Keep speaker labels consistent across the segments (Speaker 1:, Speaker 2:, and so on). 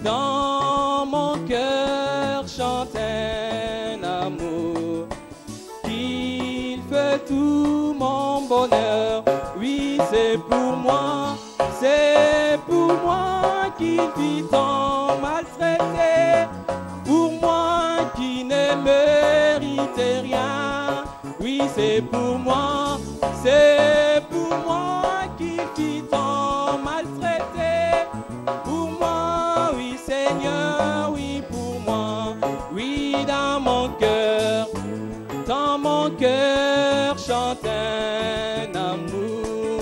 Speaker 1: Dans mon cœur chante un amour qu'il fait tout mon bonheur. Oui, c'est pour moi qu'il vit tant maltraité. Pour moi qui ne mérite rien. Oui, c'est pour moi qu'il vit tant maltraité. Pour moi, oui Seigneur, oui pour moi, oui dans mon cœur chante un amour,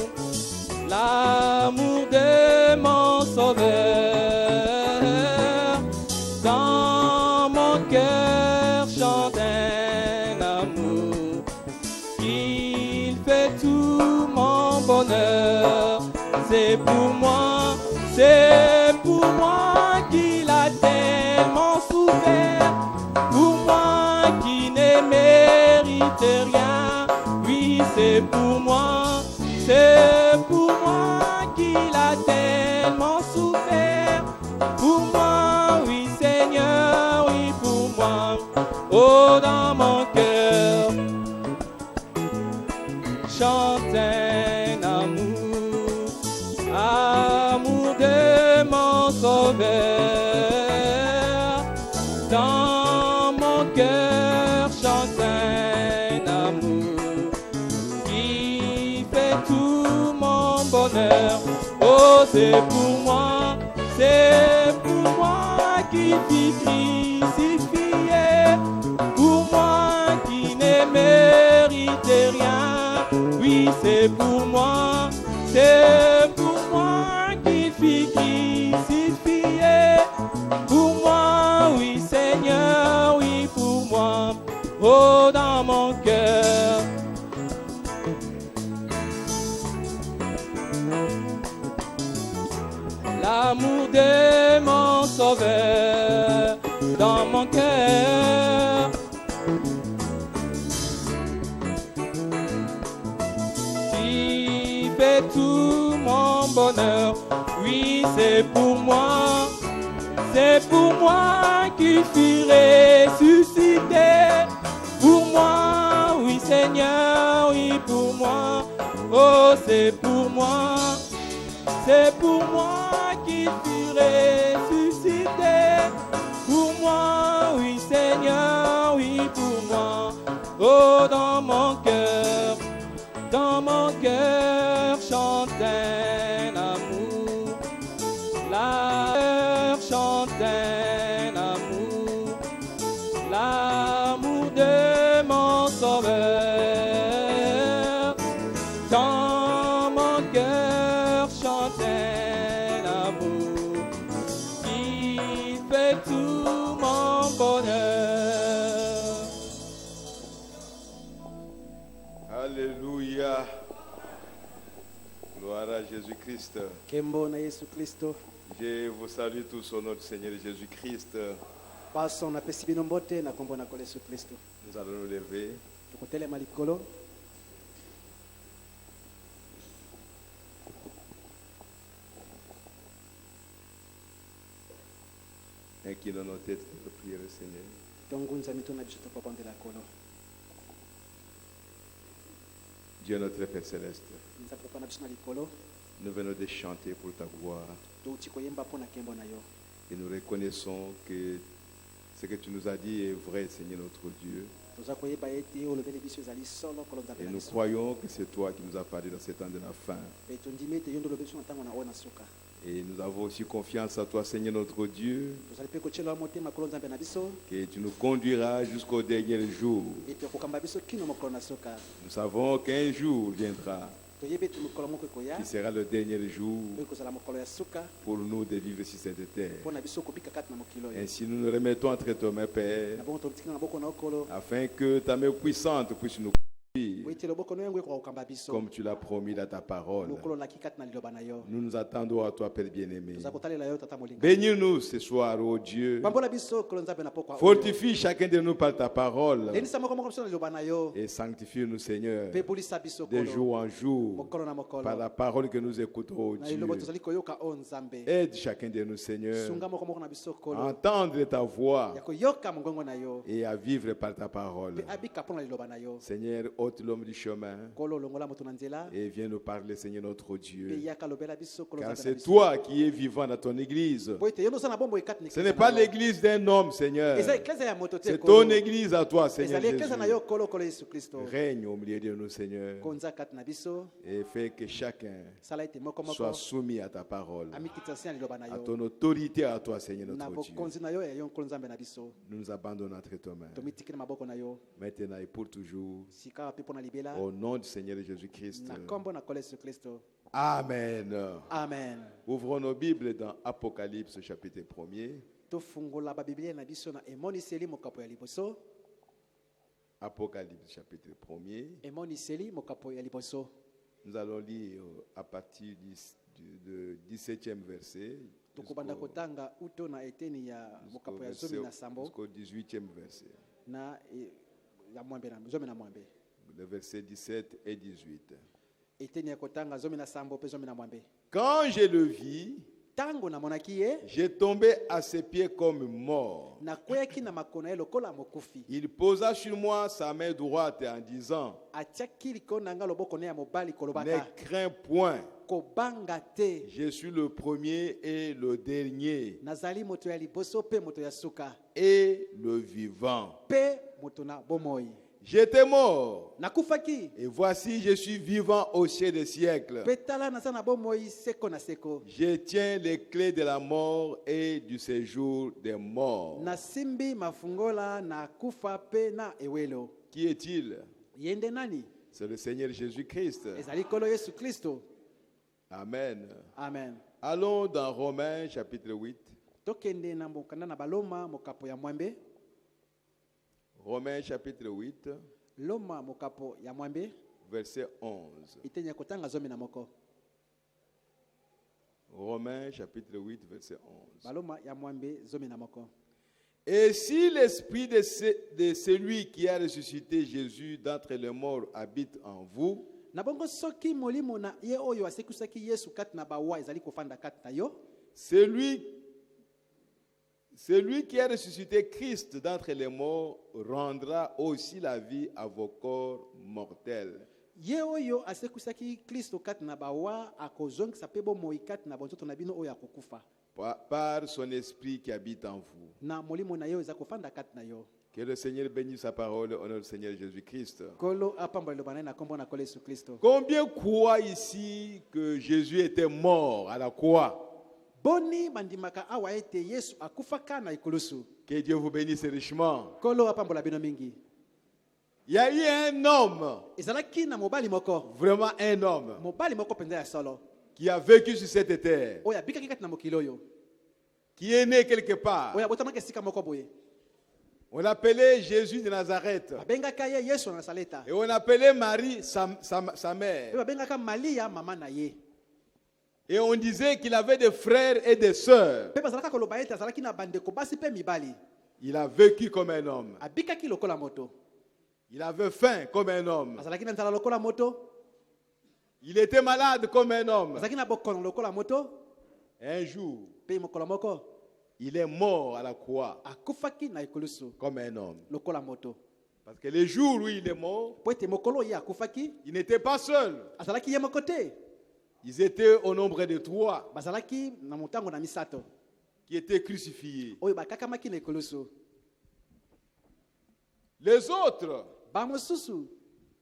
Speaker 1: l'amour de mon Sauveur. Dans mon cœur chante un amour, il fait tout mon bonheur. C'est pour moi qu'il a tellement souffert. Pour moi qui ne mérite rien. Oui, c'est pour moi qu'il a tellement souffert. Pour moi, oui Seigneur, oui pour moi. Oh, dans mon cœur chante un amour, amour de mon Sauveur. Dans mon cœur chante un amour qui fait tout mon bonheur. Oh, c'est pour moi qui fut crucifié. Pour moi qui ne mérite rien. Oui, c'est pour moi qui fut crucifié. Pour moi, oui Seigneur, oui pour moi. Oh, dans mon cœur l'amour de mon Sauveur. Dans mon cœur qui fait tout mon bonheur. Oui, c'est pour moi qui fut ressuscité. Pour moi, oui Seigneur, oui pour moi. Oh, c'est pour moi qui fut ressuscité. Pour moi, oui Seigneur, oui pour moi. Oh, dans mon cœur chante un amour, la chante un amour, l'amour de mon Sauveur. Dans mon cœur chante un amour qui fait tout mon bonheur.
Speaker 2: Alléluia. Gloire à Jésus-Christ.
Speaker 3: Kembo na Yesu Kristo.
Speaker 2: Je vous salue tous au nom du Seigneur Jésus-Christ.
Speaker 3: Paso na pesi bino mbote na kombo na Yesu Kristo.
Speaker 2: Nous allons nous lever.
Speaker 3: Tukotelema likolo.
Speaker 2: Inclinons nos têtes pour prier le Seigneur.
Speaker 3: Tongunza mituna biso topapambela kolo.
Speaker 2: Dieu notre Père Céleste,
Speaker 3: Nzapapa na biso na likolo.
Speaker 2: nous venons de chanter pour ta gloire
Speaker 3: Touti koyemba pona kembo na yo.
Speaker 2: et nous reconnaissons que ce que tu nous as dit est vrai, Seigneur notre Dieu.
Speaker 3: Toza koyeba ete olobeli biso ezali solo kolo nzapela.
Speaker 2: Et nous croyons que c'est toi qui nous as parlé dans ces temps de la fin.
Speaker 3: Pe tondimi ete yondo lobeso na tango na ona suka.
Speaker 2: Et nous avons aussi confiance à toi, Seigneur notre Dieu,
Speaker 3: Tozali pe kochela motema kolo nzambe na biso.
Speaker 2: que tu nous conduiras jusqu'au dernier jour.
Speaker 3: Ete kokamba biso kino mokolo na suka.
Speaker 2: Nous savons qu'un jour viendra
Speaker 3: Toyebe ete mokolo moko koya.
Speaker 2: qui sera le dernier jour
Speaker 3: Pe kozala mokolo ya suka.
Speaker 2: pour nous de vivre sur cette terre.
Speaker 3: Pona biso kopika kati na mokilo yo.
Speaker 2: Ainsi, nous nous remettons entre tes mains, Père,
Speaker 3: Na bongo totika na boko na okolo.
Speaker 2: afin que ta main puissante puisse nous
Speaker 3: boyite loboko no yango ekoka kokamba biso
Speaker 2: comme tu l'as promis dans ta parole.
Speaker 3: mokolo olaki kati na liloba na yo
Speaker 2: Nous nous attendons à toi, Père bien-aimé.
Speaker 3: toza kotalela yo tata molinga
Speaker 2: Bénis-nous ce soir, ô Dieu.
Speaker 3: pambola biso kolo nzambe na pokwa
Speaker 2: Fortifie chacun de nous par ta parole
Speaker 3: lenisa moko moko biso na liloba na yo
Speaker 2: et sanctifie-nous, Seigneur,
Speaker 3: pe bolisa biso
Speaker 2: de
Speaker 3: kolo
Speaker 2: jour en jour,
Speaker 3: mokolo na mokolo
Speaker 2: par la parole que nous écoutons, ô
Speaker 3: na
Speaker 2: Dieu.
Speaker 3: liloba tozali koyoka o nzambe
Speaker 2: Aide chacun de nous, Seigneur,
Speaker 3: sunga moko moko na biso
Speaker 2: à
Speaker 3: kolo
Speaker 2: entendre ta voix
Speaker 3: ya koyoka mongongo na yo
Speaker 2: et à vivre par ta parole.
Speaker 3: pe abika mpona liloba na yo
Speaker 2: Seigneur, ôte l'homme du chemin
Speaker 3: kolo longola moto na nzela
Speaker 2: et viens nous parler, Seigneur notre
Speaker 3: pe
Speaker 2: Dieu.
Speaker 3: yaka lobela biso kolo
Speaker 2: Car
Speaker 3: nzambe na
Speaker 2: c'est
Speaker 3: biso
Speaker 2: toi qui es vivant dans ton église.
Speaker 3: po ete yo ndo osala bombo ekati na
Speaker 2: Ce
Speaker 3: eklezia
Speaker 2: n'est
Speaker 3: na
Speaker 2: pas
Speaker 3: yo.
Speaker 2: l'église d'un homme, Seigneur.
Speaker 3: eza eklezia ya moto te
Speaker 2: C'est
Speaker 3: kolo.
Speaker 2: ton église à toi, Seigneur
Speaker 3: ezali eklezia na
Speaker 2: Jésus.
Speaker 3: yo kolo kolo yesu kristo
Speaker 2: Règne au milieu de nous, Seigneur,
Speaker 3: konza kati na biso
Speaker 2: et fais que chacun
Speaker 3: sala ete moko
Speaker 2: soit
Speaker 3: moko
Speaker 2: soumis à ta parole,
Speaker 3: amikitisa nsi na liloba na
Speaker 2: à
Speaker 3: yo
Speaker 2: ton autorité à toi, Seigneur
Speaker 3: na
Speaker 2: notre Dieu.
Speaker 3: bokonzi na yo ya yo nkolo nzambe na biso
Speaker 2: Nous nous abandonnons entre tes mains,
Speaker 3: tomitiki na maboko na yo
Speaker 2: maintenant et pour toujours,
Speaker 3: sika wapi mpo na libela
Speaker 2: au nom du Seigneur Jésus-Christ.
Speaker 3: na nkombo na kolo yesu kristo
Speaker 2: Amen.
Speaker 3: amen
Speaker 2: Ouvrons nos Bibles dans Apocalypse chapitre 1er.
Speaker 3: tofungola babiblia na biso na emoniseli mokapo ya liboso
Speaker 2: Apocalypse chapitre 1er.
Speaker 3: emoniseli mokapo ya liboso
Speaker 2: Nous allons lire à partir du 17e verset
Speaker 3: tokobanda kotanga uto na eteni ya mokapo ya zomi na sambo
Speaker 2: jusqu'au 18e verset.
Speaker 3: na ya mwambe na zomi na mwambe
Speaker 2: Les versets 17 et 18.
Speaker 3: eteni ya kotanga zomi na sambo mpe zomi na mwambe
Speaker 2: Quand je le vis,
Speaker 3: ntango namonaki ye
Speaker 2: j'ai tombé à ses pieds comme mort.
Speaker 3: nakweyaki na makolo ye lokola mokufi
Speaker 2: Il posa sur moi sa main droite en disant,
Speaker 3: atiaki likolo na nga loboko ne ya mobali
Speaker 2: ne
Speaker 3: kolobaka
Speaker 2: crains point,
Speaker 3: kobanga te
Speaker 2: je suis le premier et le dernier
Speaker 3: nazali moto ya liboso mpe moto ya suka
Speaker 2: et le vivant.
Speaker 3: mpe moto na bomoi
Speaker 2: J'étais mort
Speaker 3: nakufaki
Speaker 2: et voici je suis vivant au ciel des siècles.
Speaker 3: mpe tala naza na bomoi seko na seko
Speaker 2: Je tiens les clés de la mort et du séjour des morts.
Speaker 3: nasimbi mafungola na kufa mpe na ewelo
Speaker 2: Qui est-il?
Speaker 3: ye nde nani
Speaker 2: C'est le Seigneur Jésus-Christ.
Speaker 3: ezali kolo yesu kristo
Speaker 2: Amen.
Speaker 3: amen
Speaker 2: Allons dans Romains chapitre 8.
Speaker 3: tokende na mokanda na baloma mokapo ya mwambe
Speaker 2: Romains chapitre 8,
Speaker 3: loma mokapo ya mwambe
Speaker 2: verset 11.
Speaker 3: iteni ya kotanga zomi na moko
Speaker 2: Romains chapitre 8, verset 11.
Speaker 3: baloma ya mwambe zomi na moko
Speaker 2: Et si l'esprit de celui qui a ressuscité Jésus d'entre les morts habite en vous,
Speaker 3: na bongo soki molimo na ye oyo asekwisaki yesu kati na bawa ezali kofanda kati na yo
Speaker 2: celui qui a ressuscité Christ d'entre les morts rendra aussi la vie à vos corps mortels.
Speaker 3: ye oyo asekwisaki kristo kati na bawa akozongisa mpe bomoi kati na bonzoto na bino oyo akokufa
Speaker 2: Par son esprit qui habite en vous.
Speaker 3: na molimo na yo eza kofanda kati na yo
Speaker 2: Que le Seigneur bénisse sa parole au nom du Seigneur Jésus-Christ.
Speaker 3: kolo apambola liloba na ye na nkombo na kolo yesu kristo
Speaker 2: Combien croient ici que Jésus était mort à la croix?
Speaker 3: boni bandimaka awa ete yesu akufaka na ekulusu
Speaker 2: Que Dieu vous bénisse richement.
Speaker 3: kolo apambola bino mingi
Speaker 2: Il y a eu un homme,
Speaker 3: ezalaki na mobali moko
Speaker 2: vraiment un homme,
Speaker 3: mobali moko mpenza ya solo
Speaker 2: qui a vécu sur cette terre,
Speaker 3: oyo abikaki kati na mokili oyo
Speaker 2: qui est né quelque part.
Speaker 3: oyo abotamaki esika moko boye
Speaker 2: On l'appelait Jésus de Nazareth.
Speaker 3: babengaka ye yesu na nasaleta
Speaker 2: Et on appelait Marie sa
Speaker 3: mpe
Speaker 2: mère.
Speaker 3: babengaka malia mama na ye
Speaker 2: Et on disait qu'il avait des frères et des sœurs.
Speaker 3: mpe bazalaka koloba ete azalaki na bandeko basi mpe mibali
Speaker 2: Il a vécu comme un homme.
Speaker 3: abikaki lokola moto
Speaker 2: Il avait faim comme un homme.
Speaker 3: azalaki na nzala lokola moto
Speaker 2: Il était malade comme un homme.
Speaker 3: azalaki na bokono lokola moto
Speaker 2: Un jour,
Speaker 3: mpe mokolo moko
Speaker 2: il est mort à la croix
Speaker 3: akufaki na ekulusu
Speaker 2: comme un homme.
Speaker 3: lokola moto
Speaker 2: Parce que le jour où il est mort,
Speaker 3: po ete mokolo ye akufaki
Speaker 2: il n'était pas seul.
Speaker 3: azalaki ye moko te
Speaker 2: Ils étaient au nombre de 3
Speaker 3: bazalaki na motango na misato
Speaker 2: qui étaient crucifiés.
Speaker 3: oyo bakakamaki na ekulusu
Speaker 2: Les autres,
Speaker 3: bamosusu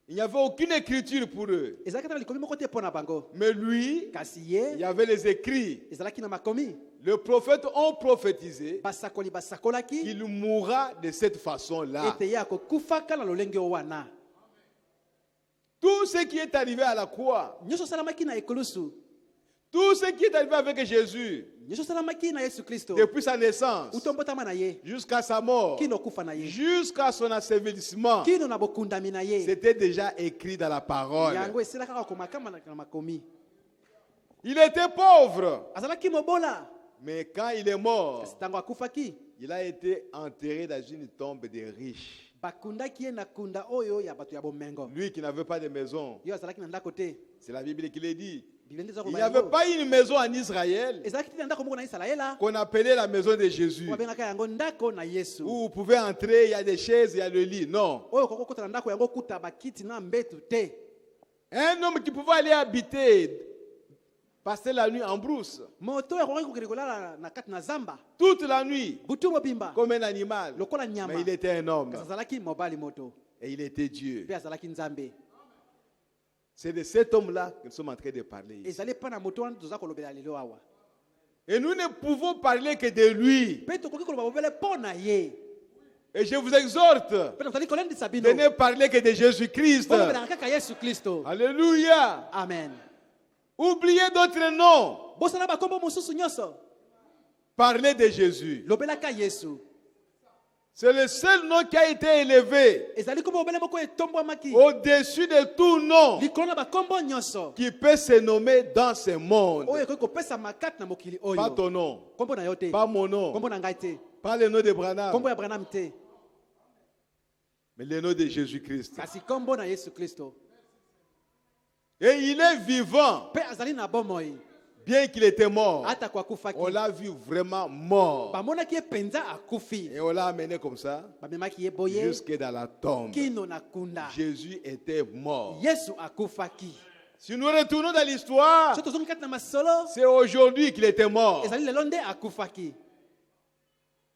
Speaker 2: il n'y avait aucune écriture pour eux.
Speaker 3: ezalaki na likomi moko te mpo na bango
Speaker 2: Mais lui,
Speaker 3: kasi
Speaker 2: il
Speaker 3: ye
Speaker 2: y avait les écrits.
Speaker 3: ezalaki na makomi
Speaker 2: Les prophètes ont prophétisé
Speaker 3: basakoli basakolaki
Speaker 2: qu'il mourra de cette façon-là.
Speaker 3: ete ye akokufaka na lolenge oyo wana
Speaker 2: Tout ce qui est arrivé à la croix,
Speaker 3: nyonso osalamaki na ekulusu
Speaker 2: Tout ce qui est arrivé avec Jésus,
Speaker 3: nyonso osalamaki na yesu kristo
Speaker 2: depuis sa naissance,
Speaker 3: utombotama na ye
Speaker 2: jusqu'à sa mort,
Speaker 3: kino kufa na ye
Speaker 2: jusqu'à son asservissement,
Speaker 3: kino na bokundami na ye
Speaker 2: c'était déjà écrit dans la parole.
Speaker 3: yango esila kaka komakama na makomi.
Speaker 2: Il était pauvre,
Speaker 3: azalaki mobola
Speaker 2: mais quand il est mort,
Speaker 3: kasi ntango akufaki
Speaker 2: il a été enterré dans une tombe des riches.
Speaker 3: bakundaki ye na kunda oyo ya bato ya bomengo.
Speaker 2: Lui qui n'avait pas de maison,
Speaker 3: Yo azalaki na ndako te.
Speaker 2: c'est la Bible qui le dit.
Speaker 3: Biblia nde eza
Speaker 2: Il n'y
Speaker 3: koloba
Speaker 2: avait
Speaker 3: yango.
Speaker 2: pas une maison en Israël
Speaker 3: ezalaki te na ndako moko na isalaela
Speaker 2: qu'on appelait la maison de Jésus,
Speaker 3: oyo babengaka yango ndako na yesu
Speaker 2: où vous pouvez entrer, il y a des chaises, il y a le lit. Non.
Speaker 3: oyo okoki kokota na ndako yango kuta bakiti na mbetu te.
Speaker 2: Un homme qui pouvait aller habiter, passer la nuit en brousse,
Speaker 3: moto oyo akoki kokende kolala na kati na zamba
Speaker 2: toute la nuit,
Speaker 3: butu mobimba
Speaker 2: comme un animal.
Speaker 3: lokola nyama.
Speaker 2: Mais il était un homme
Speaker 3: kasi azalaki mobali moto
Speaker 2: et il était Dieu.
Speaker 3: mpe azalaki nzambe.
Speaker 2: C'est de cet homme-là que nous sommes en train de parler ici.
Speaker 3: ezali mpa na moto wana toza kolobela lelo awa
Speaker 2: Et nous ne pouvons parler que de lui.
Speaker 3: mpe tokoki koloba bobele mpo na ye.
Speaker 2: Et je vous exhorte
Speaker 3: mpe tozali kolendisa
Speaker 2: de
Speaker 3: bino
Speaker 2: ne parler que de Jésus-Christ.
Speaker 3: bolobelaka kaka yesu kristo.
Speaker 2: Alléluia.
Speaker 3: Amen.
Speaker 2: Oubliez d'autres noms.
Speaker 3: bosala bakombo mosusu nyonso
Speaker 2: Parlez de Jésus.
Speaker 3: lobelaka yesu.
Speaker 2: C'est le seul nom qui a été élevé
Speaker 3: ezali kombo bobele moko etombwamaki
Speaker 2: au-dessus de tout nom
Speaker 3: likolo na bakombo nyonso
Speaker 2: qui peut se nommer dans ce monde.
Speaker 3: oyo ekoki kopesa makati na mokili
Speaker 2: Pas
Speaker 3: oyo.
Speaker 2: ton nom,
Speaker 3: kombo na yo te,
Speaker 2: pas mon nom,
Speaker 3: kombo na ngai te,
Speaker 2: pas le nom de Branham,
Speaker 3: kombo ya Branham te,
Speaker 2: mais le nom de Jésus-Christ.
Speaker 3: kasi kombo na yesu kristo.
Speaker 2: Et il est vivant,
Speaker 3: mpe azali na bomoi
Speaker 2: bien qu'il était mort.
Speaker 3: ata kwa akufaki.
Speaker 2: On l'a vu vraiment mort.
Speaker 3: bamonaki ye mpenza akufi
Speaker 2: Et on l'a amené comme ça
Speaker 3: bamemaki ye boye
Speaker 2: jusque dans la tombe.
Speaker 3: kino na kunda.
Speaker 2: Jésus était mort.
Speaker 3: yesu akufaki.
Speaker 2: Si nous retournons dans l'histoire,
Speaker 3: so tozongi kati na masolo
Speaker 2: c'est aujourd'hui qu'il était mort.
Speaker 3: ezali lelo nde akufaki.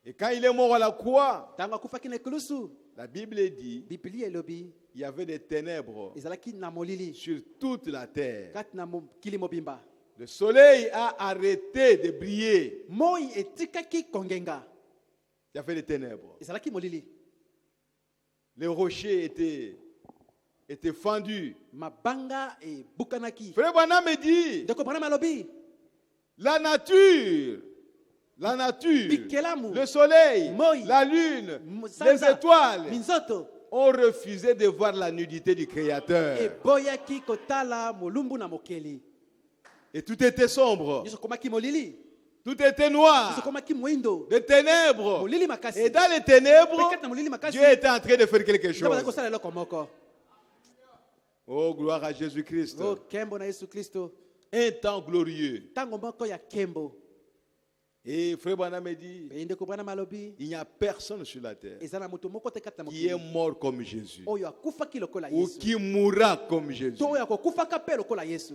Speaker 2: Et quand il est mort à la croix,
Speaker 3: ntango akufaki na ekulusu
Speaker 2: la Bible dit
Speaker 3: biblia elobi
Speaker 2: il y avait des ténèbres
Speaker 3: ezalaki na molili
Speaker 2: sur toute la terre.
Speaker 3: kati na mokili mobimba.
Speaker 2: Le soleil a arrêté de briller.
Speaker 3: moi etikaki kongenga
Speaker 2: Il y avait des ténèbres.
Speaker 3: ezalaki molili.
Speaker 2: Les rochers étaient fendus.
Speaker 3: mabanga ebukanaki.
Speaker 2: Frère Branham me dit,
Speaker 3: ndeko Branham alobi
Speaker 2: la nature,
Speaker 3: bikelamu
Speaker 2: le soleil,
Speaker 3: moi,
Speaker 2: la lune,
Speaker 3: sanza,
Speaker 2: les étoiles
Speaker 3: minzoto
Speaker 2: ont refusé de voir la nudité du Créateur.
Speaker 3: eboyaki kotala molumbu na mokeli.
Speaker 2: Et tout était sombre,
Speaker 3: nyonso komaki molili,
Speaker 2: tout était noir,
Speaker 3: nyonso komaki mwindo,
Speaker 2: des ténèbres.
Speaker 3: molili makasi.
Speaker 2: Et dans les ténèbres,
Speaker 3: Mpe kati na molili makasi
Speaker 2: Dieu était en train de faire quelque
Speaker 3: nde bazali
Speaker 2: chose.
Speaker 3: kosala eloko moko.
Speaker 2: Oh, gloire à Jésus-Christ.
Speaker 3: o kembo na yesu kristo.
Speaker 2: Un temps glorieux.
Speaker 3: ntango moko ya kembo.
Speaker 2: Et Frère Branham me dit,
Speaker 3: mpe ndeko Branham alobi
Speaker 2: il n'y a personne sur la terre
Speaker 3: eza na moto moko te kati na
Speaker 2: qui est
Speaker 3: mokili
Speaker 2: mort comme Jésus
Speaker 3: oyo akufaki lokola
Speaker 2: ou
Speaker 3: yesu
Speaker 2: qui mourra comme Jésus.
Speaker 3: to oyo akokufaka mpe lokola yesu.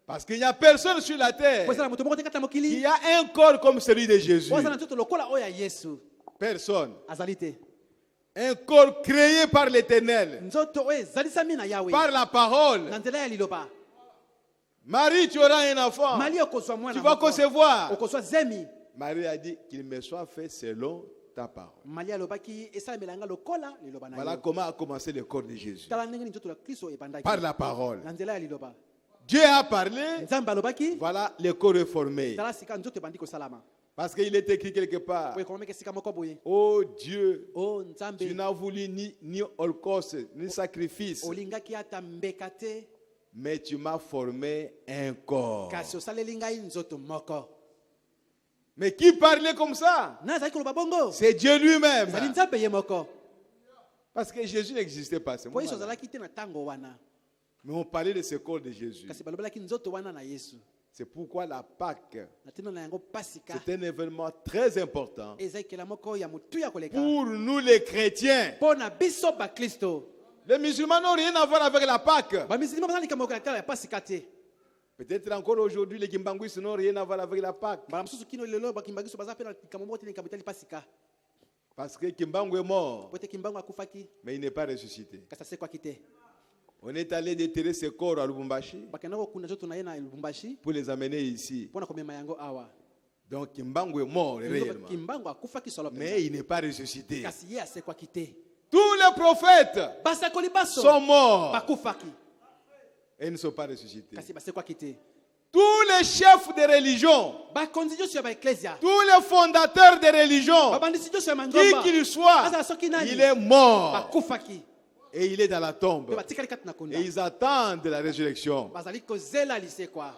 Speaker 2: Parce qu'il n'y a personne sur la terre
Speaker 3: po eza na moto moko te kati na
Speaker 2: qui
Speaker 3: mokili
Speaker 2: a un corps comme celui de Jésus.
Speaker 3: po eza na nzoto lokola oyo ya yesu.
Speaker 2: Personne.
Speaker 3: azali te
Speaker 2: Un corps créé par l'Éternel,
Speaker 3: nzoto oyo ezalisami na yawe
Speaker 2: par la parole.
Speaker 3: na nzela ya liloba.
Speaker 2: Marie, tu auras un enfant.
Speaker 3: mali okozwa
Speaker 2: Tu
Speaker 3: mwana
Speaker 2: vas
Speaker 3: moko.
Speaker 2: concevoir.
Speaker 3: okozwa zemi.
Speaker 2: Marie a dit qu'il me soit fait selon ta parole.
Speaker 3: mali alobaki esalamelanga lokola liloba na
Speaker 2: Voilà
Speaker 3: yo.
Speaker 2: comment a commencé le corps de Jésus.
Speaker 3: tala ndenge ni nzoto ya kristo ebandaki
Speaker 2: Par la parole.
Speaker 3: na nzela ya liloba.
Speaker 2: Dieu a parlé.
Speaker 3: nzambe alobaki
Speaker 2: Voilà le corps reformé.
Speaker 3: tala sika nzoto ebandi kosalama.
Speaker 2: Parce qu'il est écrit quelque part.
Speaker 3: oyo ekomamaki esika moko boye.
Speaker 2: Oh Dieu,
Speaker 3: o
Speaker 2: tu
Speaker 3: nzambe
Speaker 2: n'as voulu ni holocauste, ni sacrifice,
Speaker 3: olingaki ata mbeka te
Speaker 2: mais tu m'as formé un corps.
Speaker 3: kasi osaleli ngai nzoto moko.
Speaker 2: Mais qui parlait comme ça?
Speaker 3: na azalaki koloba bongo
Speaker 2: C'est Dieu lui-même.
Speaker 3: ezali nzambe ye moko.
Speaker 2: Parce que Jésus n'existait pas. à ce
Speaker 3: po yesu
Speaker 2: moment-là.
Speaker 3: azalaki te na ntango wana
Speaker 2: Mais on parlait de ce corps de Jésus.
Speaker 3: kasi balobelaki nzoto wana na yesu.
Speaker 2: C'est pourquoi la Pâque,
Speaker 3: na ntina na yango pasika
Speaker 2: c'est un événement très important
Speaker 3: eza ekela moko ya motu ya koleka
Speaker 2: pour nous les chrétiens.
Speaker 3: mpo na biso bakristo.
Speaker 2: Les musulmans n'ont rien à voir avec la Pâque.
Speaker 3: bamisilima baza likambo ya kala ya pasika te.
Speaker 2: Peut-être encore aujourd'hui, les Kimbanguis n'ont rien à voir avec la Pâque.
Speaker 3: mbala mosusu kino lelo bakimbangiso baza mpe na likambo moko te na likambo etali pasika.
Speaker 2: Parce que Kimbangu est mort,
Speaker 3: po ete kimbangu akufaki
Speaker 2: mais il n'est pas ressuscité.
Speaker 3: kasi asekwaki te.
Speaker 2: On est allé déterrer ses corps à Lubumbashi
Speaker 3: bakenda kokunda nzoto na ye na lubumbashi
Speaker 2: pour les amener ici.
Speaker 3: mpo na komema yango awa.
Speaker 2: Donc Kimbangu est mort réellement.
Speaker 3: kimbangu akufaki solo
Speaker 2: Mais
Speaker 3: mpenza
Speaker 2: il n'est pas ressuscité.
Speaker 3: kasi ye asekwaki te.
Speaker 2: Tous les prophètes
Speaker 3: basakoli baso
Speaker 2: sont morts
Speaker 3: bakufaki
Speaker 2: et ils ne sont pas ressuscités.
Speaker 3: kasi basekwaki te.
Speaker 2: tous les chefs de religion,
Speaker 3: bakonzi nyonso ya baeklesia
Speaker 2: tous les fondateurs de religion,
Speaker 3: babandisi nyonso ya
Speaker 2: qui
Speaker 3: mangomba
Speaker 2: qu'il soit,
Speaker 3: azala soki nani
Speaker 2: il est mort
Speaker 3: bakufaki
Speaker 2: et il est dans la
Speaker 3: mpe
Speaker 2: tombe.
Speaker 3: batikali kati na kunda
Speaker 2: Et ils attendent la résurrection.
Speaker 3: bazali kozela lisekwa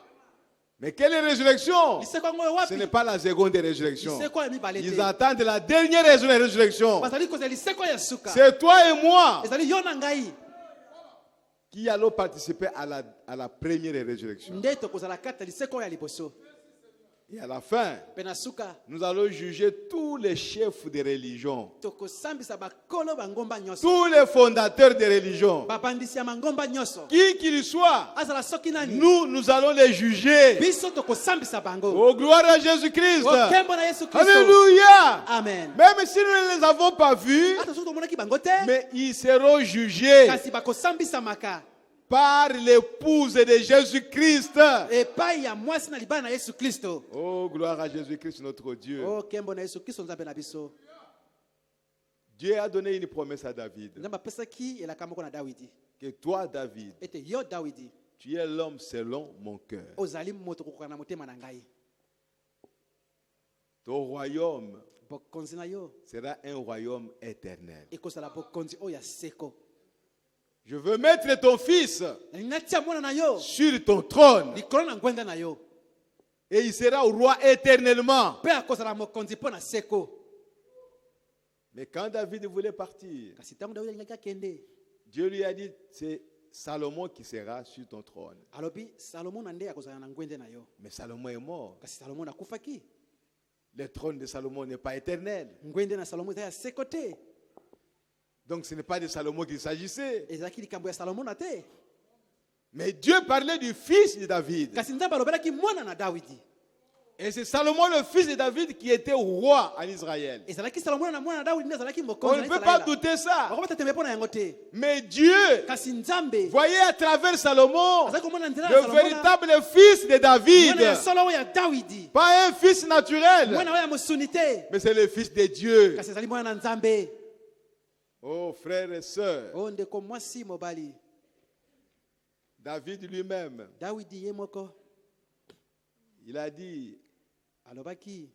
Speaker 2: Mais quelle est la résurrection?
Speaker 3: lisekwa yango
Speaker 2: Ce n'est
Speaker 3: wapi
Speaker 2: pas la seconde résurrection.
Speaker 3: lisekwa ya mibale
Speaker 2: Ils
Speaker 3: te
Speaker 2: attendent la dernière résurrection.
Speaker 3: bazali kozela lisekwa ya suka
Speaker 2: C'est toi et moi
Speaker 3: ezali yo na ngai
Speaker 2: qui allons participer à la première résurrection.
Speaker 3: nde tokozala kati ya lisekwa ya liboso
Speaker 2: Et à la fin,
Speaker 3: mpe na suka
Speaker 2: nous allons juger tous les chefs de religion,
Speaker 3: tokosambisa bakolo bangomba nyonso
Speaker 2: tous les fondateurs de religion,
Speaker 3: babandisi ya mangomba nyonso
Speaker 2: qui qu'il soit.
Speaker 3: azala soki nani
Speaker 2: Nous allons les juger.
Speaker 3: biso tokosambisa bango
Speaker 2: Oh, gloire à Jésus-Christ.
Speaker 3: okembo na yesu kristo
Speaker 2: Alléluia.
Speaker 3: amen
Speaker 2: Même si nous ne les avons pas vus,
Speaker 3: ata soki tomonaki bango te
Speaker 2: mais ils seront jugés
Speaker 3: kasi bakosambisamaka
Speaker 2: par l'épouse de Jésus-Christ.
Speaker 3: epai ya mwasi na libala na yesu kristo
Speaker 2: Oh, gloire à Jésus-Christ, notre Dieu.
Speaker 3: okembo na yesu kristo nzambe na biso
Speaker 2: Dieu a donné une promesse à David.
Speaker 3: nzambe apesaki elaka moko na dawidi
Speaker 2: Que toi, David,
Speaker 3: ete yo dawidi
Speaker 2: tu es l'homme selon mon cœur.
Speaker 3: ozali moto kokoka na motema na ngai
Speaker 2: Ton royaume
Speaker 3: bokonzi na yo
Speaker 2: sera un royaume éternel.
Speaker 3: ekozala bokonzi oyo ya seko
Speaker 2: Je veux mettre ton fils
Speaker 3: nalingi natia mwana na yo
Speaker 2: sur ton trône
Speaker 3: likolo na ngwenda na yo
Speaker 2: et il sera roi éternellement.
Speaker 3: mpe akozala mokonzi mpo na seko
Speaker 2: Mais quand David voulait partir,
Speaker 3: kasi ntango dawidi alingaki akende
Speaker 2: Dieu lui a dit, c'est Salomon qui sera sur ton trône.
Speaker 3: alobi salomo na nde akozala na ngwende na yo
Speaker 2: Mais Salomon est mort.
Speaker 3: kasi salomo akufaki
Speaker 2: Le trône de Salomon n'est pas éternel.
Speaker 3: ngwende na salomo eza ya seko te
Speaker 2: Donc ce n'est pas de Salomon qu'il s'agissait.
Speaker 3: ezalaki likambo ya salomo na te
Speaker 2: Mais Dieu parlait du fils de David.
Speaker 3: kasi nzambe alobelaki mwana na dawidi
Speaker 2: Et c'est Salomon, le fils de David, qui était roi en Israël.
Speaker 3: ezalaki salomo na mwana na dawidi nde azalaki
Speaker 2: On
Speaker 3: mokonzi
Speaker 2: ne
Speaker 3: na
Speaker 2: peut pas
Speaker 3: Israela.
Speaker 2: douter ça.
Speaker 3: bakobata tembe mpo na yango te
Speaker 2: Mais Dieu
Speaker 3: kasi nzambe
Speaker 2: voyait à travers Salomon
Speaker 3: azalaki komona nzela ya
Speaker 2: le
Speaker 3: salomo na
Speaker 2: véritable fils de David.
Speaker 3: mwana ya solo oyo ya dawidi
Speaker 2: Pas un fils naturel,
Speaker 3: mwana oyo ya mosuni te
Speaker 2: mais c'est le fils de Dieu.
Speaker 3: kasi ezali mwana na nzambe
Speaker 2: Oh frères et sœurs,
Speaker 3: oyo ndeko mwasi mobali
Speaker 2: David lui-même,
Speaker 3: dawidi ye moko
Speaker 2: il a dit,
Speaker 3: alobaki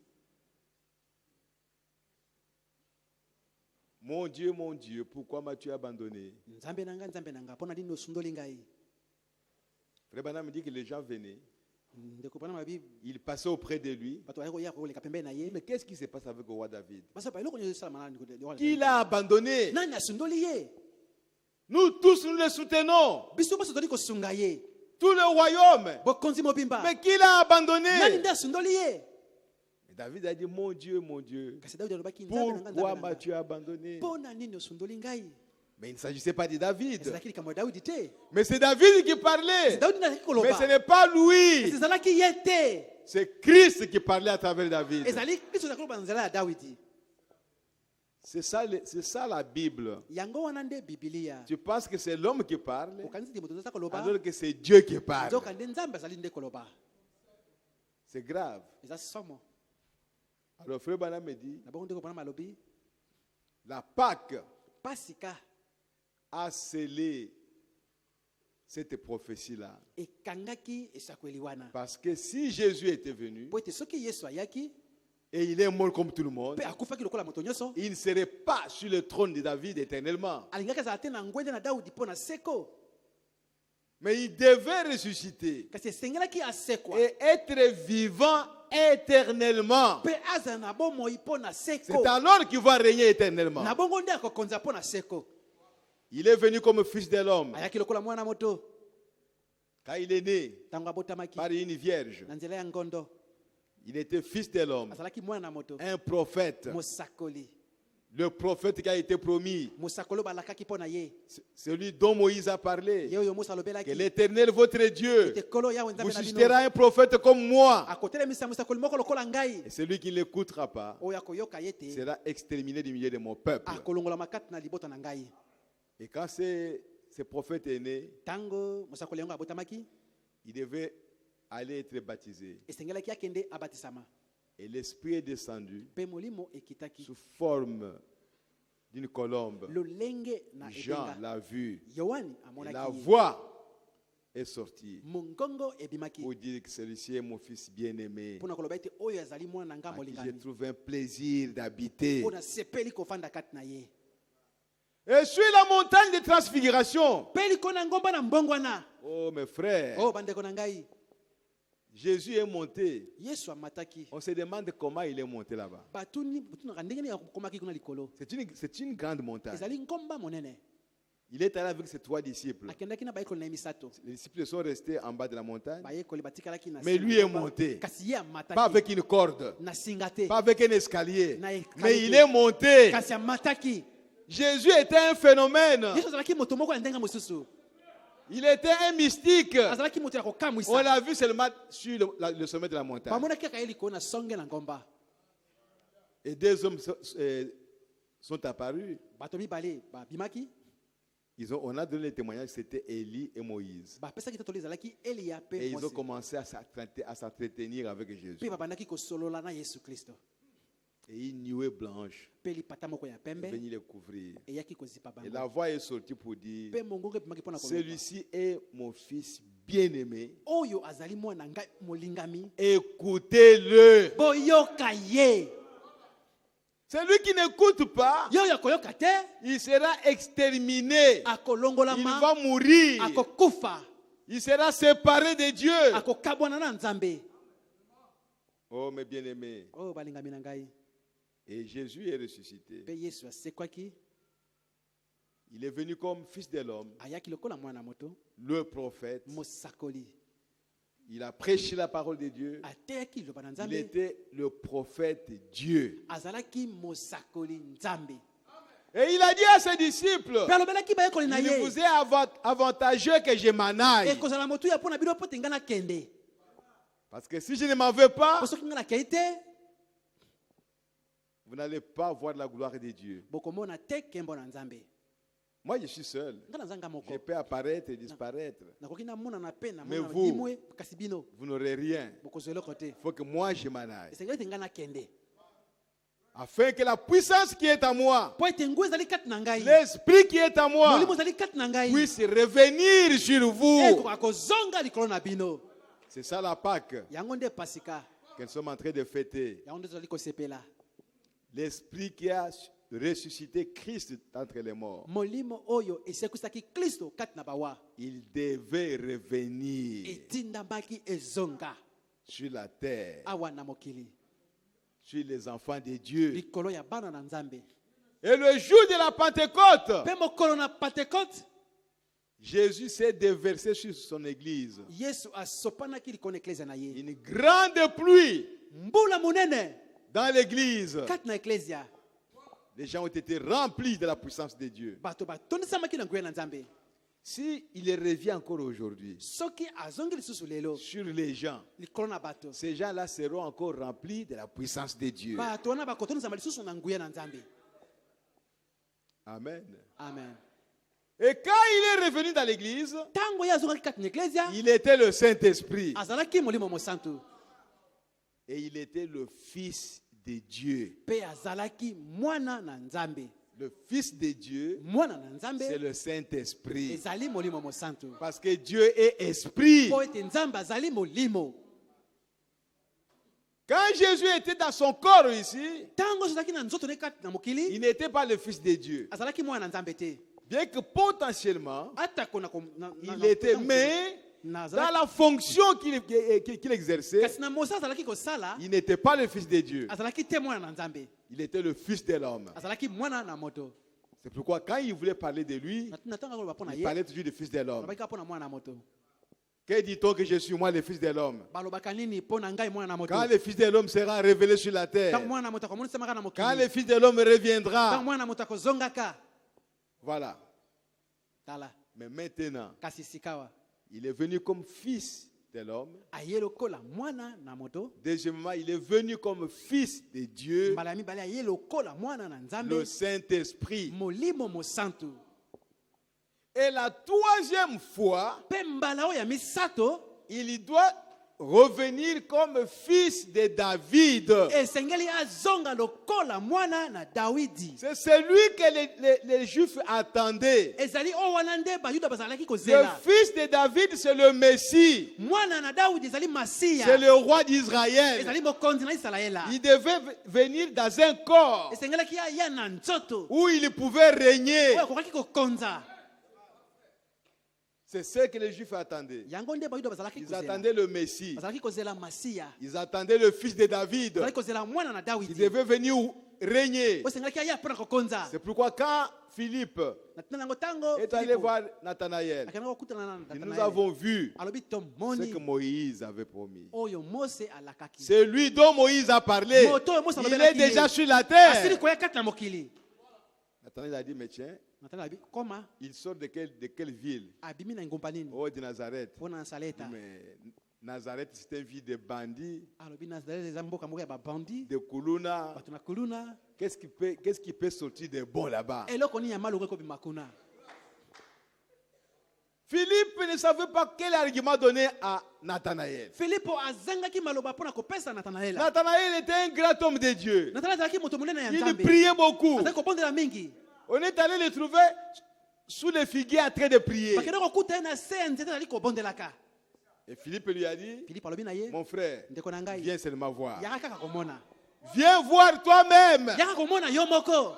Speaker 2: mon Dieu, pourquoi m'as-tu abandonné?
Speaker 3: nzambe na nga mpo na nini osundoli ngai
Speaker 2: Frère Branham dit que les gens venaient,
Speaker 3: ndeko pana mabi
Speaker 2: ils passaient auprès de lui.
Speaker 3: bato bayaki koya koleka pembeni na ye
Speaker 2: Mais qu'est-ce qui se passe avec le roi David?
Speaker 3: basaba eloko nyonso esalama na
Speaker 2: Qui l'a abandonné?
Speaker 3: nani asundoli ye
Speaker 2: Nous tous, nous le soutenons.
Speaker 3: biso nyonso toli kosunga ye
Speaker 2: Tout le royaume.
Speaker 3: bokonzi mobimba
Speaker 2: Mais qui l'a abandonné?
Speaker 3: nani nde asundoli ye
Speaker 2: Et David a dit, mon Dieu,
Speaker 3: kasi dawidi alobaki nzambe na nga
Speaker 2: pourquoi
Speaker 3: nzambe na nga
Speaker 2: m'as-tu abandonné?
Speaker 3: mpo na nini osundoli ngai
Speaker 2: Mais il ne s'agissait pas de David.
Speaker 3: ezalaki likambo ya dawidi te
Speaker 2: Mais c'est David qui parlait.
Speaker 3: dawidi nde azalaki
Speaker 2: Mais
Speaker 3: koloba
Speaker 2: ce n'est pas
Speaker 3: kasi
Speaker 2: lui.
Speaker 3: ezalaki ye te
Speaker 2: C'est Christ qui parlait à travers David.
Speaker 3: ezali kristo azalaki koloba na nzela ya dawidi
Speaker 2: C'est ça la Bible.
Speaker 3: yango wana nde bibilia
Speaker 2: Tu penses que c'est l'homme qui parle,
Speaker 3: okanisi ti moto aza koloba
Speaker 2: alors que c'est Dieu qui parle.
Speaker 3: nzoka nde nzambe azali nde koloba
Speaker 2: C'est grave.
Speaker 3: eza somo
Speaker 2: Alors Frère Branham me dit,
Speaker 3: na bongo ndeko pana malobi
Speaker 2: la Pâque
Speaker 3: pasika
Speaker 2: a scellé cette prophétie-là.
Speaker 3: ekangaki esakweli wana
Speaker 2: Parce que si Jésus était venu,
Speaker 3: po ete soki yesu ayaki
Speaker 2: et il est mort comme tout le monde,
Speaker 3: mpe akufaki lokola moto nyonso
Speaker 2: il ne serait pas sur le trône de David éternellement.
Speaker 3: alingaki azala te na ngwende na dawidi mpo na seko
Speaker 2: Mais il devait ressusciter
Speaker 3: kasi esengelaki asekwa
Speaker 2: et être vivant éternellement.
Speaker 3: mpe azala na bomoi mpo na seko
Speaker 2: C'est alors qu'il va régner éternellement.
Speaker 3: na bongo nde akokonza mpo na seko
Speaker 2: Il est venu comme fils de l'homme.
Speaker 3: ayaki lokola mwana moto
Speaker 2: Quand il est né
Speaker 3: ntango abotamaki
Speaker 2: par une vierge,
Speaker 3: na nzela ya ngondo
Speaker 2: il était fils de l'homme,
Speaker 3: azalaki mwana na moto
Speaker 2: un prophète.
Speaker 3: mosakoli
Speaker 2: Le prophète qui a été promis,
Speaker 3: mosakoli oyo balakaki mpo na ye
Speaker 2: celui dont Moïse a parlé.
Speaker 3: ye oyo mosi
Speaker 2: Que
Speaker 3: alobelaki
Speaker 2: l'Éternel, votre Dieu,
Speaker 3: ete kolo yawe
Speaker 2: vous
Speaker 3: nzambe na
Speaker 2: suscitera
Speaker 3: bino
Speaker 2: un prophète comme moi.
Speaker 3: akotelemisa mosakoli moko lokola ngai
Speaker 2: Et celui qui ne l'écoutera pas
Speaker 3: oyo akoyoka ye te
Speaker 2: sera exterminé du milieu de mon peuple.
Speaker 3: akolongola makati na libota na ngai
Speaker 2: Et quand ce prophète est né,
Speaker 3: ntango mosakoli yango abotamaki
Speaker 2: il devait aller être baptisé.
Speaker 3: esengelaki akende abatisama
Speaker 2: Et l'Esprit est descendu
Speaker 3: mpe molimo ekitaki
Speaker 2: sous forme d'une colombe.
Speaker 3: lolenge na
Speaker 2: Jean
Speaker 3: ebenga
Speaker 2: l'a vu.
Speaker 3: yohani
Speaker 2: Et la
Speaker 3: amonaki ye
Speaker 2: voix est sorti
Speaker 3: mongongo ebimaki
Speaker 2: pour dire que celui-ci est mon fils bien-aimé,
Speaker 3: mpona koloba ete oyo azali mwana na nga
Speaker 2: à qui j'ai
Speaker 3: molingami
Speaker 2: trouvé un plaisir d'habiter.
Speaker 3: mpona sepeli kofanda kati na ye
Speaker 2: Et sur la montagne de transfiguration,
Speaker 3: mpe likolo na ngomba na mbongwana
Speaker 2: oh mes frères,
Speaker 3: oyo bandeko na ngai
Speaker 2: Jésus est monté.
Speaker 3: yesu amataki
Speaker 2: On se demande comment il est monté là-bas.
Speaker 3: batunaka ndenge nini akomaki kuna likolo
Speaker 2: C'est une grande montagne.
Speaker 3: ezali ngomba monene
Speaker 2: Il est allé avec ses 3 disciples.
Speaker 3: akendaki na bayekoli na ye misato
Speaker 2: Les disciples sont restés en bas de la montagne,
Speaker 3: bayekoli batikalaki na
Speaker 2: mais
Speaker 3: se na
Speaker 2: lui est
Speaker 3: ngomba,
Speaker 2: monté.
Speaker 3: kasi ye
Speaker 2: Pas
Speaker 3: amataki
Speaker 2: avec une corde,
Speaker 3: na singa te
Speaker 2: pas avec un escalier,
Speaker 3: Na escalier.
Speaker 2: mais il est monté.
Speaker 3: kasi amataki
Speaker 2: Jésus était un phénomène.
Speaker 3: yesu azalaki moto moko ya ndenge mosusu
Speaker 2: Il était un mystique.
Speaker 3: azalaki moto ya
Speaker 2: On
Speaker 3: kokamwisa
Speaker 2: l'a vu seulement sur le sommet de la montagne.
Speaker 3: bamonaki kaka ye likolo na songe na ngomba
Speaker 2: Et 2 hommes sont apparus.
Speaker 3: bato mibale babimaki
Speaker 2: On a donné le témoignage, c'était Élie et Moïse.
Speaker 3: bapesaki totolo ezalaki eliya
Speaker 2: Et
Speaker 3: mpe
Speaker 2: ils ont
Speaker 3: Mose.
Speaker 2: commencé à s'entretenir avec Jésus.
Speaker 3: mpe babandaki kosolola na yesu kristo
Speaker 2: Et une nuée blanche
Speaker 3: mpe lipata moko ya
Speaker 2: est
Speaker 3: pembe
Speaker 2: venue les couvrir.
Speaker 3: eyaki kozipa
Speaker 2: Et
Speaker 3: bango
Speaker 2: la voix est sortie pour dire,
Speaker 3: mpe mongongo ebimaki mpona koloba
Speaker 2: celui-ci est mon fils bien-aimé.
Speaker 3: oyo azali mwana ngai molingami
Speaker 2: Écoutez-le.
Speaker 3: boyoka ye
Speaker 2: Celui qui n'écoute pas,
Speaker 3: ye oyo akoyoka te
Speaker 2: il sera exterminé. Il
Speaker 3: akolongolama
Speaker 2: va mourir.
Speaker 3: akokufa
Speaker 2: Il sera séparé de Dieu.
Speaker 3: akokabwana na nzambe
Speaker 2: Oh, mes bien-aimés.
Speaker 3: oyo balingami na ngai
Speaker 2: Et Jésus est ressuscité.
Speaker 3: mpe yesu asekwaki
Speaker 2: Il est venu comme fils de l'homme,
Speaker 3: ayaki lokola mwana moto
Speaker 2: le prophète.
Speaker 3: mosakoli
Speaker 2: Il a prêché la parole de Dieu.
Speaker 3: ateyaki liloba na
Speaker 2: Il
Speaker 3: nzambe
Speaker 2: était le prophète Dieu.
Speaker 3: azalaki mosakoli nzambe
Speaker 2: Et il a dit à ses disciples,
Speaker 3: mpe alobelaki bayekoli na
Speaker 2: il
Speaker 3: ye
Speaker 2: vous est avantageux que je m'en aille.
Speaker 3: ekozala motuya mpo na bino mpo te ngai nakende
Speaker 2: Parce que si je ne m'en vais pas,
Speaker 3: mpo soki ngai nakei te
Speaker 2: vous n'allez pas voir la gloire de Dieu.
Speaker 3: bokomona te nkembo na nzambe
Speaker 2: Moi, je suis seul.
Speaker 3: ngai naza nga moko
Speaker 2: Je peux apparaître et disparaître.
Speaker 3: nakoki namonana mpe
Speaker 2: Mais
Speaker 3: namona
Speaker 2: vous-
Speaker 3: limwe kasi bino
Speaker 2: Vous n'aurez rien.
Speaker 3: bokozwa eloko te
Speaker 2: Il faut que moi, je m'en aille.
Speaker 3: esengeli ete ngai nakende
Speaker 2: Afin que la puissance qui est en moi,
Speaker 3: mpo ete ngu ezali kati na ngai
Speaker 2: l'esprit qui est en moi,
Speaker 3: molimo ezali kati na ngai
Speaker 2: puisse revenir sur vous.
Speaker 3: ekoka kozonga likolo na bino
Speaker 2: C'est ça la Pâque
Speaker 3: yango nde pasika
Speaker 2: que nous sommes en train de fêter.
Speaker 3: yango nde tozali kosepela
Speaker 2: L'esprit qui a ressuscité Christ d'entre les morts,
Speaker 3: molimo oyo esekwisaki kristo kati na bawa
Speaker 2: il devait revenir
Speaker 3: etindamaki ezonga
Speaker 2: sur la terre,
Speaker 3: awa na mokili
Speaker 2: sur les enfants de Dieu.
Speaker 3: likolo ya bana na nzambe
Speaker 2: Et le jour de la Pentecôte,
Speaker 3: mpe mokolo na pentekote
Speaker 2: Jésus s'est déversé sur son église.
Speaker 3: yesu asopanaki likolo na eklezia na ye
Speaker 2: Une grande pluie
Speaker 3: mbula monene
Speaker 2: dans l'église.
Speaker 3: kati na eklezia
Speaker 2: Les gens ont été remplis de la puissance de Dieu.
Speaker 3: bato batondisamaki na nguya na nzambe
Speaker 2: Si il revient encore aujourd'hui
Speaker 3: soki azongi lisusu lelo
Speaker 2: sur les gens,
Speaker 3: likolo na bato
Speaker 2: ces gens-là seront encore remplis de la puissance de Dieu.
Speaker 3: bato wana bakotondisama lisusu na nguya na nzambe
Speaker 2: Amen.
Speaker 3: amen
Speaker 2: Et quand il est revenu dans l'église,
Speaker 3: ntango ye azongaki kati na eklezia
Speaker 2: il était le Saint-Esprit.
Speaker 3: azalaki molimo mosantu
Speaker 2: Et il était le Fils de Dieu.
Speaker 3: mpe azalaki mwana na nzambe
Speaker 2: Le Fils de Dieu,
Speaker 3: mwana na nzambe
Speaker 2: c'est le Saint-Esprit.
Speaker 3: ezali molimo mosantu
Speaker 2: Parce que Dieu est esprit.
Speaker 3: mpo ete nzambe azali molimo
Speaker 2: Quand Jésus était dans son corps ici,
Speaker 3: ntango azalaki na nzoto ne kati na mokili
Speaker 2: il n'était pas le Fils de Dieu.
Speaker 3: azalaki mwana na nzambe te
Speaker 2: Bien que potentiellement,
Speaker 3: atako
Speaker 2: il était, mais dans la fonction qu'il exerçait,
Speaker 3: kasi na mosa azalaki kosala
Speaker 2: il n'était pas le Fils de Dieu.
Speaker 3: azalaki te mwana na nzambe
Speaker 2: Il était le Fils de l'homme.
Speaker 3: azalaki mwana na moto
Speaker 2: C'est pourquoi quand il voulait parler de lui,
Speaker 3: na ntango akoloba mpo na
Speaker 2: il
Speaker 3: ye
Speaker 2: parlait toujours du Fils de l'homme.
Speaker 3: alobaki mpo na mwana na moto
Speaker 2: Que dit-on que je suis moi le Fils de l'homme?
Speaker 3: balobaka nini mpo na ngai mwana na moto
Speaker 2: Quand le Fils de l'homme sera révélé sur la terre,
Speaker 3: ntango mwana na moto akomonisamaka na
Speaker 2: quand
Speaker 3: mokili
Speaker 2: le Fils de l'homme
Speaker 3: ntango
Speaker 2: reviendra,
Speaker 3: mwana na moto akozongaka
Speaker 2: voilà.
Speaker 3: tala
Speaker 2: Mais maintenant,
Speaker 3: kasi sikawa
Speaker 2: il est venu comme Fils de l'homme.
Speaker 3: aye lokola mwana na moto
Speaker 2: Deuxièmement, il est venu comme Fils de Dieu,
Speaker 3: mbala ya mibale aye lokola mwana na nzambe
Speaker 2: le Saint-Esprit.
Speaker 3: molimo mosantu
Speaker 2: Et la troisième fois,
Speaker 3: mpe mbala oyo ya misato
Speaker 2: il doit revenir comme fils de David.
Speaker 3: esengeli azonga lokola mwana na Dawidi.
Speaker 2: C'est celui que les Juifs attendaient.
Speaker 3: Ezali o wana nde bayuda bazalaki
Speaker 2: Le
Speaker 3: kozela.
Speaker 2: fils de David, c'est le Messie.
Speaker 3: Mwana na Dawidi ezali Masiya.
Speaker 2: C'est le roi d'Israël.
Speaker 3: Ezali mokonzi na Israela.
Speaker 2: Il devait venir dans un corps
Speaker 3: Esengelaki aya na nzoto.
Speaker 2: où il pouvait régner.
Speaker 3: Oyo akokaki kokonza.
Speaker 2: C'est ce que les Juifs attendaient.
Speaker 3: Yango nde bayuda bazalaki
Speaker 2: Ils
Speaker 3: kozela.
Speaker 2: attendaient le Messie.
Speaker 3: Bazalaki kozela Masiya.
Speaker 2: Ils attendaient le fils de David.
Speaker 3: Bazalaki kozela mwana na
Speaker 2: Il
Speaker 3: Dawidi.
Speaker 2: devait venir régner.
Speaker 3: Oyo esengelaki aya mpona kokonza.
Speaker 2: C'est pourquoi quand Philippe
Speaker 3: Na tena yango tango
Speaker 2: est allé
Speaker 3: Filipo
Speaker 2: voir Nathanaël,
Speaker 3: akendaki kokutana na
Speaker 2: et nous
Speaker 3: Nathanaeli.
Speaker 2: avons vu
Speaker 3: Alobi
Speaker 2: ce
Speaker 3: tomoni
Speaker 2: que Moïse avait promis.
Speaker 3: oyo Mose alakaki.
Speaker 2: C'est lui dont Moïse a parlé.
Speaker 3: Moto oyo Mose
Speaker 2: Il
Speaker 3: alobelaki
Speaker 2: est
Speaker 3: ye.
Speaker 2: déjà sur la
Speaker 3: Asili
Speaker 2: terre.
Speaker 3: koya kati na mokili.
Speaker 2: Nathanaël a dit, mais tiens,
Speaker 3: Nathanaeli abi koma
Speaker 2: il sort de quelle ville?
Speaker 3: abimi na ngomba nini?
Speaker 2: Oh, de Nazareth.
Speaker 3: Mpona Nasaleta.
Speaker 2: Mais Nazareth, c'était une ville de bandits,
Speaker 3: Alobi Nazareth eza mboka moko ya babandi.
Speaker 2: de Kuluna.
Speaker 3: Bato na kuluna.
Speaker 2: Qu'est-ce qui peut sortir de bon là-bas?
Speaker 3: Eloko nini ya malongo ekobima kuna.
Speaker 2: Philippe ne savait pas quel argument donner à Nathanaël.
Speaker 3: Filipo azangaki maloba mpona kopesa Nathanaela.
Speaker 2: Nathanaël était un grand homme de Dieu.
Speaker 3: Nathanaela azalaki moto monene ya
Speaker 2: Il
Speaker 3: Nzambe.
Speaker 2: priait beaucoup.
Speaker 3: Azalaki kobondela mingi.
Speaker 2: On est allé le trouver sous les figuiers en train de prier.
Speaker 3: Bakende kokuta ye na se ya nzete azali kobondelaka.
Speaker 2: Et Philippe lui a dit,
Speaker 3: Filipo alobi na ye,
Speaker 2: mon frère,
Speaker 3: ndeko na ngai,
Speaker 2: viens seulement voir.
Speaker 3: yaka kaka komona.
Speaker 2: Viens voir toi-même.
Speaker 3: Yaka komona yo moko.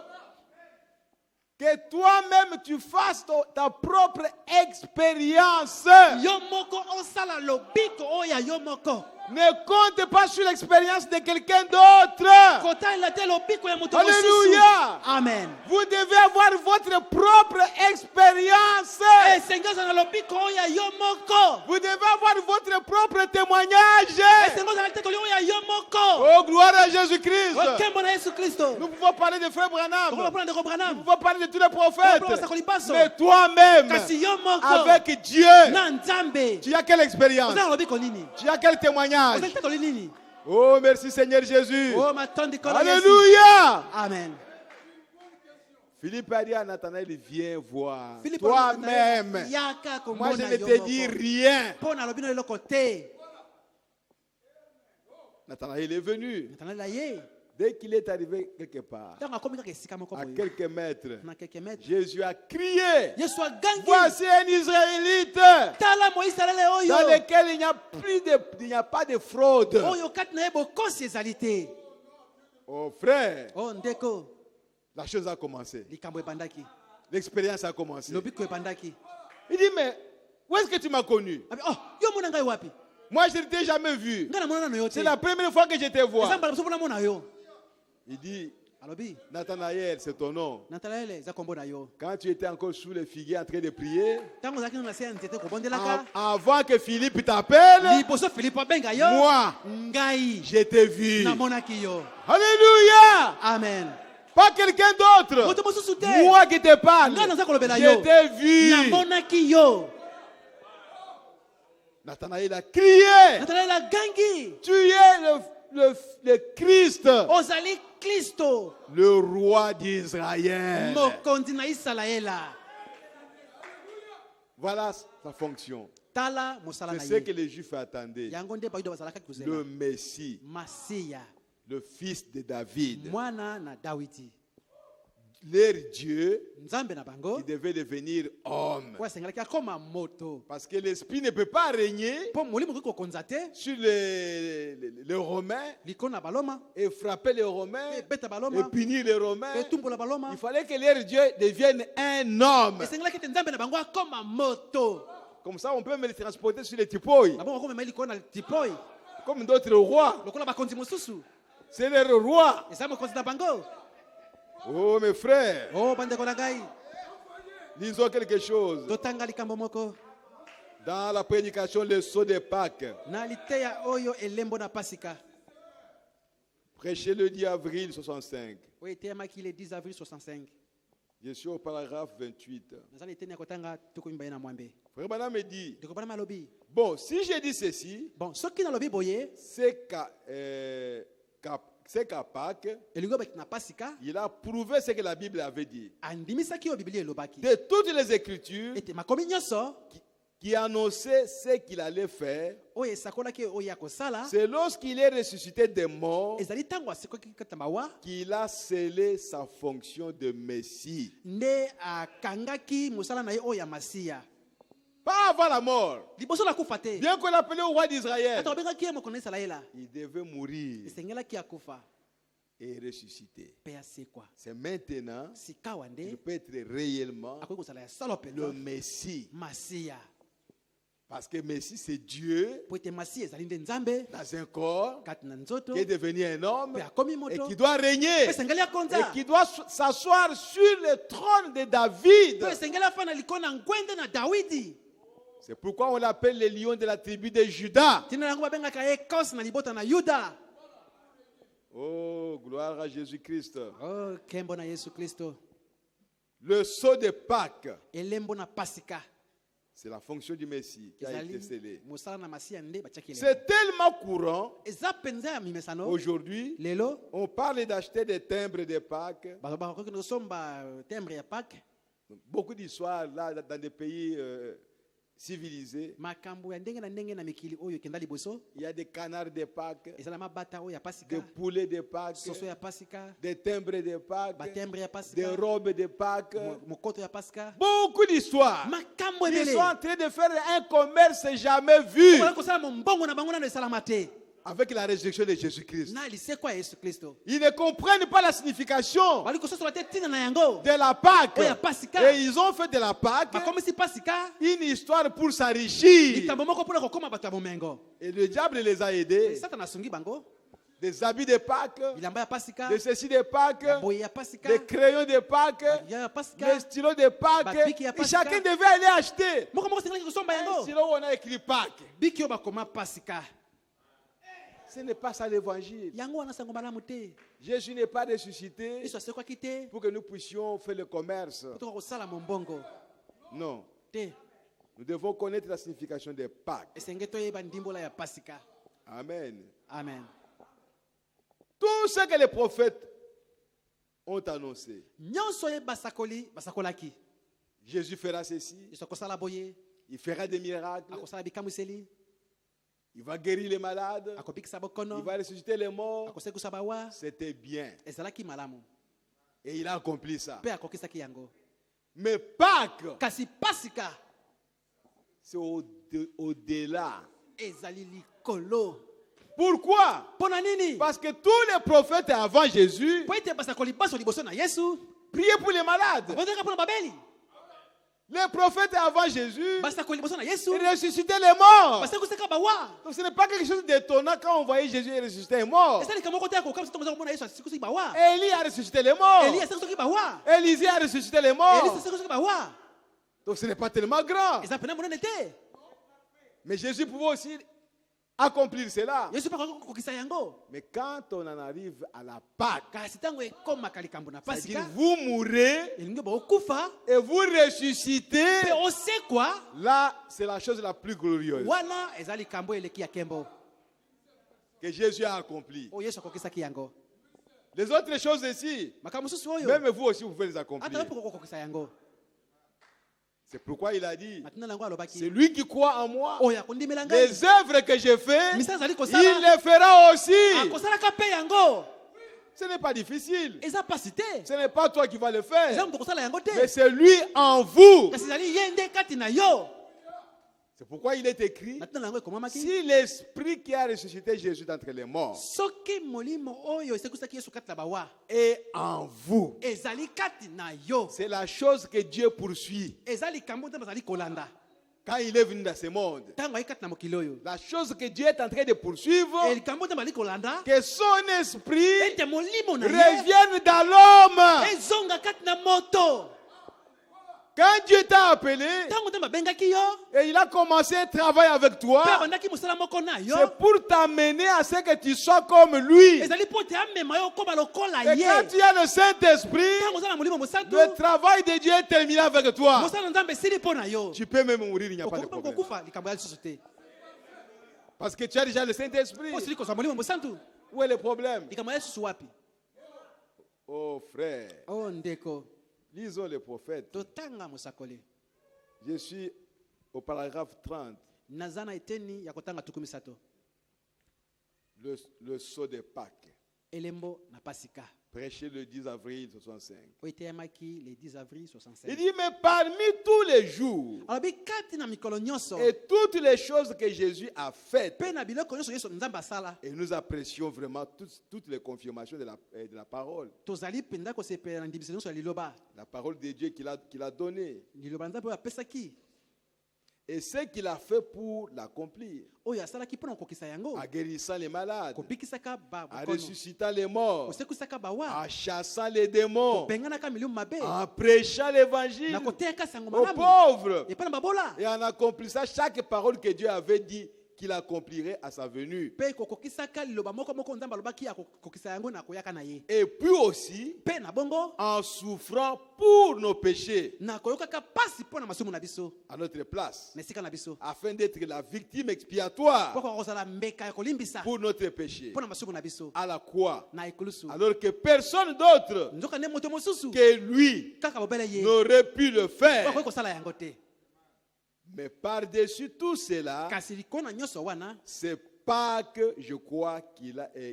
Speaker 2: Que toi-même tu fasses ta propre expérience.
Speaker 3: Yo moko osala lobiko oya yo moko.
Speaker 2: Ne compte pas sur l'expérience de quelqu'un d'autre.
Speaker 3: Kotalela te lobiko ya moto mosusu.
Speaker 2: Alléluia.
Speaker 3: Amen.
Speaker 2: Vous devez avoir votre propre expérience.
Speaker 3: Esengoza na lobiko oya yo moko.
Speaker 2: Vous devez avoir votre propre témoignage.
Speaker 3: Esengoza na tekoli oya yo moko.
Speaker 2: Oh, gloire à Jésus-Christ.
Speaker 3: Okembo na Yesu Kristo.
Speaker 2: Nous pouvons parler de Frère Branham.
Speaker 3: Tokola mpona ndeko
Speaker 2: Nous
Speaker 3: Branham.
Speaker 2: pouvons parler de tous les prophètes.
Speaker 3: Tokola sakoli baso.
Speaker 2: Mais toi-même,
Speaker 3: Kasi yo moko.
Speaker 2: avec Dieu,
Speaker 3: Na Nzambe.
Speaker 2: tu as quelle expérience?
Speaker 3: Oza na lobiko nini?
Speaker 2: Tu as quel témoignage?
Speaker 3: Oza na tekoli nini?
Speaker 2: Oh, merci Seigneur Jésus.
Speaker 3: Oh matondi kola Yesu.
Speaker 2: Alléluia.
Speaker 3: Amen.
Speaker 2: Philippe a dit à Nathanaël, viens voir
Speaker 3: Philippe
Speaker 2: toi-même.
Speaker 3: yaka
Speaker 2: Moi,
Speaker 3: komona
Speaker 2: je ne
Speaker 3: yo
Speaker 2: te
Speaker 3: moko.
Speaker 2: dis rien.
Speaker 3: Mpona lobino eloko te.
Speaker 2: Nathanaël est venu.
Speaker 3: Nathanaela ye.
Speaker 2: Dès qu'il est arrivé quelque part,
Speaker 3: Ntango akomi kaka esika moko
Speaker 2: à
Speaker 3: boye.
Speaker 2: quelques mètres,
Speaker 3: Na quelques mètres.
Speaker 2: Jésus a crié.
Speaker 3: Yesu agangi.
Speaker 2: Voici un Israélite
Speaker 3: Tala Moïsraël oyo.
Speaker 2: dans lequel il n'y a pas de fraude.
Speaker 3: Oyo kati na ye bokosi ezali te.
Speaker 2: Oh frère,
Speaker 3: Oh ndeko.
Speaker 2: la chose a commencé.
Speaker 3: Likambo ebandaki.
Speaker 2: L'expérience a commencé.
Speaker 3: Lobiko ebandaki.
Speaker 2: Il dit, mais où est-ce que tu m'as connu?
Speaker 3: Abi, oh, yo mona ngai wapi?
Speaker 2: Moi, je ne t'ai jamais vu.
Speaker 3: Ngai na mona na yo te.
Speaker 2: C'est la première fois que je te
Speaker 3: Eza
Speaker 2: vois.
Speaker 3: mbala mosusu mpona mona yo.
Speaker 2: Il dit,
Speaker 3: Alobi.
Speaker 2: Nathanaël, c'est ton nom.
Speaker 3: Nathanaela eza kombo na yo.
Speaker 2: Quand tu étais encore sous les figuiers en train de prier,
Speaker 3: Ntango ozalaki na se ya nzete kobondelaka.
Speaker 2: avant que Philippe t'appelle,
Speaker 3: Liboso Filipo abenga yo.
Speaker 2: moi,
Speaker 3: Ngai.
Speaker 2: je t'ai vu.
Speaker 3: Namonaki yo.
Speaker 2: Alléluia.
Speaker 3: Amen.
Speaker 2: Pas quelqu'un d'autre.
Speaker 3: Moto mosusu te.
Speaker 2: Moi qui te parle.
Speaker 3: Ngai naza kolobela
Speaker 2: Je
Speaker 3: yo.
Speaker 2: t'ai vu.
Speaker 3: Namonaki yo.
Speaker 2: Nathanaël a crié.
Speaker 3: Nathanaela gangi.
Speaker 2: Tu es le Christ,
Speaker 3: Ozali Kristo.
Speaker 2: le roi d'Israël.
Speaker 3: Mokonzi na Israela.
Speaker 2: Voilà sa fonction.
Speaker 3: Tala mosala na
Speaker 2: C'est ce
Speaker 3: ye.
Speaker 2: que les Juifs attendaient.
Speaker 3: Yango nde bayuda bazalaka kozela.
Speaker 2: Le Messie,
Speaker 3: Masiya.
Speaker 2: le fils de David.
Speaker 3: Mwana na Dawidi.
Speaker 2: Leur Dieu,
Speaker 3: Nzambe na bango.
Speaker 2: il devait devenir homme.
Speaker 3: Po asengelaki akoma moto.
Speaker 2: Parce que l'esprit ne peut pas régner
Speaker 3: Po molimo koki kokonza te.
Speaker 2: sur les Romains
Speaker 3: Likolo na baloma.
Speaker 2: et frapper les Romains
Speaker 3: Pe beta
Speaker 2: et
Speaker 3: baloma.
Speaker 2: punir les Romains.
Speaker 3: Pe tumbola baloma.
Speaker 2: Il fallait que leur Dieu devienne un homme.
Speaker 3: Esengelaki te Nzambe na bango akoma moto.
Speaker 2: Comme ça, on peut me les transporter sur les tipoi,
Speaker 3: Na bongo komema likolo na tipoi.
Speaker 2: comme d'autres rois.
Speaker 3: Lokola bakonzi mosusu.
Speaker 2: C'est leur roi.
Speaker 3: Eza mokonzi na bango.
Speaker 2: Oh, mes frères,
Speaker 3: Oh bandeko na ngai.
Speaker 2: lisons quelque chose.
Speaker 3: Totanga likambo moko.
Speaker 2: Dans la prédication, le saut de Pâques,
Speaker 3: Na liteya oyo elembo na pasika.
Speaker 2: prêché le 10 avril 65.
Speaker 3: Oyo eteyamaki le 10 avril 65.
Speaker 2: Je suis au paragraphe 28.
Speaker 3: Naza liteni ya kotanga tuku mibale na mwambe.
Speaker 2: Frère Branham me dit,
Speaker 3: Ndeko bana malobi.
Speaker 2: bon, si je dis ceci,
Speaker 3: Bon, soki nalobi boye,
Speaker 2: c'est qu'à Pâques,
Speaker 3: elingo baki na pasika,
Speaker 2: il a prouvé ce que la Bible avait dit.
Speaker 3: andimisaki oyo Biblia elobaki.
Speaker 2: De toutes les Écritures,
Speaker 3: Ete makomi nyonso,
Speaker 2: qui annonçait ce qu'il allait faire,
Speaker 3: oyo esakolaki oyo akosala
Speaker 2: c'est lorsqu'il est ressuscité des morts
Speaker 3: ezali ntango asekoki kati na mawa
Speaker 2: qu'il a scellé sa fonction de Messie.
Speaker 3: nde akangaki mosala na ye oyo ya masiya
Speaker 2: Pas avant la mort.
Speaker 3: liboso na kufa te
Speaker 2: Bien qu'on l'appelait au roi d'Israël,
Speaker 3: ata obengaki ye mokonzi ya isalaela
Speaker 2: il devait mourir
Speaker 3: esengelaki akufa
Speaker 2: et ressusciter.
Speaker 3: mpe asekwa
Speaker 2: C'est maintenant
Speaker 3: sikawa
Speaker 2: qu'il
Speaker 3: nde
Speaker 2: peut être réellement
Speaker 3: akoki kozala ya salo
Speaker 2: le
Speaker 3: mpenza
Speaker 2: Messie.
Speaker 3: masiya
Speaker 2: Parce que Messie, c'est Dieu
Speaker 3: po ete masiya ezali nde nzambe
Speaker 2: dans un corps
Speaker 3: kati na nzoto
Speaker 2: qui est devenu un homme
Speaker 3: mpe akomi
Speaker 2: et
Speaker 3: moto
Speaker 2: qui doit
Speaker 3: mpe
Speaker 2: régner
Speaker 3: esengeli
Speaker 2: et
Speaker 3: akonza
Speaker 2: qui doit s'asseoir sur le trône de David.
Speaker 3: mpe esengeli afa na likolo na ngwende na dawidi
Speaker 2: C'est pourquoi on l'appelle le lion de la tribu de Juda.
Speaker 3: ntina yango babengaka ye ekose na libota na yuda
Speaker 2: Oh, gloire à Jésus-Christ.
Speaker 3: oh nkembo na yesu kristo
Speaker 2: Le sceau de Pâques,
Speaker 3: elembo na pasika
Speaker 2: c'est la fonction du Messie qui a été
Speaker 3: ezali
Speaker 2: scellée.
Speaker 3: mosala na masiya nde batiaki elembo
Speaker 2: C'est tellement courant.
Speaker 3: eza mpenza ya mimesano
Speaker 2: Aujourd'hui,
Speaker 3: lelo
Speaker 2: on parle d'acheter des timbres de Pâques.
Speaker 3: bato bakoki kosomba tembre ya pake
Speaker 2: Beaucoup d'histoires là dans des pays civilisés.
Speaker 3: makambo ya ndenge na ndenge na mikili oyo ekenda liboso
Speaker 2: Il y a des canards de Pâques,
Speaker 3: ezala mabata oyo ya
Speaker 2: des
Speaker 3: pasika
Speaker 2: poulets de Pâques,
Speaker 3: soso ya pasika
Speaker 2: des timbres de Pâques,
Speaker 3: batembre ya
Speaker 2: des
Speaker 3: pasika
Speaker 2: robes de Pâques.
Speaker 3: mokoto ya pasika
Speaker 2: Beaucoup d'histoires.
Speaker 3: makambo
Speaker 2: Ils
Speaker 3: ebele
Speaker 2: sont en train de faire un commerce jamais vu
Speaker 3: okola kosala mombongo na bango nano esalama te
Speaker 2: avec la résurrection de Jésus-Christ.
Speaker 3: na lisekwa ya yesu kristo
Speaker 2: Ils ne comprennent pas la signification
Speaker 3: bali kososola te ntina na yango
Speaker 2: de la Pâque.
Speaker 3: oyo ya pasika
Speaker 2: Et ils ont fait de la Pâque
Speaker 3: bakomisi pasika
Speaker 2: une histoire pour s'enrichir.
Speaker 3: likambo moko mpona kokóma bato ya bomengo
Speaker 2: Et le diable les a aidés.
Speaker 3: satana asungi bango
Speaker 2: Des habits de Pâques,
Speaker 3: bilamba ya pasika
Speaker 2: de ceci de Pâques,
Speaker 3: boye ya pasika
Speaker 2: des crayons de Pâques,
Speaker 3: ya pasika
Speaker 2: des stylos de Pâques.
Speaker 3: Bapiki ya
Speaker 2: Et
Speaker 3: Pâques.
Speaker 2: chacun devait aller acheter.
Speaker 3: moko moko sengelaki kosomba
Speaker 2: Un
Speaker 3: yango
Speaker 2: stylo où on a écrit Pâques.
Speaker 3: biki oyo bakoma pasika
Speaker 2: Ce n'est pas ça l'évangile.
Speaker 3: yango wana sango malamu te
Speaker 2: Jésus n'est pas ressuscité
Speaker 3: yesu asekwaki te
Speaker 2: pour que nous puissions faire le commerce.
Speaker 3: po toka kosala mombongo
Speaker 2: Non.
Speaker 3: te
Speaker 2: Nous devons connaître la signification des Pâques.
Speaker 3: esenge toyeba ndimbola ya pasika
Speaker 2: Amen.
Speaker 3: amen
Speaker 2: Tout ce que les prophètes ont annoncé.
Speaker 3: nyonso ye basakolaki
Speaker 2: Jésus fera ceci.
Speaker 3: yesu akosala boye
Speaker 2: Il fera des miracles.
Speaker 3: akosala bikamwiseli
Speaker 2: Il va guérir les malades.
Speaker 3: akobikisa
Speaker 2: Il
Speaker 3: bokono
Speaker 2: va ressusciter les morts.
Speaker 3: akosekusa bawa
Speaker 2: C'était bien.
Speaker 3: ezalaki malamu
Speaker 2: Et il a accompli ça.
Speaker 3: mpe akokisaki yango
Speaker 2: Mais Pâques,
Speaker 3: kasi pasika
Speaker 2: c'est au-delà.
Speaker 3: ezali likolo
Speaker 2: Pourquoi?
Speaker 3: mpo na nini
Speaker 2: Parce que tous les prophètes avant Jésus
Speaker 3: po ete basakoli baso liboso na yesu
Speaker 2: priaient pour les malades.
Speaker 3: babondaka mpo na babeli
Speaker 2: Les prophètes avant Jésus
Speaker 3: basakoli liboso na yesu
Speaker 2: ressuscitaient les morts.
Speaker 3: basekusaka bawa
Speaker 2: Donc ce n'est pas quelque chose d'étonnant quand on voyait Jésus ressusciter les morts.
Speaker 3: eza likambo moko te ya kokamisa ntongo komona yesu asekusi bawa
Speaker 2: Élie a ressuscité les morts.
Speaker 3: eli asekusaki bawa
Speaker 2: Élisée a ressuscité les
Speaker 3: eli
Speaker 2: morts.
Speaker 3: asekusaki bawa
Speaker 2: Donc ce n'est pas tellement grand.
Speaker 3: eza pena monene te
Speaker 2: Mais Jésus pouvait aussi accomplir cela.
Speaker 3: yesu mpe akoki kokokisa yango
Speaker 2: Mais quand on en arrive à la Pâque,
Speaker 3: kasi ntango ekomaka likambo na
Speaker 2: c'est-à-dire
Speaker 3: pasika
Speaker 2: vous mourrez
Speaker 3: elingi bokokufa
Speaker 2: et vous ressuscitez,
Speaker 3: mpe osekwa
Speaker 2: là c'est la chose la plus glorieuse
Speaker 3: wana eza likambo eleki ya nkembo
Speaker 2: que Jésus a accomplie.
Speaker 3: oyo yesu akokisaki yango
Speaker 2: Les autres choses ici,
Speaker 3: makambo mosusu oyo
Speaker 2: même vous aussi vous pouvez les
Speaker 3: ata
Speaker 2: accomplir.
Speaker 3: yo mpe kokokisa yango
Speaker 2: C'est pourquoi il a dit,
Speaker 3: na ntina na yango alobaki
Speaker 2: celui qui croit en moi,
Speaker 3: oyo akondimela ngai
Speaker 2: les œuvres que je fais,
Speaker 3: misala azali
Speaker 2: il
Speaker 3: kosala
Speaker 2: les fera aussi.
Speaker 3: akosalaka mpe yango
Speaker 2: Ce n'est pas difficile.
Speaker 3: eza pasi te
Speaker 2: Ce n'est pas toi qui vas le
Speaker 3: eza
Speaker 2: faire,
Speaker 3: moto kosala yango
Speaker 2: mais
Speaker 3: te
Speaker 2: c'est lui en vous.
Speaker 3: kasi ezali ye nde kati na yo
Speaker 2: C'est pourquoi il est écrit,
Speaker 3: na ntina na yango ekomamaki
Speaker 2: si l'esprit qui a ressuscité Jésus d'entre les morts
Speaker 3: soki molimo oyo esekusaki yesu kati na bawa
Speaker 2: est en vous,
Speaker 3: ezali kati na yo
Speaker 2: c'est la chose que Dieu poursuit
Speaker 3: eza likambo nde bazali kolanda
Speaker 2: quand il est venu dans ce monde.
Speaker 3: ntango ayi kati na mokili oyo
Speaker 2: La chose que Dieu est en train de poursuivre,
Speaker 3: likambo nde bazali kolanda
Speaker 2: que son esprit
Speaker 3: ete molimo na ye
Speaker 2: revienne dans l'homme.
Speaker 3: ezonga kati na moto
Speaker 2: Quand Dieu t'a appelé
Speaker 3: ntango nde babengaki yo
Speaker 2: et il a commencé un travail avec
Speaker 3: mpe
Speaker 2: toi,
Speaker 3: abandaki mosala moko na yo
Speaker 2: c'est pour t'amener à ce que tu sois comme lui.
Speaker 3: ezali mpo ete amema yo okóma lokola
Speaker 2: Et
Speaker 3: ye
Speaker 2: quand tu as le Saint-Esprit,
Speaker 3: ntango oza na molimo mosantu
Speaker 2: le travail de Dieu est terminé avec toi.
Speaker 3: mosala nzambe esili mpo na yo
Speaker 2: Tu peux même mourir, il n'y a pas de
Speaker 3: okoki mpe
Speaker 2: problème.
Speaker 3: kokufa likambo ya lisusu te
Speaker 2: Parce que tu as déjà le Saint-Esprit.
Speaker 3: po osili kozwa molimo mosantu
Speaker 2: Où est le problème?
Speaker 3: likambo ya lisusu wapi
Speaker 2: Oh frère,
Speaker 3: o ndeko
Speaker 2: lisons les prophètes.
Speaker 3: totanga mosakoli
Speaker 2: Je suis au paragraphe 30,
Speaker 3: naza na eteni ya kotanga tuku misato.
Speaker 2: le sceau de Pâques,
Speaker 3: Elembo na pasika.
Speaker 2: prêché le 10 avril 65.
Speaker 3: Oyo eteyamaki le 10 avril 65.
Speaker 2: Il dit, mais parmi tous les jours
Speaker 3: alobi kati na mikolo nyonso
Speaker 2: et toutes les choses que Jésus a faites,
Speaker 3: mpe na biloko nyonso yesu nzambe asala
Speaker 2: et nous apprécions vraiment toutes les confirmations de la parole.
Speaker 3: tozali mpenza kosepela na ndimisa nyonso ya liloba.
Speaker 2: La parole de Dieu qu'il a donnée.
Speaker 3: Liloba na nzambe oyo apesaki
Speaker 2: Et ce qu'il a fait pour l'accomplir.
Speaker 3: oyo asalaki mpo na kokokisa yango,
Speaker 2: En guérissant les malades,
Speaker 3: kobikisaka
Speaker 2: en
Speaker 3: bakono,
Speaker 2: ressuscitant les morts,
Speaker 3: kosekwisaka bawa,
Speaker 2: en chassant les démons,
Speaker 3: kobenganaka milimu mabe,
Speaker 2: en prêchant l'évangile
Speaker 3: na koteyaka sango
Speaker 2: aux
Speaker 3: malamu
Speaker 2: pauvres
Speaker 3: epai na babola,
Speaker 2: et en accomplissant chaque parole que Dieu avait dit qu'il accomplirait à sa venue.
Speaker 3: mpe kokokisaka liloba moko moko nzambe alobaki akokokisa yango na koyaka na ye,
Speaker 2: Et puis aussi
Speaker 3: mpe na bongo
Speaker 2: en souffrant pour nos péchés
Speaker 3: na koyokaka pasi mpo na masumu na biso
Speaker 2: à notre place,
Speaker 3: na esika na biso,
Speaker 2: afin d'être la victime expiatoire
Speaker 3: mpo kozala mbeka ya kolimbisa
Speaker 2: pour notre péché
Speaker 3: mpo na masumu na biso
Speaker 2: à la croix,
Speaker 3: na ekulusu,
Speaker 2: alors que personne d'autre
Speaker 3: nzoka nde moto mosusu
Speaker 2: que lui
Speaker 3: kaka bobele ye
Speaker 2: n'aurait pu le faire.
Speaker 3: okoki kosala yango te.
Speaker 2: Mais par-dessus tout cela,
Speaker 3: Kasi likona nyonso wana
Speaker 2: c'est Pâques, je crois,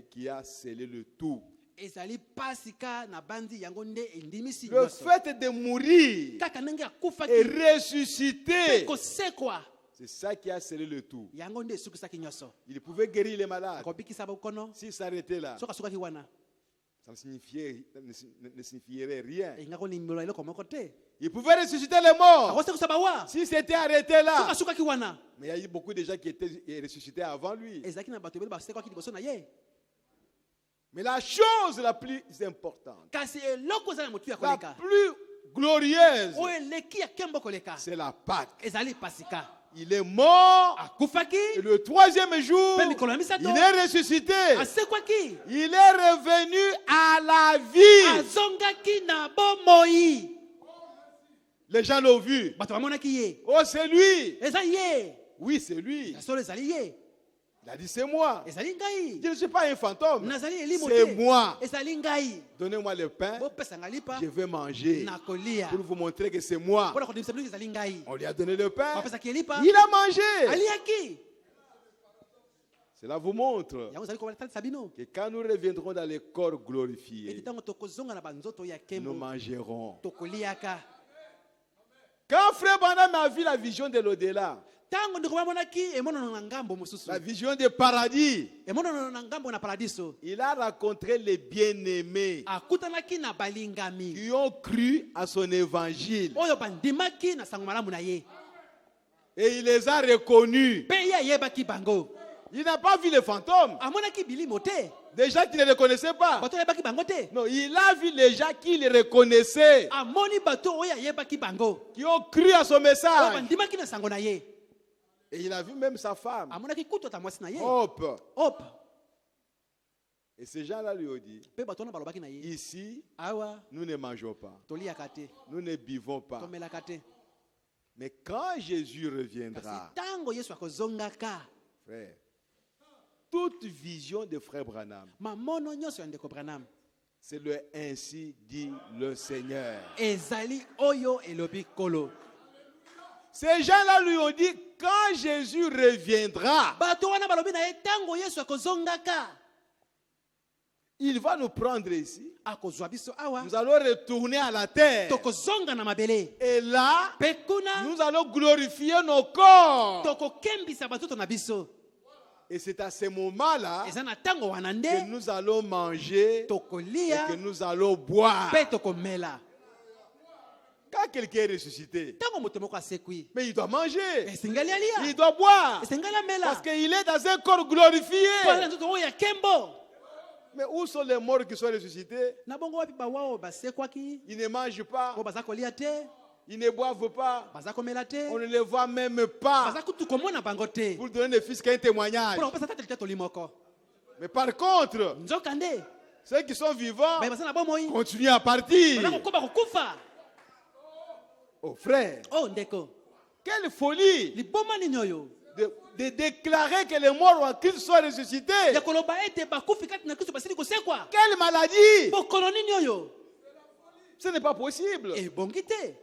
Speaker 2: qui a scellé le tout.
Speaker 3: ezali pasika na bandi yango nde endimisi
Speaker 2: Le
Speaker 3: nyonso,
Speaker 2: fait de mourir
Speaker 3: kaka ndenge
Speaker 2: et
Speaker 3: akufaki
Speaker 2: ressusciter,
Speaker 3: kosekwa
Speaker 2: c'est ça qui a scellé le tout.
Speaker 3: yango nde esukisaki nyonso,
Speaker 2: Il pouvait guérir les malades.
Speaker 3: akobikisa bokono
Speaker 2: S'il s'arrêtait là,
Speaker 3: soki asukaki wana
Speaker 2: ça ne signifierait rien.
Speaker 3: engako limbola eloko moko te,
Speaker 2: Il pouvait ressusciter les morts.
Speaker 3: akosekisa bawa
Speaker 2: S'il s'était arrêté
Speaker 3: soki
Speaker 2: là.
Speaker 3: asukaki wana.
Speaker 2: Mais il y a eu beaucoup de gens qui étaient ressuscités avant lui.
Speaker 3: Ezalaki na bato ebele basekwaki liboso na ye,
Speaker 2: Mais la chose la plus importante,
Speaker 3: kasi eloko ezali na motu ya
Speaker 2: la
Speaker 3: koleka
Speaker 2: plus glorieuse,
Speaker 3: oyo eleki ya kembo koleka
Speaker 2: c'est la Pâque.
Speaker 3: ezali pasika.
Speaker 2: Il est mort. Et
Speaker 3: Akufaki
Speaker 2: le troisième jour,
Speaker 3: mpe mikolo ya misato
Speaker 2: il est ressuscité.
Speaker 3: asekwaki,
Speaker 2: Il est revenu à la vie.
Speaker 3: azongaki na bomoi,
Speaker 2: Les gens l'ont vu.
Speaker 3: bato bamonaki ye,
Speaker 2: Oh, c'est lui.
Speaker 3: eza ye,
Speaker 2: Oui, c'est lui.
Speaker 3: ya solo ezali ye,
Speaker 2: Il a dit, c'est moi.
Speaker 3: ezali ngai,
Speaker 2: Je ne suis pas un fantôme.
Speaker 3: nazali elimo
Speaker 2: C'est
Speaker 3: te,
Speaker 2: moi.
Speaker 3: ezali ngai,
Speaker 2: Donnez-moi le pain.
Speaker 3: bopesanga lipa
Speaker 2: Je vais manger.
Speaker 3: nakolia
Speaker 2: Pour vous montrer que c'est moi.
Speaker 3: mpona kodimisa biloko ezali ngai,
Speaker 2: On lui a donné le pain.
Speaker 3: bapesaki ye lipa
Speaker 2: Il a mangé.
Speaker 3: aliaki.
Speaker 2: Cela vous montre
Speaker 3: Yango ezali kotalisa bino
Speaker 2: que quand nous reviendrons dans les corps
Speaker 3: ete
Speaker 2: glorifiés,
Speaker 3: ntango tokozonga na banzoto ya
Speaker 2: nous
Speaker 3: nkembo
Speaker 2: mangerons.
Speaker 3: tokoliaka.
Speaker 2: Quand Frère Branham a vu la vision de l'au-delà,
Speaker 3: Ntango ndeko bamonaki emonono na ngambo mosusu,
Speaker 2: la vision du paradis,
Speaker 3: emonono na ngambo na paradiso,
Speaker 2: il a rencontré les bien-aimés
Speaker 3: akutanaki na balingami
Speaker 2: qui ont cru à son évangile.
Speaker 3: oyo bandimaki na sango malamu na ye,
Speaker 2: Et il les a reconnus.
Speaker 3: mpe ye ayebaki bango.
Speaker 2: Il n'a pas vu les fantômes,
Speaker 3: Amonaki bilimo te,
Speaker 2: des gens qui ne le reconnaissaient pas.
Speaker 3: bato ayebaki bango te,
Speaker 2: Non, il a vu les gens qui le reconnaissaient,
Speaker 3: amoni bato oyo ayebaki bango
Speaker 2: qui ont cru à son
Speaker 3: oyo
Speaker 2: message.
Speaker 3: bandimaki na sango na ye,
Speaker 2: Et il a vu même sa femme,
Speaker 3: amonaki kutu ata mwasi na ye
Speaker 2: Hope.
Speaker 3: op,
Speaker 2: Et ces gens-là lui ont dit,
Speaker 3: mpe bato wana balobaki na ye,
Speaker 2: ici,
Speaker 3: awa
Speaker 2: nous ne mangeons pas,
Speaker 3: toliaka te,
Speaker 2: nous ne buvons pas.
Speaker 3: tomelaka te.
Speaker 2: Mais quand Jésus
Speaker 3: Kasi
Speaker 2: reviendra,
Speaker 3: ntango yesu akozongaka,
Speaker 2: frère, toute vision de Frère Branham,
Speaker 3: mamono nyonso ya ndeko Branham
Speaker 2: c'est le ainsi dit le Seigneur.
Speaker 3: ezali oyo elobi kolo.
Speaker 2: Ces gens-là lui ont dit, quand Jésus reviendra,
Speaker 3: Bato wana balobi na ye ntango yesu akozongaka,
Speaker 2: il va nous prendre ici.
Speaker 3: akozwa biso awa,
Speaker 2: Nous allons retourner à la terre.
Speaker 3: tokozonga na mabele,
Speaker 2: Et là,
Speaker 3: mpe kuna
Speaker 2: nous allons glorifier nos corps.
Speaker 3: tokokembisa batoto na biso.
Speaker 2: Et c'est à ce moment-là
Speaker 3: Eza na ntango wana
Speaker 2: que
Speaker 3: nde
Speaker 2: nous allons manger et
Speaker 3: tokolia
Speaker 2: que nous allons boire.
Speaker 3: mpe tokomela.
Speaker 2: Quand quelqu'un est ressuscité,
Speaker 3: Ntango moto moko asekwi,
Speaker 2: mais il doit manger,
Speaker 3: esengeli
Speaker 2: il
Speaker 3: alia,
Speaker 2: doit boire,
Speaker 3: esengeli amela,
Speaker 2: parce qu'il est dans un corps glorifié.
Speaker 3: mpo aza na nzoto oyo ya kembo.
Speaker 2: Mais où sont les morts qui sont ressuscités?
Speaker 3: Na bongo wapi bawa oyo basekwaki,
Speaker 2: Ils ne mangent pas,
Speaker 3: oyo baza kolia te,
Speaker 2: ils ne boivent pas,
Speaker 3: baza komela te,
Speaker 2: on ne les voit même pas.
Speaker 3: baza kutu komona bango te,
Speaker 2: Pour donner ne fût-ce qu'un témoignage.
Speaker 3: mpona kopesa tata litatoli moko.
Speaker 2: Mais par contre,
Speaker 3: Nzoka nde
Speaker 2: ceux qui sont vivants
Speaker 3: baye baza na bomoi,
Speaker 2: continuent à partir.
Speaker 3: baza kokoba kokufa.
Speaker 2: Oh frère,
Speaker 3: Oh ndeko,
Speaker 2: quelle folie
Speaker 3: liboma nini oyo
Speaker 2: de déclarer que les morts en Christ sont ressuscités.
Speaker 3: ya koloba ete bakufi kati na Kristo basili kosekwa.
Speaker 2: Quelle maladie!
Speaker 3: Bokono nini oyo
Speaker 2: Ce n'est pas possible.
Speaker 3: ebongi te.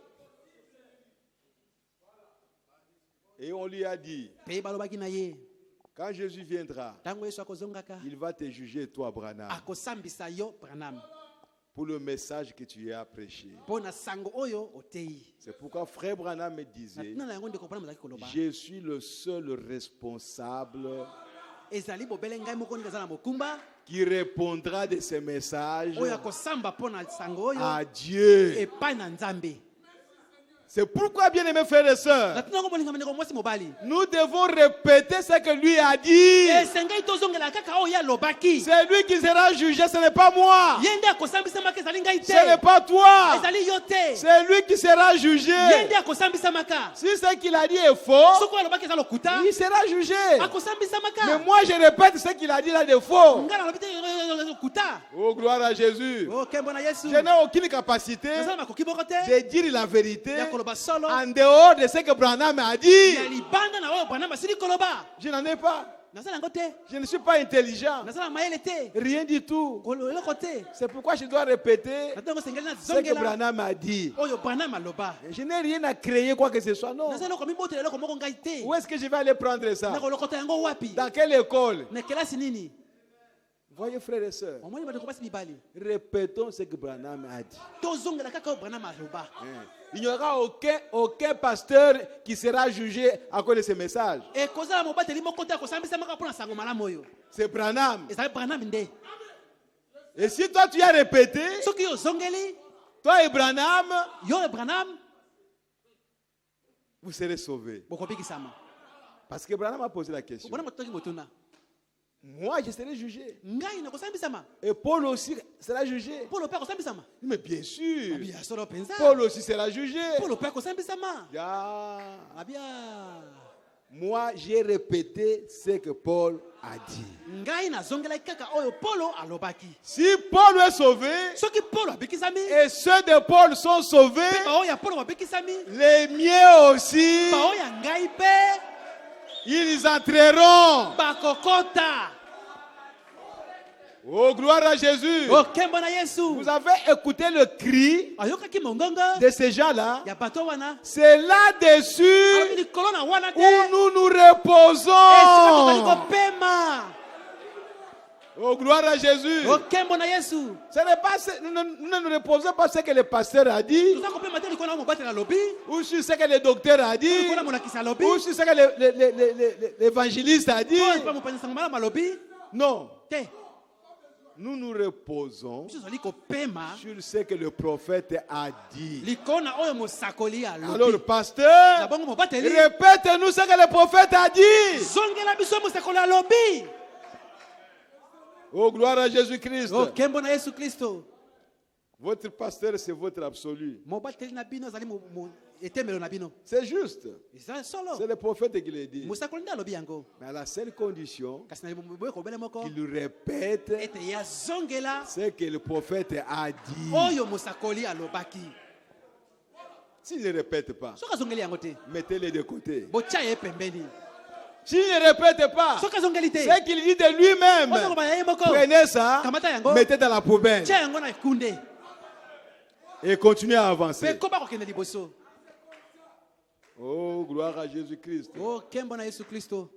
Speaker 2: Et on lui a dit,
Speaker 3: mpe balobaki na ye
Speaker 2: quand Jésus viendra,
Speaker 3: ntango yesu akozongaka
Speaker 2: il va te juger, toi, Branham,
Speaker 3: akosambisa yo Branham
Speaker 2: pour le message que tu as prêché.
Speaker 3: mpo na sango oyo otei.
Speaker 2: C'est pourquoi frère Branham me
Speaker 3: Na
Speaker 2: disait,
Speaker 3: ntina na yango ndeko Branham azalaki koloba
Speaker 2: je suis le seul responsable
Speaker 3: ezali bobele ngai moko ndenge aza na mokumba
Speaker 2: qui répondra de ces messages
Speaker 3: oyo akosamba mpo na sango oyo
Speaker 2: à Dieu.
Speaker 3: epai na Nzambe.
Speaker 2: C'est pourquoi, bien-aimés frères et
Speaker 3: Na
Speaker 2: sœurs,
Speaker 3: ntina yango bolinga ndeko mwasi mobali
Speaker 2: nous devons répéter ce que lui a dit.
Speaker 3: esengeli tozongela kaka oyo alobaki.
Speaker 2: C'est lui qui sera jugé, ce n'est pas moi.
Speaker 3: Ye nde akosambisamaka ezali ngai
Speaker 2: Ce n'est
Speaker 3: te,
Speaker 2: pas toi.
Speaker 3: ezali yo te.
Speaker 2: C'est lui qui sera jugé.
Speaker 3: Ye nde akosambisamaka.
Speaker 2: Si ce qu'il a dit est faux,
Speaker 3: Soki oyo alobaki eza lokuta
Speaker 2: il sera jugé. Mais
Speaker 3: akosambisamaka.
Speaker 2: moi, je répète ce qu'il a dit là de faux.
Speaker 3: Ngai nalobi te lokuta.
Speaker 2: Oh, gloire à Jésus.
Speaker 3: O nkembo na Yesu
Speaker 2: Je n'ai aucune capacité
Speaker 3: nazala makoki moko te
Speaker 2: de dire la vérité
Speaker 3: ya koloba solo
Speaker 2: en dehors de ce que Branham a dit.
Speaker 3: ya libanda na oyo Branham asili koloba.
Speaker 2: Je n'en ai pas.
Speaker 3: Nazala yango te,
Speaker 2: Je ne suis pas intelligent.
Speaker 3: nazala mayele te,
Speaker 2: Rien du tout.
Speaker 3: eloko te.
Speaker 2: C'est pourquoi je dois répéter
Speaker 3: Na ntango esengeli
Speaker 2: ce que
Speaker 3: nazongela
Speaker 2: Branham a dit.
Speaker 3: oyo Branham aloba.
Speaker 2: Je n'ai rien à créer quoi que ce soit, non.
Speaker 3: Nazala eloko mibotela eloko moko ngai te.
Speaker 2: Où est-ce que je vais aller prendre ça?
Speaker 3: Nakolokota yango wapi?
Speaker 2: Dans quelle école?
Speaker 3: Na kelasi nini?
Speaker 2: Voyez, frères et sœurs,
Speaker 3: Omoni bandeko basi mibali.
Speaker 2: répétons ce que Branham a dit.
Speaker 3: Tozongela kaka oyo Branham aloba.
Speaker 2: Il n'y aura aucun pasteur qui sera jugé à cause de ce message.
Speaker 3: Ekozala mobateli moko te akosambisamaka mpo na sango malamu oyo.
Speaker 2: C'est Branham.
Speaker 3: Ezali Branham nde.
Speaker 2: Et si toi tu as répété,
Speaker 3: Soki yo ozongeli
Speaker 2: toi et Branham,
Speaker 3: yo e Branham
Speaker 2: vous serez sauvés.
Speaker 3: bokobikisama.
Speaker 2: Parce que Branham a posé la question.
Speaker 3: Branham toki motuna.
Speaker 2: Moi, je serai jugé.
Speaker 3: Ngai nakosambisama.
Speaker 2: Et Paul aussi sera jugé.
Speaker 3: Paul pe akosambisama.
Speaker 2: Mais bien sûr,
Speaker 3: Abia solo penza.
Speaker 2: Paul aussi sera jugé.
Speaker 3: Paul pe akosambisama.
Speaker 2: Ah,
Speaker 3: Abia.
Speaker 2: moi, j'ai répété ce que Paul a dit.
Speaker 3: Ngai nazongela kaka oyo Paul alobaki.
Speaker 2: Si Paul est sauvé,
Speaker 3: Soki Paul abikisami,
Speaker 2: et ceux de Paul sont sauvés,
Speaker 3: ba oyo Paul abikisami,
Speaker 2: les miens aussi,
Speaker 3: ba oyo ngai pe
Speaker 2: ils entreront.
Speaker 3: bakokota.
Speaker 2: Oh, gloire à Jésus.
Speaker 3: O kembo na Yesu.
Speaker 2: Vous avez écouté le cri
Speaker 3: Ayokaki mongonga
Speaker 2: de ces gens-là.
Speaker 3: ya bato wana.
Speaker 2: C'est là-dessus
Speaker 3: Alobi likolo na wana te.
Speaker 2: où nous nous
Speaker 3: Esika tozali
Speaker 2: reposons.
Speaker 3: kopema.
Speaker 2: Oh, gloire à Jésus.
Speaker 3: O kembo na Yesu.
Speaker 2: Ce n'est pas, nous ne nous reposons pas sur ce que le pasteur a dit,
Speaker 3: Toza kopema te likolo na mobate na lobi.
Speaker 2: ou sur ce que le docteur a dit,
Speaker 3: Likolo na molakisi alobi.
Speaker 2: ou sur ce que l'évangéliste a dit.
Speaker 3: To epa mopanzi sango malamu alobi.
Speaker 2: Non,
Speaker 3: Te.
Speaker 2: nous nous reposons
Speaker 3: Biso tozali kopema
Speaker 2: sur ce que le prophète a dit.
Speaker 3: likolo na oyo mosakoli alobi.
Speaker 2: Alors,
Speaker 3: Na
Speaker 2: pasteur,
Speaker 3: bongo mobateli.
Speaker 2: répète-nous ce que le prophète a dit.
Speaker 3: Zongela biso mosakoli alobi.
Speaker 2: Oh, gloire à Jésus-Christ.
Speaker 3: O kembo na Yesu Kristo.
Speaker 2: Votre pasteur, c'est votre absolu.
Speaker 3: Mobateli na bino azali etemelo na bino.
Speaker 2: C'est juste.
Speaker 3: Ezali solo.
Speaker 2: C'est le prophète qui le dit.
Speaker 3: Mosakoli nde alobi yango.
Speaker 2: Mais à la seule condition
Speaker 3: Kasi na boye kobele moko.
Speaker 2: qu'il répète
Speaker 3: Ete ya zongela
Speaker 2: ce que le prophète a dit.
Speaker 3: oyo mosakoli alobaki.
Speaker 2: S'il ne répète pas,
Speaker 3: Soki azongeli yango te.
Speaker 2: mettez-le de côté.
Speaker 3: Botya ye pembeni.
Speaker 2: S'il ne répète pas,
Speaker 3: Soki azongeli te.
Speaker 2: ce qu'il dit de lui-même,
Speaker 3: Oyo kobaya ye moko.
Speaker 2: prenez ça,
Speaker 3: Kamata yango.
Speaker 2: mettez dans la poubelle
Speaker 3: Tia yango na ekunde.
Speaker 2: et continuez à
Speaker 3: Pe
Speaker 2: avancer.
Speaker 3: koba kokende liboso.
Speaker 2: Oh, gloire à Jésus-Christ.
Speaker 3: O kembo na Yesu Kristo.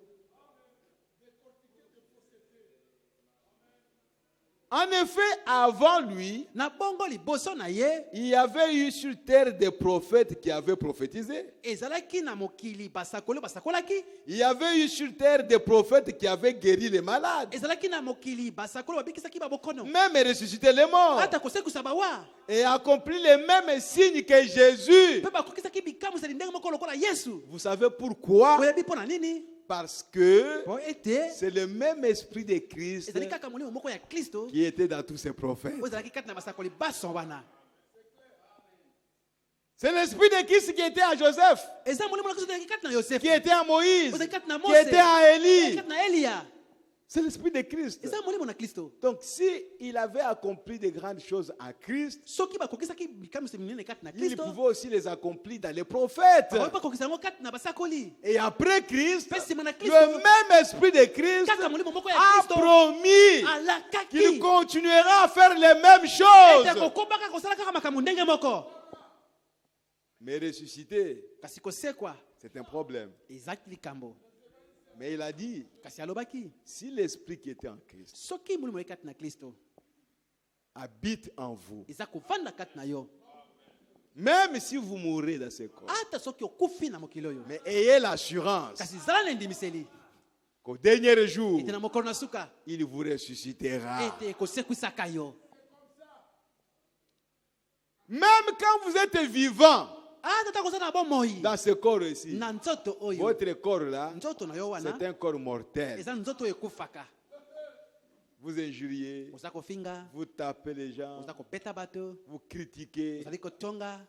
Speaker 2: En effet, avant lui,
Speaker 3: Na bongo liboso na ye.
Speaker 2: il y avait eu sur terre des prophètes qui avaient prophétisé.
Speaker 3: Ezalaki na mokili basakoli basakolaki.
Speaker 2: Il y avait eu sur terre des prophètes qui avaient guéri les malades,
Speaker 3: Ezalaki na mokili basakoli babikisaki babokono.
Speaker 2: même ressuscité les morts,
Speaker 3: Ata kosekusa bawa.
Speaker 2: et accompli les mêmes signes que Jésus.
Speaker 3: Pe bakokisaki bikamuseli ndenge moko lokola Yesu.
Speaker 2: Vous savez pourquoi?
Speaker 3: Oyebi mpo na nini?
Speaker 2: Parce que
Speaker 3: Po ete
Speaker 2: c'est le même esprit de Christ
Speaker 3: ezali kaka molimo moko ya Kristo.
Speaker 2: qui était dans tous ces prophètes.
Speaker 3: Oyo ezalaki kati na basakoli baso wana.
Speaker 2: C'est l'esprit de Christ qui était à Joseph,
Speaker 3: Eza molimo na Kristo ezalaki kati na Yosefu.
Speaker 2: qui était à Moïse,
Speaker 3: Ezalaki kati na
Speaker 2: qui
Speaker 3: Mose.
Speaker 2: était à Élie.
Speaker 3: Kati na Elia.
Speaker 2: C'est l'esprit de Christ.
Speaker 3: Eza molimo na Kristo.
Speaker 2: Donc si il avait accompli de grandes choses à Christ,
Speaker 3: Soki bakokisaki bikamusi minene kati na
Speaker 2: il
Speaker 3: Kristo.
Speaker 2: pouvait aussi les accomplir dans les prophètes.
Speaker 3: Bakoki bakokisa yango kati na basakoli.
Speaker 2: Et après Christ,
Speaker 3: Pe nsima na
Speaker 2: le
Speaker 3: Kristo.
Speaker 2: même esprit de Christ
Speaker 3: Kaka molimo moko ya
Speaker 2: a
Speaker 3: Kristo.
Speaker 2: promis qu'il
Speaker 3: Alakaki.
Speaker 2: continuera à faire les mêmes
Speaker 3: Ete
Speaker 2: choses.
Speaker 3: kokobaka kosala kaka makambo ndenge moko.
Speaker 2: Mais ressuscité,
Speaker 3: Kasi kosekwa.
Speaker 2: C'est un problème.
Speaker 3: Exact likambo.
Speaker 2: Mais il a dit,
Speaker 3: Kasi alobaki.
Speaker 2: si l'esprit qui était en Christ
Speaker 3: Soki mulimo ekati na Kristo.
Speaker 2: habite en vous,
Speaker 3: Eza kovanda kati na yo.
Speaker 2: même si vous mourrez dans ce corps,
Speaker 3: Ata soki okufi na mokili oyo.
Speaker 2: mais ayez l'assurance
Speaker 3: Kasi zala na endimiseli.
Speaker 2: qu'au dernier jour,
Speaker 3: Ete na mokolo na suka.
Speaker 2: il vous ressuscitera.
Speaker 3: Ete ekosekwisaka yo.
Speaker 2: Même quand vous êtes vivant
Speaker 3: Ata takoza na bomoi.
Speaker 2: dans ce corps ici,
Speaker 3: Na nzoto oyo.
Speaker 2: votre corps là,
Speaker 3: Nzoto na yo wana.
Speaker 2: c'est un corps mortel.
Speaker 3: Eza nzoto ekufaka.
Speaker 2: Vous injuriez,
Speaker 3: Oza kofinga.
Speaker 2: vous tapez les gens,
Speaker 3: Oza kopeta bato.
Speaker 2: vous critiquez,
Speaker 3: Ozali kotonga.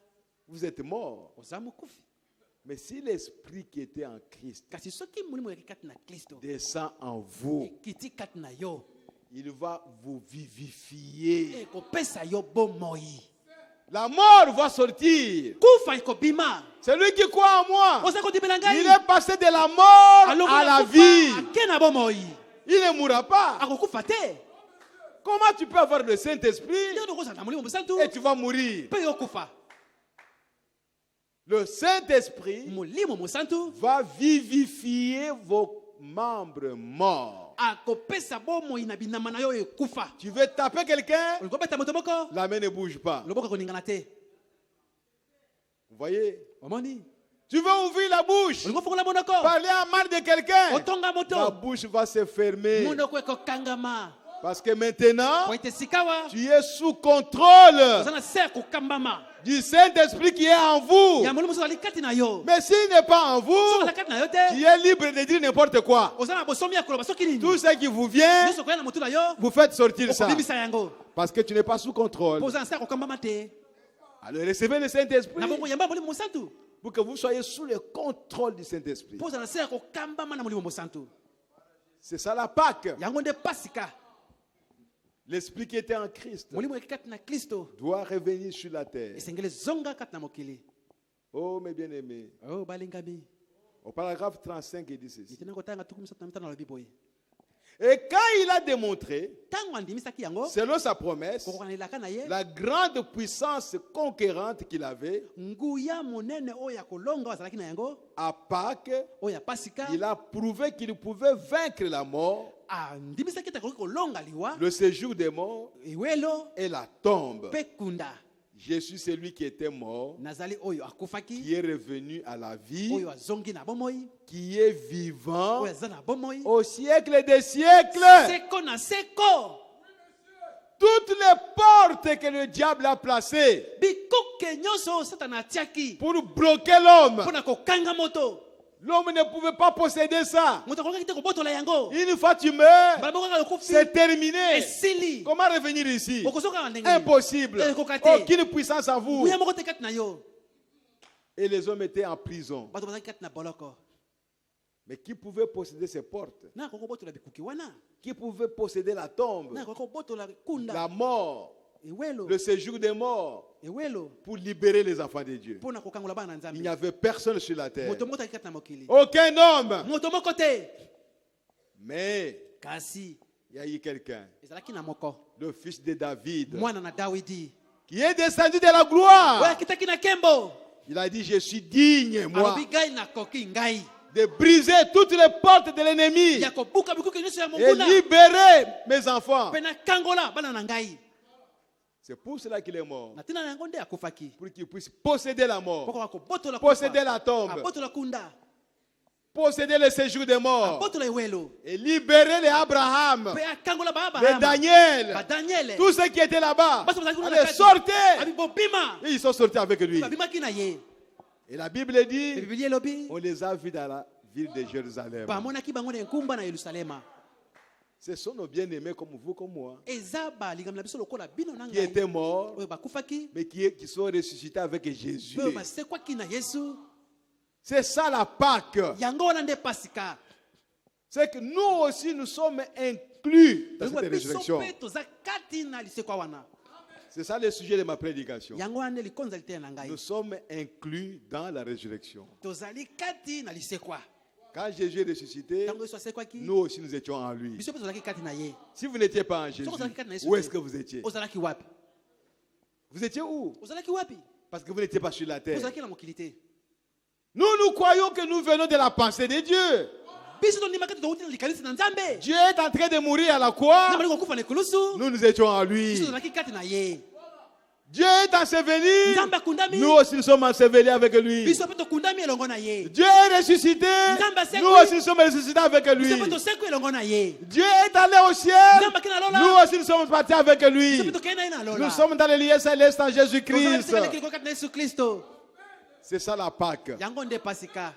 Speaker 2: vous êtes mort.
Speaker 3: Oza mokufi.
Speaker 2: Mais si l'esprit qui était en Christ
Speaker 3: Kasi soki mulimo ekati na Kristo.
Speaker 2: descend en vous,
Speaker 3: Ekiti kati na yo.
Speaker 2: il va vous vivifier.
Speaker 3: Ekopesa yo bomoi.
Speaker 2: La mort va sortir.
Speaker 3: Kufa ekobima.
Speaker 2: Celui qui croit en moi,
Speaker 3: Oza kodimela ngai.
Speaker 2: il est passé de la mort
Speaker 3: Alongo
Speaker 2: à
Speaker 3: na
Speaker 2: la
Speaker 3: kufa,
Speaker 2: vie.
Speaker 3: ake na bomoi.
Speaker 2: Il ne mourra pas.
Speaker 3: Akokufa te.
Speaker 2: Comment tu peux avoir le Saint-Esprit
Speaker 3: Ndio ndokoza na mulimo musantu.
Speaker 2: et tu vas mourir?
Speaker 3: Pe yokufa.
Speaker 2: Le Saint-Esprit
Speaker 3: Mulimo musantu.
Speaker 2: va vivifier vos membres morts.
Speaker 3: Akopesa bomoi na binama na yo ekufa.
Speaker 2: Tu veux taper quelqu'un,
Speaker 3: Olikobeta moto moko.
Speaker 2: la main ne bouge pas.
Speaker 3: Loboko koningana te.
Speaker 2: Vous voyez?
Speaker 3: Omoni.
Speaker 2: Tu veux ouvrir la bouche,
Speaker 3: Olikofungola monoko.
Speaker 2: parler à mal de quelqu'un,
Speaker 3: Otonga
Speaker 2: la
Speaker 3: moto.
Speaker 2: bouche va se fermer.
Speaker 3: Monoko ekokangama.
Speaker 2: Parce que maintenant,
Speaker 3: Oite sikawa.
Speaker 2: tu es sous contrôle
Speaker 3: Ozana ser kokambama.
Speaker 2: du Saint-Esprit qui est en vous.
Speaker 3: Ya mulimo sozali kati na yo.
Speaker 2: Mais s'il n'est pas en vous,
Speaker 3: Sozala kati na yo te.
Speaker 2: tu es libre de dire n'importe quoi.
Speaker 3: Ozana bosomi ya koloba soki nini.
Speaker 2: Tout ce qui vous vient,
Speaker 3: Nyonso koya na motu na yo.
Speaker 2: vous faites sortir ça.
Speaker 3: Okobimisa yango.
Speaker 2: Parce que tu n'es pas sous contrôle.
Speaker 3: Po ozana ser kokambama te.
Speaker 2: Alors recevez le Saint-Esprit
Speaker 3: Na bongo yamba mulimo musantu.
Speaker 2: pour que vous soyez sous le contrôle du Saint-Esprit.
Speaker 3: Po ozana ser kokambama na mulimo musantu.
Speaker 2: C'est ça la Pâque.
Speaker 3: Yango nde pasika.
Speaker 2: L'Esprit qui était en Christ
Speaker 3: Mulimo ekati na Kristo.
Speaker 2: doit revenir sur la terre.
Speaker 3: Esengele zonga kati na mokili.
Speaker 2: Oh mes bien-aimés,
Speaker 3: Oh balingami.
Speaker 2: au paragraphe 35, il dit ceci.
Speaker 3: Itina kotanga tukumi sota na mitano na biboye.
Speaker 2: Et quand il a démontré,
Speaker 3: Tango andimisaki yango.
Speaker 2: selon sa promesse,
Speaker 3: Kokokanelaka na ye.
Speaker 2: la grande puissance conquérante qu'il avait,
Speaker 3: Nguya monene oyo ya kolonga azalaki na yango.
Speaker 2: à Pâques,
Speaker 3: Oyo ya pasika.
Speaker 2: il a prouvé qu'il pouvait vaincre la mort,
Speaker 3: Andimisaki ete akoki kolonga liwa.
Speaker 2: le séjour des morts
Speaker 3: Ewelo.
Speaker 2: et la tombe.
Speaker 3: Mpe kunda.
Speaker 2: Je suis celui qui était mort,
Speaker 3: Nazali oyo akufaki.
Speaker 2: qui est revenu à la vie,
Speaker 3: Oyo azongi na bomoi.
Speaker 2: qui est vivant
Speaker 3: Oyo aza na bomoi.
Speaker 2: au siècle des siècles.
Speaker 3: Seko na seko.
Speaker 2: Toutes les portes que le diable a placées
Speaker 3: Bikuke nyonso satana atiaki.
Speaker 2: pour bloquer l'homme,
Speaker 3: Mpona kokanga moto.
Speaker 2: l'homme ne pouvait pas posséder ça.
Speaker 3: Moto akokaki te kobotola yango.
Speaker 2: Une fois tu meurs,
Speaker 3: Bala moko kaka lokufi.
Speaker 2: c'est terminé.
Speaker 3: Esili.
Speaker 2: Comment revenir ici?
Speaker 3: Okosoka na ndenge.
Speaker 2: Impossible.
Speaker 3: Ekokate.
Speaker 2: Aucune puissance à vous.
Speaker 3: Nguya moko te kati na yo.
Speaker 2: Et les hommes étaient en prison.
Speaker 3: Bato bazalaki kati na boloko.
Speaker 2: Mais qui pouvait posséder ces portes?
Speaker 3: Na akoko botola bikuki wana.
Speaker 2: Qui pouvait posséder la tombe,
Speaker 3: Na akoko botola kunda.
Speaker 2: la mort,
Speaker 3: Ewelo.
Speaker 2: le séjour des morts,
Speaker 3: Ewelo.
Speaker 2: pour libérer les enfants de Dieu?
Speaker 3: Mpona kokangola bana na
Speaker 2: Il n'y
Speaker 3: Nzambe.
Speaker 2: avait personne sur la terre.
Speaker 3: Moto moko azalaki kati na mokili.
Speaker 2: Aucun homme.
Speaker 3: Moto moko te.
Speaker 2: Mais
Speaker 3: Kasi
Speaker 2: il y a eu quelqu'un,
Speaker 3: ezalaki na moko.
Speaker 2: le fils de David,
Speaker 3: Mwana na Dawidi.
Speaker 2: qui est descendu de la
Speaker 3: Oyo
Speaker 2: gloire.
Speaker 3: akitaki na kembo.
Speaker 2: Il a dit, je suis digne, moi,
Speaker 3: Alobi ngai nakoki ngai.
Speaker 2: de briser toutes les portes de l'ennemi
Speaker 3: Ya kobuka bikuki nyonso ya
Speaker 2: et
Speaker 3: monguna.
Speaker 2: libérer mes enfants.
Speaker 3: Mpe nakangola bana na ngai.
Speaker 2: C'est pour cela qu'il est mort.
Speaker 3: Na ntina na yango nde akufaki.
Speaker 2: Pour qu'il puisse posséder la mort,
Speaker 3: Poko akobotola
Speaker 2: posséder la tombe,
Speaker 3: abotola kunda.
Speaker 2: posséder le séjour des morts
Speaker 3: Abotola ewelo.
Speaker 2: et libérer les Abraham,
Speaker 3: Mpe akangola ba
Speaker 2: les
Speaker 3: Abraham.
Speaker 2: Daniel,
Speaker 3: Ba Daniel.
Speaker 2: tous ceux qui étaient là-bas.
Speaker 3: Basi bazalaki kuna
Speaker 2: Allez,
Speaker 3: kati.
Speaker 2: sortez!
Speaker 3: Abi bobima.
Speaker 2: Et ils sont sortis avec lui.
Speaker 3: Babimaki na ye.
Speaker 2: Et la Bible dit,
Speaker 3: Biblia elobi.
Speaker 2: on les a vus dans la ville de Jérusalem.
Speaker 3: Bamonaki bango na nkumba na Yerusalema.
Speaker 2: Ce sont nos bien-aimés comme vous, comme moi,
Speaker 3: Eza balingami na biso lokola bino na
Speaker 2: qui
Speaker 3: ngai.
Speaker 2: étaient morts,
Speaker 3: Oyo bakufaki.
Speaker 2: mais qui sont ressuscités avec Jésus.
Speaker 3: Oyo basekwaki na Yesu.
Speaker 2: C'est ça la Pâque.
Speaker 3: Yango wana nde pasika.
Speaker 2: C'est que nous aussi, nous sommes inclus dans
Speaker 3: Yango
Speaker 2: cette
Speaker 3: biso
Speaker 2: résurrection.
Speaker 3: mpe toza kati na lisekwa wana.
Speaker 2: C'est ça le sujet de ma prédication.
Speaker 3: Yango wana nde likonza liteya na ngai.
Speaker 2: Nous sommes inclus dans la résurrection.
Speaker 3: Tozali kati na lisekwa.
Speaker 2: Quand Jésus est ressuscité,
Speaker 3: Tango Yesu asekwaki.
Speaker 2: nous aussi nous étions en lui.
Speaker 3: Biso mpe tozalaki kati na ye.
Speaker 2: Si vous n'étiez pas en Jésus, où est-ce que vous étiez?
Speaker 3: Ozalaki wapi?
Speaker 2: Vous étiez où?
Speaker 3: Ozalaki wapi?
Speaker 2: Parce que vous n'étiez pas sur la terre.
Speaker 3: Ozalaki na mokili te.
Speaker 2: Nous croyons que nous venons de la pensée de Dieu.
Speaker 3: biso tondimaka totouti na likanisi na nzambe
Speaker 2: Dieu est en train de mourir à la croix.
Speaker 3: nzambe ali kokufa na ekulusu
Speaker 2: Nous étions en
Speaker 3: biso
Speaker 2: lui.
Speaker 3: tozalaki kati na ye
Speaker 2: Dieu est enseveli.
Speaker 3: nzambe akundami
Speaker 2: Nous aussi nous sommes ensevelis avec lui.
Speaker 3: biso mpe tokundami elongo na ye
Speaker 2: Dieu est ressuscité. Nous aussi nous sommes ressuscités avec lui.
Speaker 3: biso mpe tosekwi elongo na ye
Speaker 2: Dieu est allé au ciel.
Speaker 3: nzambe akei na
Speaker 2: Nous
Speaker 3: lola
Speaker 2: aussi nous sommes partis avec lui.
Speaker 3: biso mpe tokei na ye na
Speaker 2: Nous
Speaker 3: lola
Speaker 2: sommes dans les lieux célestes en Jésus-Christ.
Speaker 3: tozala bisikala kati na yesu kristo
Speaker 2: C'est ça la Pâque.
Speaker 3: yango nde pasika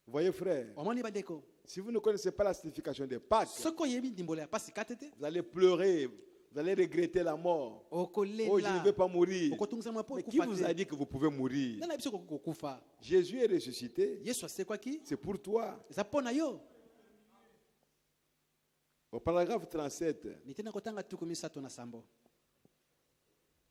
Speaker 2: Vous voyez, frère,
Speaker 3: omoni bandeko
Speaker 2: si vous ne connaissez pas la signification des Pâques,
Speaker 3: soki oyebi ndimbolo ya pasika te te
Speaker 2: vous allez pleurer, vous allez regretter la mort. Oh, je ne
Speaker 3: okolela
Speaker 2: vais pas mourir.
Speaker 3: okotungisa mwa po
Speaker 2: Mais qui
Speaker 3: ekufa
Speaker 2: vous a
Speaker 3: te
Speaker 2: dit que vous pouvez mourir?
Speaker 3: nana biso okoki kokufa
Speaker 2: Jésus est ressuscité.
Speaker 3: yesu asekwaki
Speaker 2: C'est pour toi.
Speaker 3: eza mpo na yo
Speaker 2: Au paragraphe 37,
Speaker 3: nitena kotanga tuku misato na sambo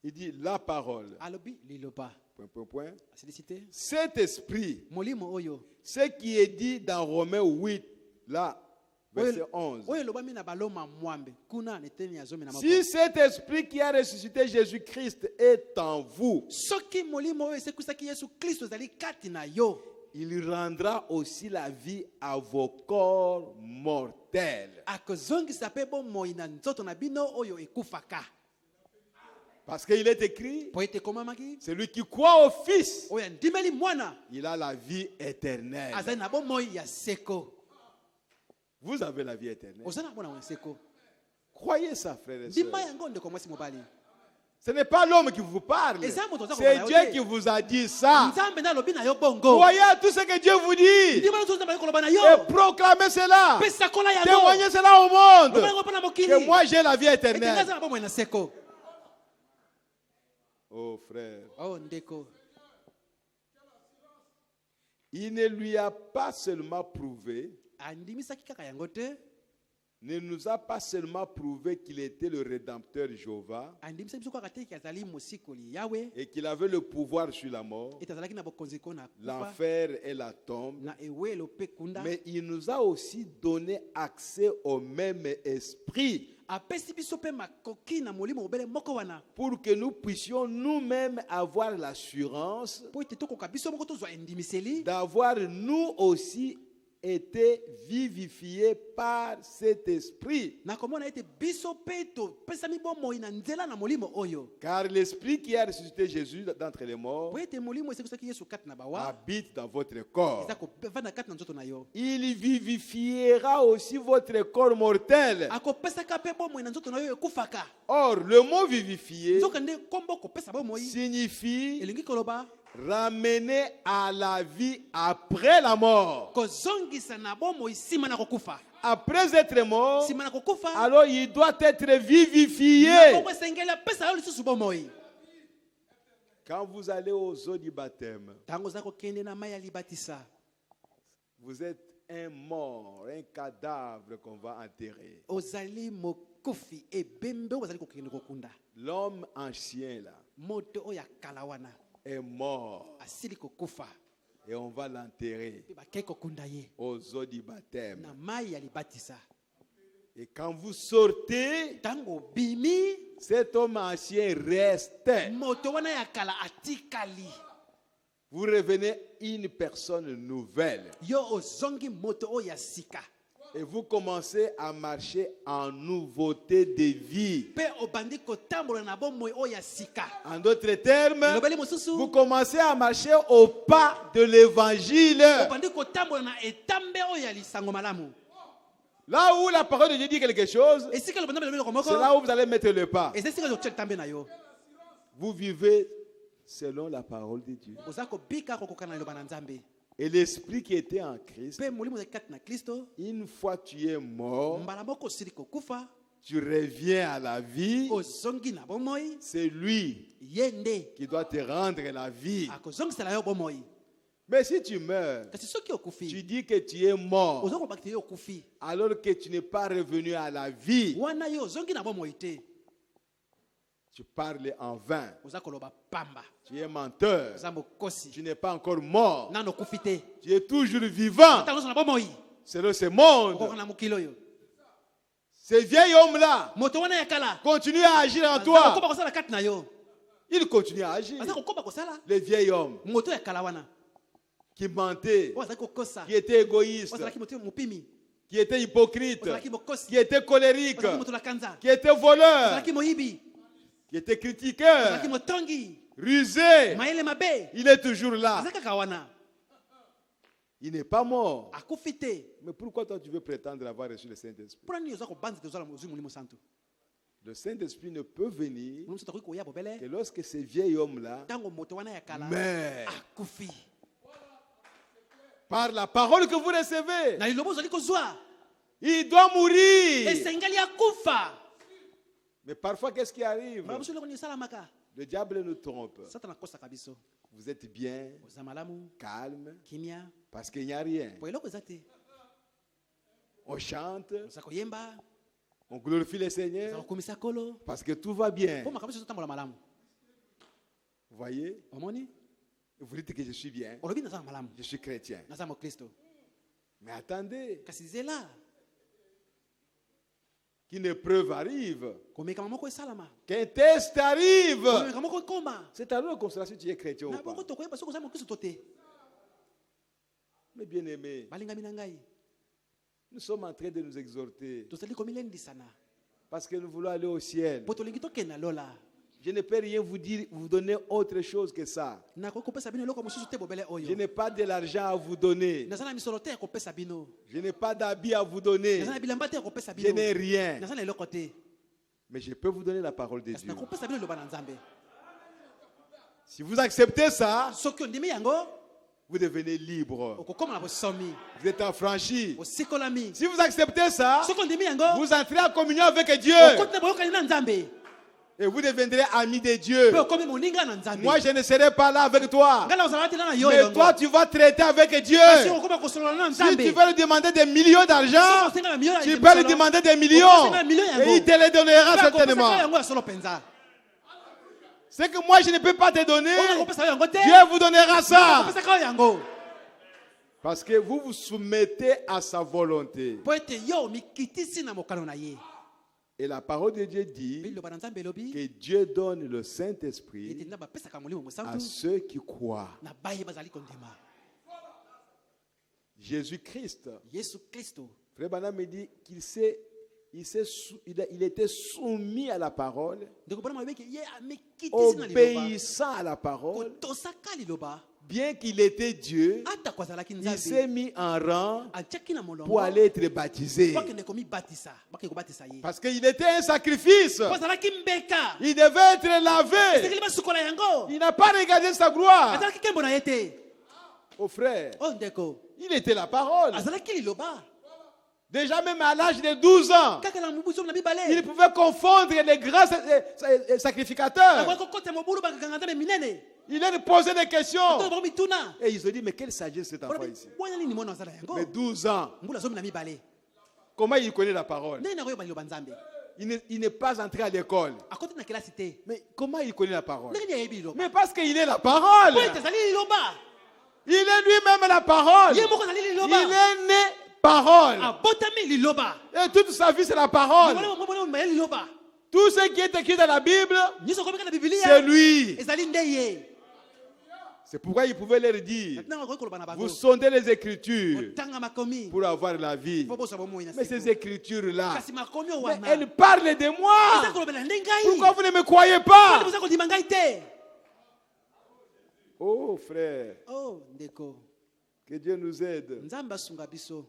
Speaker 2: il dit la parole.
Speaker 3: alobi liloba
Speaker 2: Point, point, point.
Speaker 3: asilisi te
Speaker 2: Cet esprit,
Speaker 3: molimo oyo
Speaker 2: ce qui est dit dans Romains 8, là, verset 11.
Speaker 3: oyo elobami na baloma mwambe kuna na eteni ya zomi na moko
Speaker 2: Si cet esprit qui a ressuscité Jésus-Christ est en vous,
Speaker 3: soki molimo oyo esekwisaki yesu kristo ezali kati na yo
Speaker 2: il rendra aussi la vie à vos corps mortels.
Speaker 3: akozongisa mpe bomoi na nzoto na bino oyo ekufaka
Speaker 2: Parce qu'il est écrit,
Speaker 3: po ete ekomamaki
Speaker 2: celui qui croit au Fils,
Speaker 3: oyo andimeli mwana
Speaker 2: il a la vie éternelle.
Speaker 3: azali na bomoi ya seko
Speaker 2: Vous avez la vie éternelle.
Speaker 3: oza na bona ya seko
Speaker 2: Croyez ça, frères et
Speaker 3: ndima
Speaker 2: sœurs.
Speaker 3: yango ndeko mwasi mobali
Speaker 2: Ce n'est pas l'homme qui vous parle.
Speaker 3: Et ça, mon tonton,
Speaker 2: C'est
Speaker 3: on
Speaker 2: Dieu
Speaker 3: va
Speaker 2: qui vous a dit ça.
Speaker 3: nzambe nde alobi na yo bongo
Speaker 2: Croyez à tout ce que Dieu vous dit.
Speaker 3: ndima nyonso nzambe ali koloba na yo
Speaker 2: Et proclamez cela.
Speaker 3: pesa kola yango
Speaker 2: Témoignez cela au monde.
Speaker 3: loba yango mpo na mokili
Speaker 2: Que moi j'ai la vie
Speaker 3: ete nga
Speaker 2: éternelle.
Speaker 3: aza na bomoi na seko
Speaker 2: Oh frère,
Speaker 3: oh ndeko
Speaker 2: il ne lui a pas seulement prouvé,
Speaker 3: andimisaki kaka yango te
Speaker 2: ne nous a pas seulement prouvé qu'il était le Rédempteur Jéhovah
Speaker 3: andimisaki biso kaka te ke azali mosikoli yawe
Speaker 2: et qu'il avait le pouvoir sur la mort,
Speaker 3: ete azalaki na bokonzi ko na kufa
Speaker 2: l'enfer et la tombe,
Speaker 3: na ewelo mpe kunda
Speaker 2: mais il nous a aussi donné accès au même esprit
Speaker 3: apesi biso mpe makoki na molimo mobele moko wana
Speaker 2: pour que nous puissions nous-mêmes avoir l'assurance
Speaker 3: mpo ete tokoka biso moko tozwa endimiseli
Speaker 2: d'avoir nous aussi été vivifiés par cet esprit.
Speaker 3: na komona ete biso mpe topesami bomoi na nzela na molimo oyo
Speaker 2: Car l'esprit qui a ressuscité Jésus d'entre les morts
Speaker 3: po ete molimo esekwisaki yesu kati na bawa
Speaker 2: habite dans votre corps.
Speaker 3: eza kovanda kati na nzoto na yo
Speaker 2: Il vivifiera aussi votre corps mortel.
Speaker 3: akopesaka mpe bomoi na nzoto na yo ekufaka
Speaker 2: Or, le mot vivifier
Speaker 3: nzoka nde kombo kopesa bomoi
Speaker 2: signifie
Speaker 3: elingi koloba
Speaker 2: ramener à la vie après la mort.
Speaker 3: kozongisa na bomoi nsima na kokufa
Speaker 2: Après être mort,
Speaker 3: nsima na kokufa
Speaker 2: alors il doit être vivifié.
Speaker 3: bongo esengeli apesa yo lisusu bomoi
Speaker 2: Quand vous allez aux eaux du baptême,
Speaker 3: ntango oza kokende na mai ya libatisa
Speaker 2: vous êtes un mort, un cadavre qu'on va enterrer.
Speaker 3: ozali mokufi ebembe oyo bazali kokende kokunda
Speaker 2: L'homme ancien là
Speaker 3: moto oyo akala wana
Speaker 2: est mort
Speaker 3: asili kokufa
Speaker 2: et on va l'enterrer
Speaker 3: mpe bakei kokunda ye
Speaker 2: aux eaux du baptême.
Speaker 3: na mai ya libatisa
Speaker 2: Et quand vous sortez,
Speaker 3: ntango obimi
Speaker 2: cet homme ancien reste.
Speaker 3: moto wana ya kala atikali
Speaker 2: Vous revenez une personne nouvelle
Speaker 3: yo ozongi moto oyo ya sika
Speaker 2: et vous commencez à marcher en nouveauté de vie.
Speaker 3: mpe obandi kotambola na bomoi oyo ya sika
Speaker 2: En d'autres termes,
Speaker 3: lobeli
Speaker 2: vous
Speaker 3: mosusu
Speaker 2: commencez à marcher au pas de l'évangile.
Speaker 3: obandi kotambola na etambe oyo ya lisango malamu
Speaker 2: Là où la parole de Dieu dit quelque chose,
Speaker 3: esika lobanda belobi eloko moko
Speaker 2: c'est là où vous allez mettre le pas.
Speaker 3: eza esika ozotia litambe na yo
Speaker 2: Vous vivez selon la parole de Dieu.
Speaker 3: oza kobika kokoka na liloba na nzambe
Speaker 2: Et l'esprit qui était en Christ,
Speaker 3: mpe molimo ozali kati na kristo
Speaker 2: une fois tu es mort,
Speaker 3: mbala moko osili kokufa
Speaker 2: tu reviens à la vie.
Speaker 3: ozongi na bomoi
Speaker 2: C'est lui
Speaker 3: ye nde
Speaker 2: qui doit te rendre la vie.
Speaker 3: akozongisela yo bomoi
Speaker 2: Mais si tu meurs,
Speaker 3: kasi soki
Speaker 2: tu
Speaker 3: okufi
Speaker 2: dis que tu es mort,
Speaker 3: oza kobakite yo okufi
Speaker 2: alors que tu n'es pas revenu à la vie.
Speaker 3: wana yo ozongi na bomoi te
Speaker 2: Tu parles en vain.
Speaker 3: oza koloba pamba
Speaker 2: Tu es menteur.
Speaker 3: oza mokosi
Speaker 2: Tu n'es pas encore mort.
Speaker 3: nano okufi te
Speaker 2: Tu es toujours vivant.
Speaker 3: ntango nyonso na bomoi
Speaker 2: Selon ce monde,
Speaker 3: okoka na mokili oyo
Speaker 2: ce vieil homme-là
Speaker 3: moto wana ya kala
Speaker 2: continue à agir en
Speaker 3: aza
Speaker 2: toi.
Speaker 3: kokoba kosala kati na yo
Speaker 2: Il continue à agir.
Speaker 3: aza kokoba kosala
Speaker 2: Le vieil homme.
Speaker 3: moto ya kala wana
Speaker 2: qui mentait,
Speaker 3: oyo azalaki kokosa,
Speaker 2: qui était
Speaker 3: oyo
Speaker 2: égoïste,
Speaker 3: azalaki moto mopimi,
Speaker 2: qui était hypocrite,
Speaker 3: oyo azalaki mokosi,
Speaker 2: qui était colérique,
Speaker 3: oyo azalaki moto na kanza,
Speaker 2: qui était voleur,
Speaker 3: azalaki moyibi,
Speaker 2: qui était
Speaker 3: oyo
Speaker 2: critiqueur,
Speaker 3: azalaki motongi,
Speaker 2: rusé.
Speaker 3: mayele mabe,
Speaker 2: Il est toujours là.
Speaker 3: azalaki kaka wana,
Speaker 2: Il n'est pas mort.
Speaker 3: akufi te.
Speaker 2: Mais pourquoi toi tu veux prétendre avoir reçu le Saint-Esprit?
Speaker 3: Mpona nini oza kobanza te ozala mozwi molimo santu?
Speaker 2: Le Saint-Esprit ne peut venir
Speaker 3: Molimo santu akoki koya
Speaker 2: que
Speaker 3: bobele
Speaker 2: lorsque ce vieil homme-là
Speaker 3: ntango moto wana ya kala
Speaker 2: meurt.
Speaker 3: akufi.
Speaker 2: Par la parole que vous recevez,
Speaker 3: Na liloba ozali kozwa
Speaker 2: il doit mourir.
Speaker 3: esengeli akufa.
Speaker 2: Mais parfois, qu'est-ce qui arrive?
Speaker 3: Mbala mosusu eloko nini esalamaka?
Speaker 2: Le diable nous trompe.
Speaker 3: Satana akosaka biso.
Speaker 2: Vous êtes bien,
Speaker 3: Oza malamu,
Speaker 2: calme,
Speaker 3: kimia,
Speaker 2: parce qu'il n'y a rien.
Speaker 3: po eloko eza te.
Speaker 2: On chante,
Speaker 3: Oza koyemba,
Speaker 2: on glorifie le
Speaker 3: oza
Speaker 2: Seigneur,
Speaker 3: kokomisa kolo.
Speaker 2: parce que tout va bien.
Speaker 3: Po makambo nyonso ezotambola malamu.
Speaker 2: Vous voyez?
Speaker 3: Omoni?
Speaker 2: Vous dites que je suis bien,
Speaker 3: Olobi naza na malamu.
Speaker 2: je suis chrétien.
Speaker 3: Naza mokristo.
Speaker 2: Mais attendez,
Speaker 3: Kasi zela
Speaker 2: qu'une épreuve arrive,
Speaker 3: komekama moko esalama.
Speaker 2: qu'un test arrive.
Speaker 3: Komeka moko ekoma.
Speaker 2: C'est alors qu'on considère si tu es chrétien ou
Speaker 3: Na
Speaker 2: pas.
Speaker 3: bongo tokoyeba soki oza mokristo to te.
Speaker 2: Mais bien aimé,
Speaker 3: Balingami na ngai.
Speaker 2: nous sommes en train de nous exhorter
Speaker 3: Tozali komilendisana.
Speaker 2: parce que nous voulons aller au ciel.
Speaker 3: Po tolingi tokenda lola.
Speaker 2: Je ne peux rien vous dire, vous donner autre chose que ça.
Speaker 3: Nakoki kopesa bino eloko mosusu te bobele
Speaker 2: Je
Speaker 3: oyo.
Speaker 2: n'ai pas de l'argent à vous donner.
Speaker 3: Naza na misolo te ya kopesa bino.
Speaker 2: Je n'ai pas d'habit à vous donner.
Speaker 3: Naza na bilamba te ya kopesa
Speaker 2: Je
Speaker 3: bino.
Speaker 2: n'ai rien.
Speaker 3: Naza na eloko te.
Speaker 2: Mais je peux vous donner la parole de
Speaker 3: Kasi
Speaker 2: Dieu.
Speaker 3: nakopesa bino liloba na Nzambe.
Speaker 2: Si vous acceptez ça,
Speaker 3: Soki ondimi yango,
Speaker 2: vous devenez libre.
Speaker 3: okokoma na bosomi.
Speaker 2: Vous êtes affranchi.
Speaker 3: Osikolami.
Speaker 2: Si vous acceptez ça,
Speaker 3: Soki ondimi yango,
Speaker 2: vous entrez en communion avec Dieu.
Speaker 3: okoti na boyokani na Nzambe.
Speaker 2: Et vous deviendrez amis de Dieu.
Speaker 3: Pe okomi moninga na Nzambe.
Speaker 2: Moi, je ne serai pas là avec toi.
Speaker 3: Ngala ozala te na yo
Speaker 2: Mais
Speaker 3: elongo.
Speaker 2: toi, tu vas traiter avec Dieu.
Speaker 3: Kasi okoma kosolola na
Speaker 2: Si
Speaker 3: Nzambe.
Speaker 2: tu veux lui demander des millions d'argent,
Speaker 3: Soki osenga na million ya
Speaker 2: tu
Speaker 3: misolo,
Speaker 2: peux lui demander des millions. Et il te les donnera
Speaker 3: pe akopesa
Speaker 2: certainement.
Speaker 3: yango ya solo penza.
Speaker 2: Ce que moi, je ne peux pas te donner,
Speaker 3: Oyo akopesa yango te.
Speaker 2: Dieu vous donnera ça.
Speaker 3: Akopesa yango.
Speaker 2: Parce que vous vous soumettez à sa volonté.
Speaker 3: Po ete yo mikitisi na mokano na ye.
Speaker 2: Et la parole de Dieu
Speaker 3: Pe
Speaker 2: dit
Speaker 3: liloba na Nzambe elobi
Speaker 2: que Dieu donne le
Speaker 3: ete
Speaker 2: Saint-Esprit
Speaker 3: nzambe apesaka molimo
Speaker 2: à
Speaker 3: mosantu
Speaker 2: ceux qui croient.
Speaker 3: na baye bazali kondima.
Speaker 2: Jésus-Christ,
Speaker 3: Yesu Kristo
Speaker 2: Frère Branham me dit il était soumis à la parole,
Speaker 3: ndeko bona mabeki ye amikitisi na liloba.
Speaker 2: obéissant à la parole.
Speaker 3: Kotosaka liloba.
Speaker 2: Bien qu'il était Dieu,
Speaker 3: Ata kwa zalaki
Speaker 2: il s'est
Speaker 3: Nzambe.
Speaker 2: mis en rang
Speaker 3: Atiaki na molongo.
Speaker 2: pour aller être baptisé.
Speaker 3: Bakende komibatisa. Bakende kobatisa ye.
Speaker 2: Parce qu'il était un sacrifice.
Speaker 3: Po azalaki mbeka.
Speaker 2: Il devait être lavé.
Speaker 3: Ezekeli basukola yango.
Speaker 2: Il n'a pas regardé sa gloire.
Speaker 3: Azalaki kembo na ye te.
Speaker 2: Au frère,
Speaker 3: Oh ndeko.
Speaker 2: il était la parole.
Speaker 3: Azalaki liloba.
Speaker 2: Déjà même à l'âge de 12 ans,
Speaker 3: Kaka na mubuzo na
Speaker 2: il
Speaker 3: bibale.
Speaker 2: pouvait confondre les grands sacrificateurs.
Speaker 3: Akoki kokota mobulu bakanga Nzambe minene.
Speaker 2: Il leur posait des questions.
Speaker 3: Akoki bomituna.
Speaker 2: Et ils se disent, mais quelle sagesse cet enfant ici.
Speaker 3: Wana nini mwana azala yango?
Speaker 2: Mais 12 ans,
Speaker 3: Mbula zomi na mibale.
Speaker 2: comment il connaît la parole?
Speaker 3: Nani na koyeba liloba Nzambe?
Speaker 2: Il n'est pas entré à l'école.
Speaker 3: Akoti na kelasi te.
Speaker 2: Mais comment il connaît la parole?
Speaker 3: Nani ayebi liloba?
Speaker 2: Mais parce qu'il est la parole.
Speaker 3: Po ete azali liloba.
Speaker 2: Il est lui-même la parole.
Speaker 3: Ye moko azali
Speaker 2: Il
Speaker 3: liloba.
Speaker 2: est né parole.
Speaker 3: Abotami liloba.
Speaker 2: Et toute sa vie, c'est la parole.
Speaker 3: Mwana mwana liloba.
Speaker 2: Tout ce qui est écrit dans la Bible,
Speaker 3: Nyuso komeka na Biblia.
Speaker 2: c'est lui.
Speaker 3: Ezali nde ye.
Speaker 2: C'est pourquoi il pouvait leur dire,
Speaker 3: Nanga koyi koloba na
Speaker 2: vous
Speaker 3: bazo.
Speaker 2: sondez les Écritures
Speaker 3: Otanga makomi.
Speaker 2: pour avoir la vie.
Speaker 3: Po bosa bomoi na
Speaker 2: Mais
Speaker 3: seko.
Speaker 2: ces Écritures-là,
Speaker 3: Kasi makomi
Speaker 2: mais
Speaker 3: wana.
Speaker 2: elles parlent de
Speaker 3: Eza
Speaker 2: moi.
Speaker 3: kolobela nde ngai.
Speaker 2: Pourquoi vous ne me croyez
Speaker 3: Poni
Speaker 2: pas?
Speaker 3: bosa kodima ngai te.
Speaker 2: Oh frère,
Speaker 3: Oh ndeko.
Speaker 2: que Dieu nous aide.
Speaker 3: Nzambe asunga biso.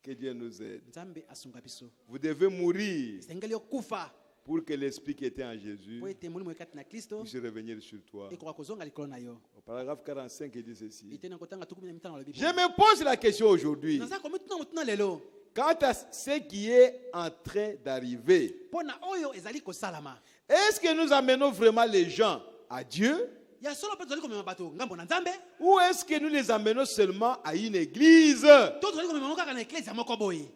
Speaker 2: Que Dieu nous aide.
Speaker 3: Nzambe asunga biso.
Speaker 2: Vous devez mourir
Speaker 3: Sengeli okufa.
Speaker 2: pour que l'Esprit qui était en Jésus
Speaker 3: Po ete molimo ekati na Kristo.
Speaker 2: puisse revenir sur toi.
Speaker 3: Ekoka kozonga likolo na yo.
Speaker 2: Au paragraphe 45, il dit ceci.
Speaker 3: Ite na kotanga 15 na
Speaker 2: Je me pose la question aujourd'hui.
Speaker 3: Naza komituna mutuna lelo.
Speaker 2: Quant à ce qui est en train d'arriver,
Speaker 3: Pona oyo ezali kosalama.
Speaker 2: est-ce que nous amenons vraiment les gens à Dieu?
Speaker 3: Ya solo pe tozali komema bato ngambo na Nzambe.
Speaker 2: Ou est-ce que nous les amenons seulement à une église?
Speaker 3: To tozali komema kaka na eklezia moko boye.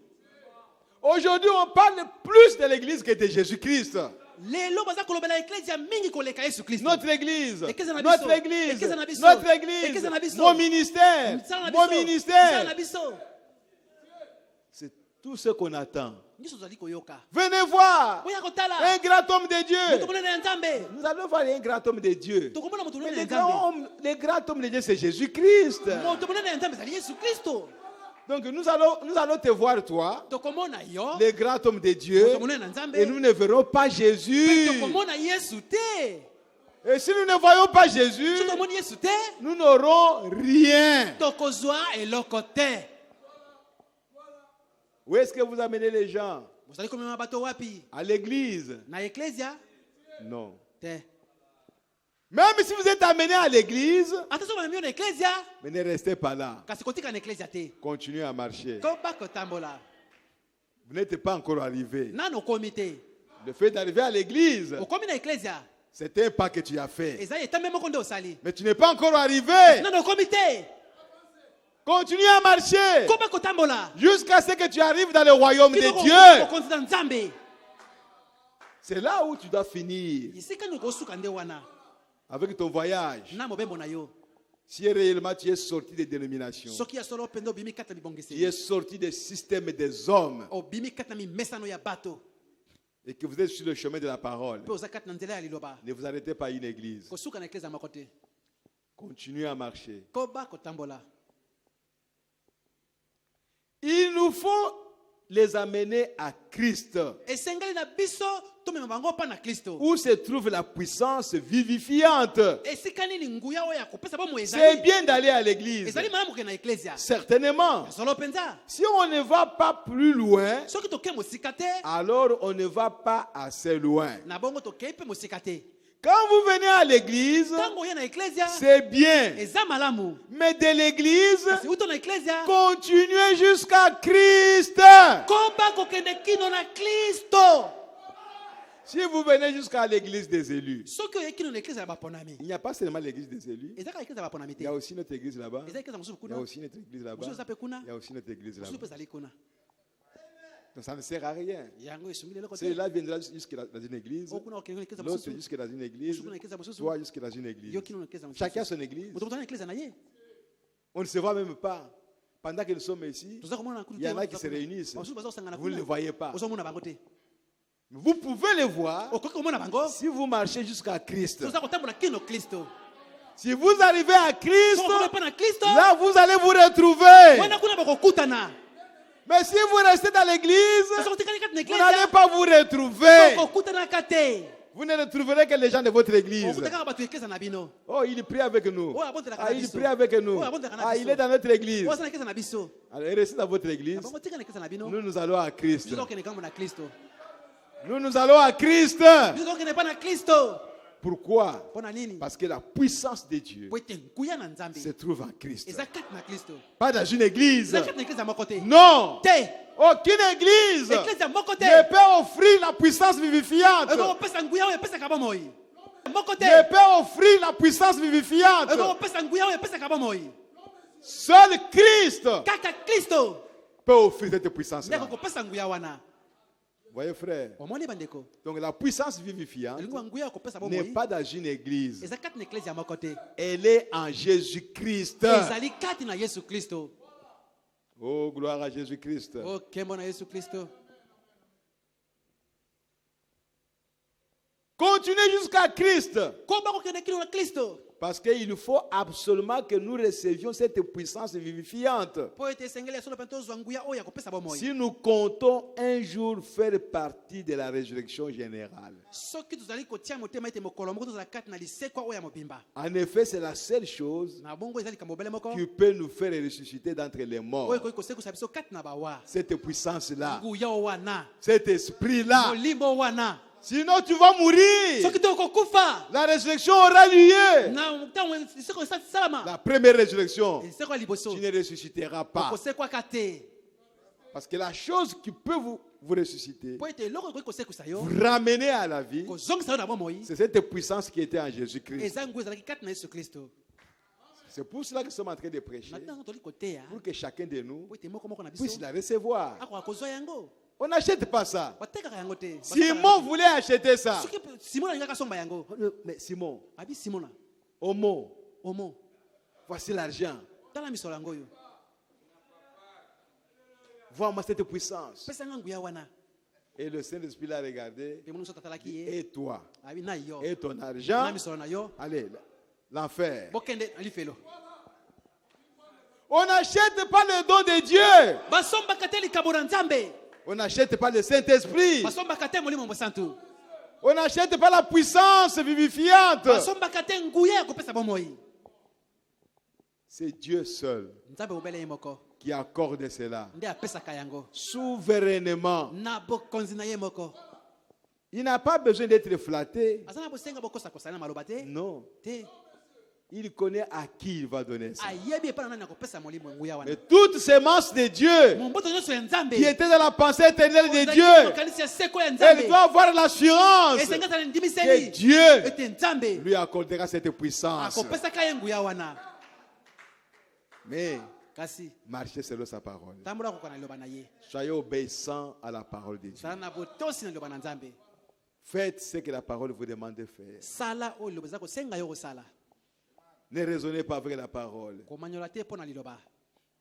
Speaker 2: Aujourd'hui, on parle plus de l'église que de Jésus-Christ.
Speaker 3: Lelo baza kolobela eklezia mingi koleka Yesu Kristo.
Speaker 2: Notre église,
Speaker 3: Ekeza na biso.
Speaker 2: notre église,
Speaker 3: Ekeza na biso.
Speaker 2: notre
Speaker 3: Ekeza na
Speaker 2: église,
Speaker 3: biso.
Speaker 2: mon ministère,
Speaker 3: Misala na
Speaker 2: mon
Speaker 3: biso. Misala
Speaker 2: ministère.
Speaker 3: na biso.
Speaker 2: C'est tout ce qu'on attend.
Speaker 3: nyonso tozali koyoka
Speaker 2: Venez voir
Speaker 3: oya kotala
Speaker 2: un grand homme de
Speaker 3: moto
Speaker 2: Dieu.
Speaker 3: monene ya nzambe
Speaker 2: Nous allons voir un grand homme de Dieu.
Speaker 3: tokomona moto
Speaker 2: Mais
Speaker 3: monene ya
Speaker 2: le
Speaker 3: nzambe
Speaker 2: grand homme de Dieu, c'est Jésus-Christ.
Speaker 3: moto monene ya nzambe ezali yesu kristo
Speaker 2: Donc nous allons te voir, toi,
Speaker 3: tokomona yo
Speaker 2: le grand homme de Dieu,
Speaker 3: moto monene ya nzambe
Speaker 2: et nous ne verrons pas
Speaker 3: mpe
Speaker 2: Jésus.
Speaker 3: tokomona yesu te
Speaker 2: Et si nous ne voyons pas Jésus,
Speaker 3: so tomoni yesu te
Speaker 2: nous n'aurons rien.
Speaker 3: tokozwa eloko te
Speaker 2: Où est-ce que vous amenez les gens?
Speaker 3: bozali komema bato wapi
Speaker 2: À l'église?
Speaker 3: na eklesia
Speaker 2: Non.
Speaker 3: te
Speaker 2: Même si vous êtes amenés à l'église,
Speaker 3: ata so bamemi yo na eklesia
Speaker 2: mais ne restez pas là.
Speaker 3: kasi kotika na eklesia te
Speaker 2: Continuez à marcher.
Speaker 3: koba kotambola
Speaker 2: Vous n'êtes pas encore arrivé.
Speaker 3: nano okomi te
Speaker 2: Le fait d'arriver à l'église,
Speaker 3: okomi na eklesia
Speaker 2: c'est un pas que tu as fait.
Speaker 3: ezali etambe moko nde osali
Speaker 2: Mais tu n'es pas encore arrivé.
Speaker 3: nano okomi te
Speaker 2: Continue à marcher
Speaker 3: koba kotambola
Speaker 2: jusqu'à ce que tu arrives dans le royaume de
Speaker 3: Kiboko
Speaker 2: Dieu.
Speaker 3: okonzi na nzambe
Speaker 2: C'est là où tu dois finir
Speaker 3: esika nini okosuka nde wana
Speaker 2: avec ton voyage.
Speaker 3: na mobembo na yo
Speaker 2: Si réellement tu es sorti des dénominations,
Speaker 3: soki ya solo mpenza obimi kati na
Speaker 2: tu es
Speaker 3: bibongiseli
Speaker 2: sorti des systèmes des hommes
Speaker 3: obimi kati na mimesano ya bato
Speaker 2: et que vous êtes sur le chemin de la parole,
Speaker 3: mpe oza kati na nzela ya liloba
Speaker 2: ne vous arrêtez pas à une église.
Speaker 3: kosuka na eklezia moko te
Speaker 2: Continuez à marcher.
Speaker 3: koba kotambola
Speaker 2: Il nous faut les amener à Christ,
Speaker 3: esengeli na biso tomema bango mpa na kristo
Speaker 2: où se trouve la puissance vivifiante.
Speaker 3: esika nini nguya oyo ya kopesa bomo
Speaker 2: C'est
Speaker 3: ezali
Speaker 2: bien d'aller à l'église,
Speaker 3: ezali malamu ke na eklezia
Speaker 2: certainement.
Speaker 3: ya solo mpenza
Speaker 2: Si on ne va pas plus loin,
Speaker 3: soki tokei mosika te
Speaker 2: alors on ne va pas assez loin.
Speaker 3: na bongo tokei mpe mosika te
Speaker 2: Quand vous venez à l'église,
Speaker 3: ntango oya na eklezia
Speaker 2: c'est bien.
Speaker 3: eza malamu
Speaker 2: Mais de l'église,
Speaker 3: kasi uto na eklezia
Speaker 2: continuez jusqu'à Christ.
Speaker 3: koba kokende kino na kristo
Speaker 2: Si vous venez jusqu'à l'église des élus,
Speaker 3: soki oye kino na eklezia ya baponami
Speaker 2: il n'y a pas seulement l'église des élus,
Speaker 3: eza kaka eklezia ya baponami
Speaker 2: il
Speaker 3: te
Speaker 2: y a aussi notre église là-bas,
Speaker 3: eza eklezia mosusu
Speaker 2: il y a
Speaker 3: kuna
Speaker 2: aussi notre église là-bas,
Speaker 3: mosusu eza mpe kuna
Speaker 2: il y a aussi notre église
Speaker 3: mosusu mpe
Speaker 2: là-bas.
Speaker 3: ezali kuna
Speaker 2: Donc ça ne sert à rien.
Speaker 3: yango esungili eloko te
Speaker 2: Celui-là viendra jusque dans une église,
Speaker 3: oyo kuna okende na eklezia
Speaker 2: l'autre
Speaker 3: mosusu
Speaker 2: jusque dans une église,
Speaker 3: mosusu kuna eklezia mosusu
Speaker 2: toi jusque dans une église.
Speaker 3: yo kino na eklezia
Speaker 2: Chacun
Speaker 3: mosusu
Speaker 2: son église.
Speaker 3: moto moto na eklezia na ye
Speaker 2: On ne se voit même pas. Pendant que nous sommes ici,
Speaker 3: toza komona na kutu
Speaker 2: il y en a qui se réunissent.
Speaker 3: basusu bazosangana
Speaker 2: Vous ne les
Speaker 3: kuna
Speaker 2: voyez pas.
Speaker 3: ozomona bango te
Speaker 2: Vous pouvez les voir
Speaker 3: okoki komona bango
Speaker 2: si vous marchez jusqu'à Christ.
Speaker 3: toza kotambola kino kristo
Speaker 2: Si vous arrivez à Christ,
Speaker 3: sokokomi mpa na kristo
Speaker 2: là vous allez vous retrouver.
Speaker 3: wana kuna bakokutana
Speaker 2: Mais si vous restez dans l'église,
Speaker 3: soki otikali kati na
Speaker 2: vous n'allez
Speaker 3: eklezia
Speaker 2: pas vous retrouver.
Speaker 3: okokutanaka te
Speaker 2: Vous ne retrouverez que les gens de votre église.
Speaker 3: okutaka bato eklezia na bino
Speaker 2: Oh, il prie avec nous.
Speaker 3: oyo abondelaka
Speaker 2: Ah,
Speaker 3: na
Speaker 2: il
Speaker 3: biso
Speaker 2: prie avec nous.
Speaker 3: oyo abondelaka na
Speaker 2: Ah, il
Speaker 3: biso
Speaker 2: est dans notre église.
Speaker 3: oyo asala eklezia na biso
Speaker 2: Alors, restez dans votre église.
Speaker 3: na bango tika na eklezia na bino
Speaker 2: Nous allons à Christ.
Speaker 3: biso tokende kambo na kristo
Speaker 2: Nous allons à Christ.
Speaker 3: biso tokende mpa na kristo
Speaker 2: Pourquoi?
Speaker 3: mpo na nini
Speaker 2: Parce que la puissance de Dieu
Speaker 3: po ete nguya na nzambe
Speaker 2: se trouve en Christ.
Speaker 3: eza kati na kristo
Speaker 2: Pas dans une église.
Speaker 3: eza kati na eklezia moko te
Speaker 2: Non.
Speaker 3: te
Speaker 2: Aucune église
Speaker 3: eklezia moko te
Speaker 2: ne peut offrir la puissance vivifiante.
Speaker 3: ekokopesa nguya oyo epesaka bomoi moko te
Speaker 2: Ne peut offrir la puissance vivifiante.
Speaker 3: ekokopesa nguya oyo epesaka bomoi
Speaker 2: Seul Christ
Speaker 3: kaka kristo
Speaker 2: peut offrir cette puissance-là.
Speaker 3: nde ekokopesa nguya wana
Speaker 2: Voyez, frère.
Speaker 3: omoni bandeko
Speaker 2: Donc la puissance vivifiante
Speaker 3: elingi ya nguya ekopesa
Speaker 2: n'est
Speaker 3: bomoi
Speaker 2: pas dans une église.
Speaker 3: eza kati na eklezia moko te
Speaker 2: Elle est en Jésus-Christ.
Speaker 3: ezali kati na yesu kristo
Speaker 2: Oh, gloire à Jésus-Christ.
Speaker 3: o nkembo na yesu kristo
Speaker 2: Continuez jusqu'à Christ.
Speaker 3: koba kokende kino na kristo
Speaker 2: Parce qu'il faut absolument que nous recevions cette puissance vivifiante.
Speaker 3: po ete esengeli ya solo mpe tozwa nguya oyo ya kopesa bomoi
Speaker 2: Si nous comptons un jour faire partie de la résurrection générale.
Speaker 3: soki tozali kotia motema ete mokolo moko tozala kati na lisekwa oyo ya mobimba
Speaker 2: En effet, c'est la seule chose
Speaker 3: na bongo eza likambo obele moko
Speaker 2: qui peut nous faire ressusciter d'entre les morts.
Speaker 3: oyo ekoki kosekusa biso kati na bawa
Speaker 2: Cette puissance-là,
Speaker 3: nguya o wana
Speaker 2: cet esprit-là.
Speaker 3: molimo wana
Speaker 2: Sinon, tu vas mourir.
Speaker 3: soki te okokufa
Speaker 2: La résurrection aura lieu.
Speaker 3: na ntango liseko esalama
Speaker 2: La première résurrection,
Speaker 3: liseko ya liboso
Speaker 2: tu ne ressusciteras pas.
Speaker 3: okosekwaka te
Speaker 2: Parce que la chose qui peut vous ressusciter,
Speaker 3: po ete eloko ekoki kosekusa yo
Speaker 2: vous ramener à la vie,
Speaker 3: kozongisa yo na bomoi
Speaker 2: c'est cette puissance qui était en Jésus-Christ.
Speaker 3: eza nguya ezalaki kati na yesu kristo
Speaker 2: C'est pour cela que nous sommes en train de prêcher,
Speaker 3: na ntango toli koteya
Speaker 2: pour que chacun de nous
Speaker 3: po ete moko moko na
Speaker 2: puisse
Speaker 3: biso
Speaker 2: la recevoir.
Speaker 3: akoka kozwa yango
Speaker 2: On n'achète pas ça.
Speaker 3: batekaka yango te
Speaker 2: Simon voulait acheter ça.
Speaker 3: soki simon alingaka somba yango
Speaker 2: Mais Simon,
Speaker 3: abi simona
Speaker 2: homo,
Speaker 3: omo
Speaker 2: voici l'argent.
Speaker 3: tala misolo yango oyo
Speaker 2: Vois-moi cette puissance.
Speaker 3: pesa nga nguya wana
Speaker 2: Et le Saint-Esprit l'a regardé.
Speaker 3: Pe mosusu atalaki ye.
Speaker 2: Et toi?
Speaker 3: Abi na yo.
Speaker 2: Et ton
Speaker 3: Na
Speaker 2: argent?
Speaker 3: misolo na yo.
Speaker 2: Allez, l'enfer.
Speaker 3: Bokende na lifelo.
Speaker 2: On n'achète pas le don de Dieu.
Speaker 3: Basomba kateli kabona nzambe.
Speaker 2: On n'achète pas le Saint-Esprit.
Speaker 3: Basomba kateli molimo mbosantu.
Speaker 2: On n'achète pas la puissance vivifiante.
Speaker 3: Basomba kateli nguya kopesa bomoi.
Speaker 2: C'est Dieu seul
Speaker 3: Nzambe obele ye moko.
Speaker 2: qui accorde cela
Speaker 3: Nde apesaka yango.
Speaker 2: souverainement.
Speaker 3: Na bokonzi na ye moko.
Speaker 2: Il n'a pas besoin d'être flatté.
Speaker 3: Azana bosenga bokosa kosana maloba te.
Speaker 2: Non.
Speaker 3: Te.
Speaker 2: Il connaît à qui il va donner ça.
Speaker 3: Ayebi epa nani akopesa molimo nguya wana.
Speaker 2: Mais toute sémence de Dieu
Speaker 3: Mumboto nyonso ya Nzambe.
Speaker 2: qui était dans la pensée éternelle de
Speaker 3: Ozali
Speaker 2: Dieu,
Speaker 3: makanisi ya seko ya
Speaker 2: elle
Speaker 3: Nzambe.
Speaker 2: doit avoir l'assurance
Speaker 3: Esengata na
Speaker 2: que
Speaker 3: ndimiseli.
Speaker 2: Dieu
Speaker 3: Ete Nzambe.
Speaker 2: lui accordera cette puissance.
Speaker 3: Akopesaka ye nguya wana.
Speaker 2: Mais
Speaker 3: Kasi
Speaker 2: marchez selon sa parole.
Speaker 3: tambola kokana liloba na ye.
Speaker 2: Soyez obéissants à la parole de Dieu.
Speaker 3: Sala na botosi na liloba na Nzambe.
Speaker 2: Faites ce que la parole vous demande de faire.
Speaker 3: Sala oyo liloba za kosenga yo kosala.
Speaker 2: Ne raisonnez pas avec la parole.
Speaker 3: Komanyola te pona liloba.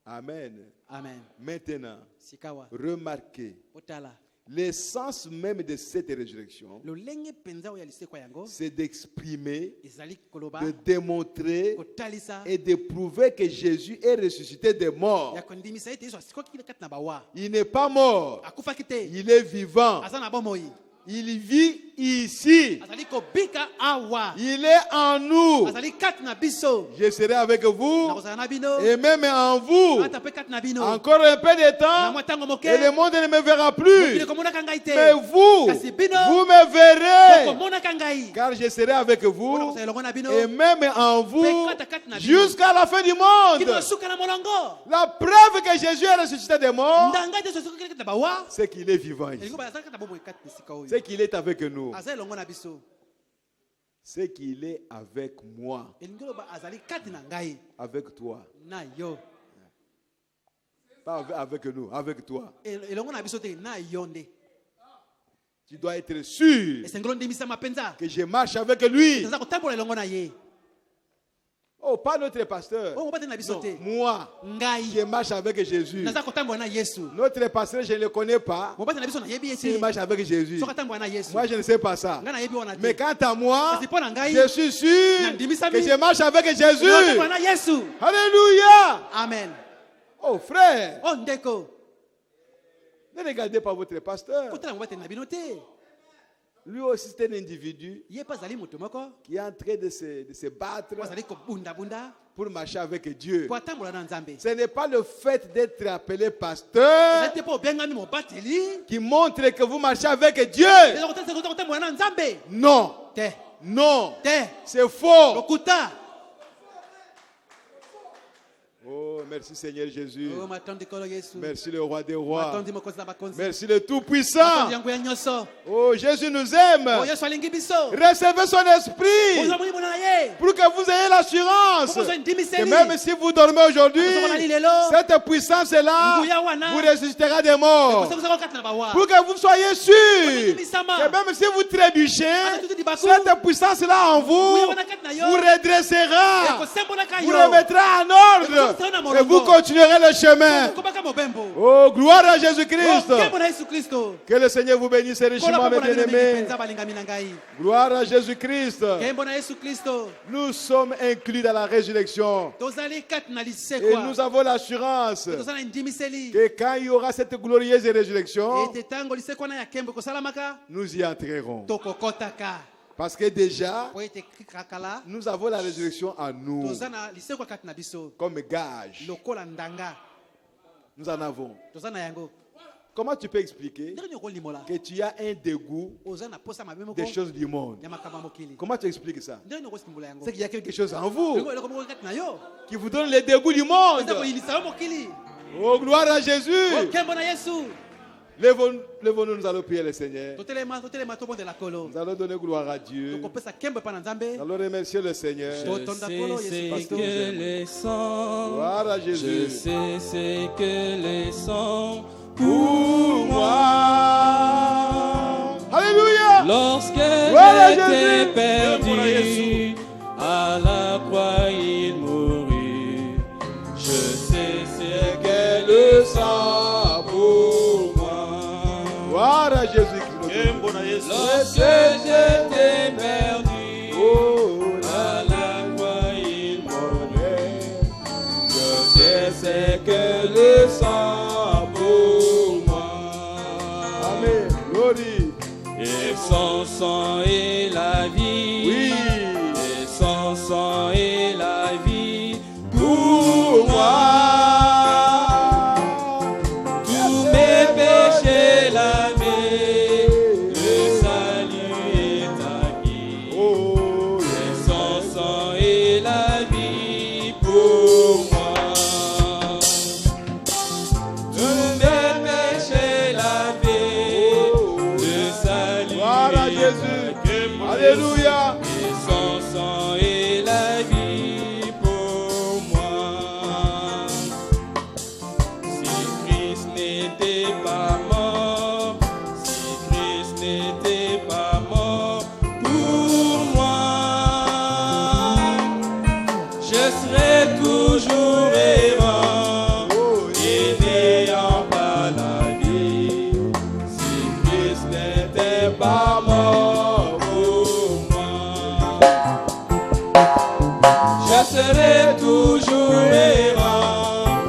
Speaker 2: Amen.
Speaker 3: Amen.
Speaker 2: Maintenant,
Speaker 3: Sikawa.
Speaker 2: remarquez
Speaker 3: Otala.
Speaker 2: l'essence même de cette résurrection,
Speaker 3: Lolenge penza oyo lisekwa yango.
Speaker 2: c'est d'exprimer,
Speaker 3: Ezali koloba.
Speaker 2: de démontrer
Speaker 3: Kotalisa.
Speaker 2: et de prouver que Jésus est ressuscité des morts.
Speaker 3: Ya kondimisa ete Yesu asikoki kati na bawa.
Speaker 2: Il n'est pas mort,
Speaker 3: Akufaki te.
Speaker 2: il est vivant.
Speaker 3: Aza na bomoi.
Speaker 2: Il vit ici.
Speaker 3: Azali kobika awa.
Speaker 2: Il est en nous.
Speaker 3: Azali kati na biso.
Speaker 2: Je serai avec vous
Speaker 3: Na kozala na bino.
Speaker 2: et même en vous.
Speaker 3: Ata pe kati na bino.
Speaker 2: Encore un peu de
Speaker 3: Na
Speaker 2: temps
Speaker 3: mwa tango moke.
Speaker 2: et le monde ne me verra
Speaker 3: Mokili
Speaker 2: plus.
Speaker 3: komonaka ngai te.
Speaker 2: Mais vous,
Speaker 3: Kasi bino.
Speaker 2: vous me verrez.
Speaker 3: Komonaka ngai.
Speaker 2: Car je serai avec
Speaker 3: Wana
Speaker 2: vous
Speaker 3: kozala elongo na bino.
Speaker 2: et même en vous
Speaker 3: Pe kati na bino.
Speaker 2: jusqu'à la fin du
Speaker 3: Kino
Speaker 2: monde.
Speaker 3: suka na molongo.
Speaker 2: La preuve que Jésus est ressuscité des morts,
Speaker 3: Ndanga ete soki kati na bawa.
Speaker 2: c'est qu'il est vivant ici.
Speaker 3: Elingo bazali kati na bomoi kati na sika oyo.
Speaker 2: C'est qu'il est avec nous.
Speaker 3: Aza elongo na biso.
Speaker 2: C'est qu'il est avec moi,
Speaker 3: Elingo loba azali kati na ngai.
Speaker 2: avec toi.
Speaker 3: Na yo.
Speaker 2: Pas avec nous, avec toi.
Speaker 3: Elongo na biso te na yo nde.
Speaker 2: Tu dois être sûr
Speaker 3: Esengelo ndimisa mapenza.
Speaker 2: que je marche avec lui.
Speaker 3: Naza kotambola elongo na ye.
Speaker 2: Oh, pas notre pasteur.
Speaker 3: Oyo mobate na biso
Speaker 2: Non,
Speaker 3: te.
Speaker 2: moi,
Speaker 3: Ngai.
Speaker 2: je marche avec Jésus.
Speaker 3: Naza kotambola na Yesu.
Speaker 2: Notre pasteur, je ne le connais pas.
Speaker 3: Mobate na biso na yebi
Speaker 2: S'il
Speaker 3: ete.
Speaker 2: marche avec Jésus.
Speaker 3: Soka tambola na Yesu.
Speaker 2: Moi, je ne sais pas ça.
Speaker 3: Ngai na yebi wana te.
Speaker 2: Mais quant à moi,
Speaker 3: Kasi mpo na ngai.
Speaker 2: je suis sûr
Speaker 3: Nandimisa
Speaker 2: que
Speaker 3: mi.
Speaker 2: je marche avec Jésus.
Speaker 3: Natambola na Yesu.
Speaker 2: Alléluia.
Speaker 3: Amen.
Speaker 2: Oh, frère,
Speaker 3: Oh ndeko.
Speaker 2: ne regardez pas votre pasteur.
Speaker 3: Kotala mobate na bino te.
Speaker 2: Lui aussi, c'est un individu
Speaker 3: Ye pa zali moto moko.
Speaker 2: qui est en train de se battre
Speaker 3: Wazali kobunda bunda.
Speaker 2: pour marcher avec Dieu.
Speaker 3: Po atambola na Nzambe.
Speaker 2: Ce n'est pas le fait d'être appelé pasteur
Speaker 3: Ezali te po obengami mobateli.
Speaker 2: qui montre que vous marchez avec Dieu.
Speaker 3: Eza kotambola na Nzambe.
Speaker 2: Non,
Speaker 3: Te.
Speaker 2: non,
Speaker 3: Te.
Speaker 2: c'est faux.
Speaker 3: Lokuta.
Speaker 2: Oh, merci Seigneur Jésus.
Speaker 3: Oh matondi kolo Yesu.
Speaker 2: Merci le roi des rois.
Speaker 3: Matondi mokozi na bakonzi.
Speaker 2: Merci le
Speaker 3: Matondi
Speaker 2: Tout-Puissant.
Speaker 3: yango ya nyonso.
Speaker 2: Oh, Jésus nous aime.
Speaker 3: Oh Yesu alingi biso.
Speaker 2: Recevez son esprit
Speaker 3: Oza molimo na ye.
Speaker 2: pour que vous ayez l'assurance
Speaker 3: Oza
Speaker 2: que
Speaker 3: ndimiseli.
Speaker 2: même si vous dormez aujourd'hui,
Speaker 3: Oza lelo.
Speaker 2: cette puissance-là
Speaker 3: Nguya wana.
Speaker 2: vous ressuscitera des morts.
Speaker 3: Kosa kati na bawa.
Speaker 2: Pour que vous soyez sûr
Speaker 3: Ndimisama.
Speaker 2: que même si vous trébuchez,
Speaker 3: baku.
Speaker 2: cette puissance-là en vous
Speaker 3: Nguya wana kati na yo.
Speaker 2: vous redressera,
Speaker 3: Ekosembola ka
Speaker 2: vous
Speaker 3: yo.
Speaker 2: remettra en ordre et vous continuerez le chemin.
Speaker 3: Kobaka mobembo.
Speaker 2: Oh, gloire à Jésus-Christ.
Speaker 3: Oh, kembo na Yesu Kristo.
Speaker 2: Que le Seigneur vous bénisse richement,
Speaker 3: Kola
Speaker 2: mes
Speaker 3: popola bino mingi
Speaker 2: bien-aimés.
Speaker 3: penza balingami na ngai.
Speaker 2: Gloire à Jésus-Christ.
Speaker 3: Kembo na Yesu Kristo.
Speaker 2: Nous sommes inclus dans la résurrection.
Speaker 3: Tozali kati na
Speaker 2: Et
Speaker 3: lisekwa.
Speaker 2: nous avons l'assurance
Speaker 3: Tozali ndimiseli.
Speaker 2: que quand il y aura cette glorieuse résurrection,
Speaker 3: Ete tango lisekwa na ya kembo kosalamaka.
Speaker 2: nous y entrerons.
Speaker 3: Tokokotaka.
Speaker 2: Parce que déjà,
Speaker 3: Po ete kakala.
Speaker 2: nous avons la résurrection en nous.
Speaker 3: Toza na lisekwa kati na biso.
Speaker 2: Comme gage.
Speaker 3: Lokola ndanga.
Speaker 2: Nous en avons.
Speaker 3: Toza na yango.
Speaker 2: Comment tu peux expliquer
Speaker 3: Ndenge nyoko limola.
Speaker 2: que tu as un dégoût
Speaker 3: Oza na posa mabe moko.
Speaker 2: des choses du monde?
Speaker 3: Ya makama mokili.
Speaker 2: Comment tu expliques ça?
Speaker 3: Ndenge nyoko simbola yango.
Speaker 2: C'est qu'il y a quelque chose en vous
Speaker 3: Ndenge eloko moko kati na yo.
Speaker 2: qui vous donne le dégoût du monde.
Speaker 3: Eza koyilisa yo mokili.
Speaker 2: Oh, gloire à Jésus.
Speaker 3: Oh, kembo na Yesu.
Speaker 2: Lèvons-nous, nous allons prier le Seigneur.
Speaker 3: Totelema tobondela kolo.
Speaker 2: Nous allons donner gloire à Dieu.
Speaker 3: Tokopesa kembo pa na Nzambe.
Speaker 2: Nous allons remercier le Seigneur.
Speaker 1: Je
Speaker 3: Totonda kolo
Speaker 1: sais
Speaker 3: Yesu
Speaker 1: ce
Speaker 3: Kristo.
Speaker 1: que les sangs,
Speaker 2: Gloire à
Speaker 1: je
Speaker 2: Jésus.
Speaker 1: sais ce que les sangs
Speaker 2: Pour moi. Alléluia.
Speaker 1: lorsque
Speaker 2: Voilà
Speaker 1: j'étais
Speaker 2: Jésus.
Speaker 1: perdu, à la croix il mourut. Je sais ce que
Speaker 2: Que le sang pour moi. Gloire à Jésus.
Speaker 4: Nkembo na Yesu.
Speaker 1: Lorsque j'étais perdu,
Speaker 2: Oh,
Speaker 1: à la croix il mourait. Je sais c'est que le sang pour moi.
Speaker 2: Amen. Glory.
Speaker 1: Et son sang est la vie.
Speaker 2: Oui.
Speaker 1: Et son sang est la vie pour moi. Tous mes péchés lavés, le salut est acquis.
Speaker 2: Oh,
Speaker 1: Et son sang est la vie pour moi. Tous mes péchés lavés, le salut
Speaker 2: Voilà
Speaker 1: est
Speaker 2: Jésus.
Speaker 1: acquis.
Speaker 2: Alléluia.
Speaker 1: Et son sang est la vie pour moi. Si Christ n'était pas mort, si Christ n'était pas mort pour moi, je serais toujours errant et n'ayant pas la vie. Si Christ n'était pas mort pour moi, je serai toujours errant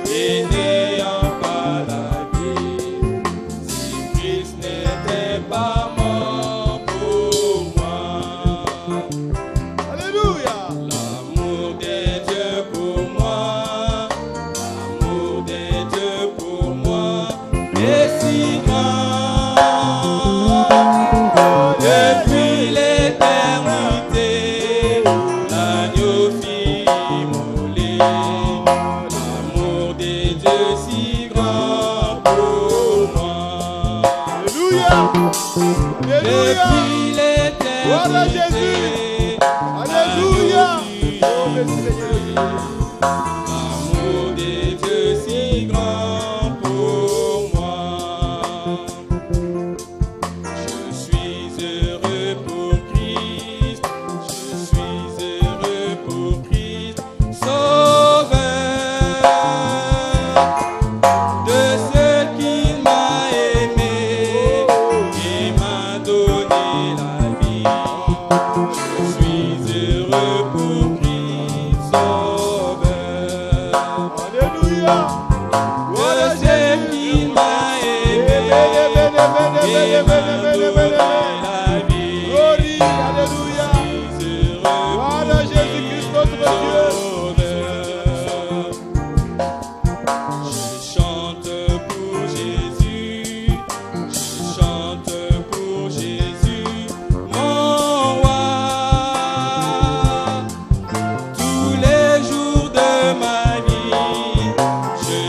Speaker 1: et n'ayant pas la vie. Si Christ n'était pas mort pour moi,
Speaker 2: Alléluia.
Speaker 1: l'amour des dieux pour moi, l'amour des dieux pour moi est si grand. Depuis l'éternité, l'agneau fit immoler. L'amour des dieux si grand pour moi.
Speaker 2: Alléluia. Alléluia.
Speaker 1: Depuis
Speaker 2: Voilà Jésus.
Speaker 1: l'éternité,
Speaker 2: Alléluia. Oh, merci
Speaker 1: l'agneau
Speaker 2: Seigneur.
Speaker 1: l'amour des dieux si grand pour moi. Je suis heureux pour Christ, je suis heureux pour Christ, sauveur de ce qu'il m'a aimé et m'a donné la vie. Je suis heureux pour Christ, sauveur.
Speaker 2: Alléluia. Voilà
Speaker 1: De ce
Speaker 2: Jésus.
Speaker 1: qu'il m'a aimé et m'a donné la vie.
Speaker 2: Glory. Alléluia.
Speaker 1: Je suis heureux
Speaker 2: Voilà Jésus-Christ, notre Dieu.
Speaker 1: sauveur. Je chante pour Jésus, je chante pour Jésus, mon roi. Tous les jours de ma vie, je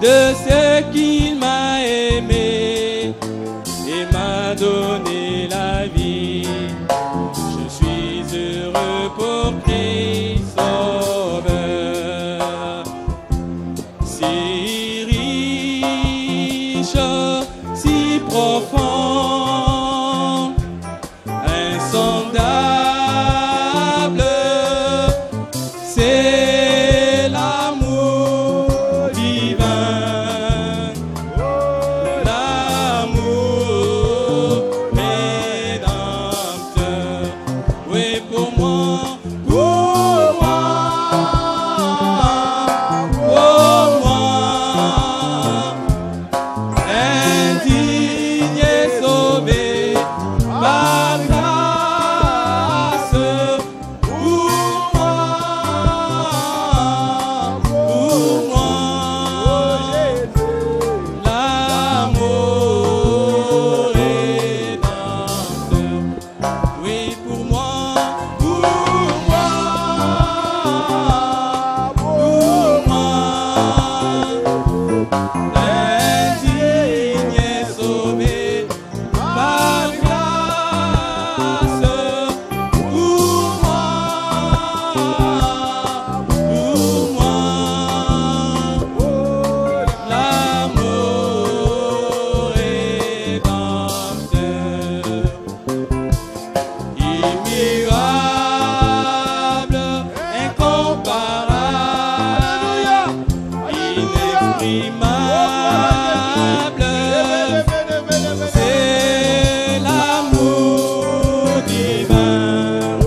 Speaker 1: de ce qu'il m'a aimé et m'a donné la vie. Je suis heureux pour Christ Sauveur. Si riche, si profond, insondable, c'est l'amour divin, l'amour rédempteur. Oui, pour moi, indigne et sauvé par grâce. L'amour rédempteur. Oui, pour moi, indigne et sauvé par grâce. L'amour rédempteur. Immuable, incomparable, inexprimable, c'est l'amour divin,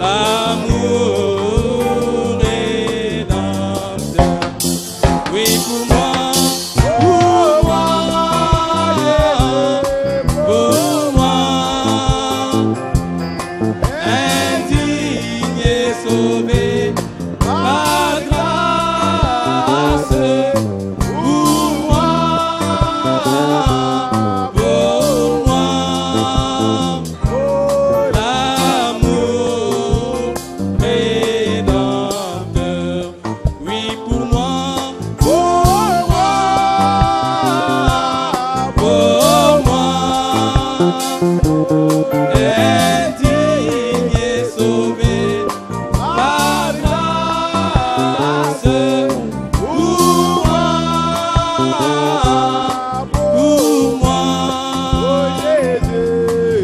Speaker 1: l'amour rédempteur. Oui, pour moi, indigne et sauvé par grâce. Pour moi, l'amour rédempteur. Oui, pour moi, indigne et sauvé par grâce. Pour moi,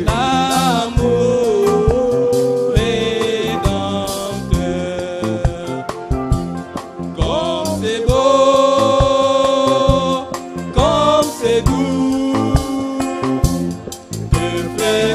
Speaker 1: l'amour rédempteur. Comme c'est beau, comme c'est doux, que fait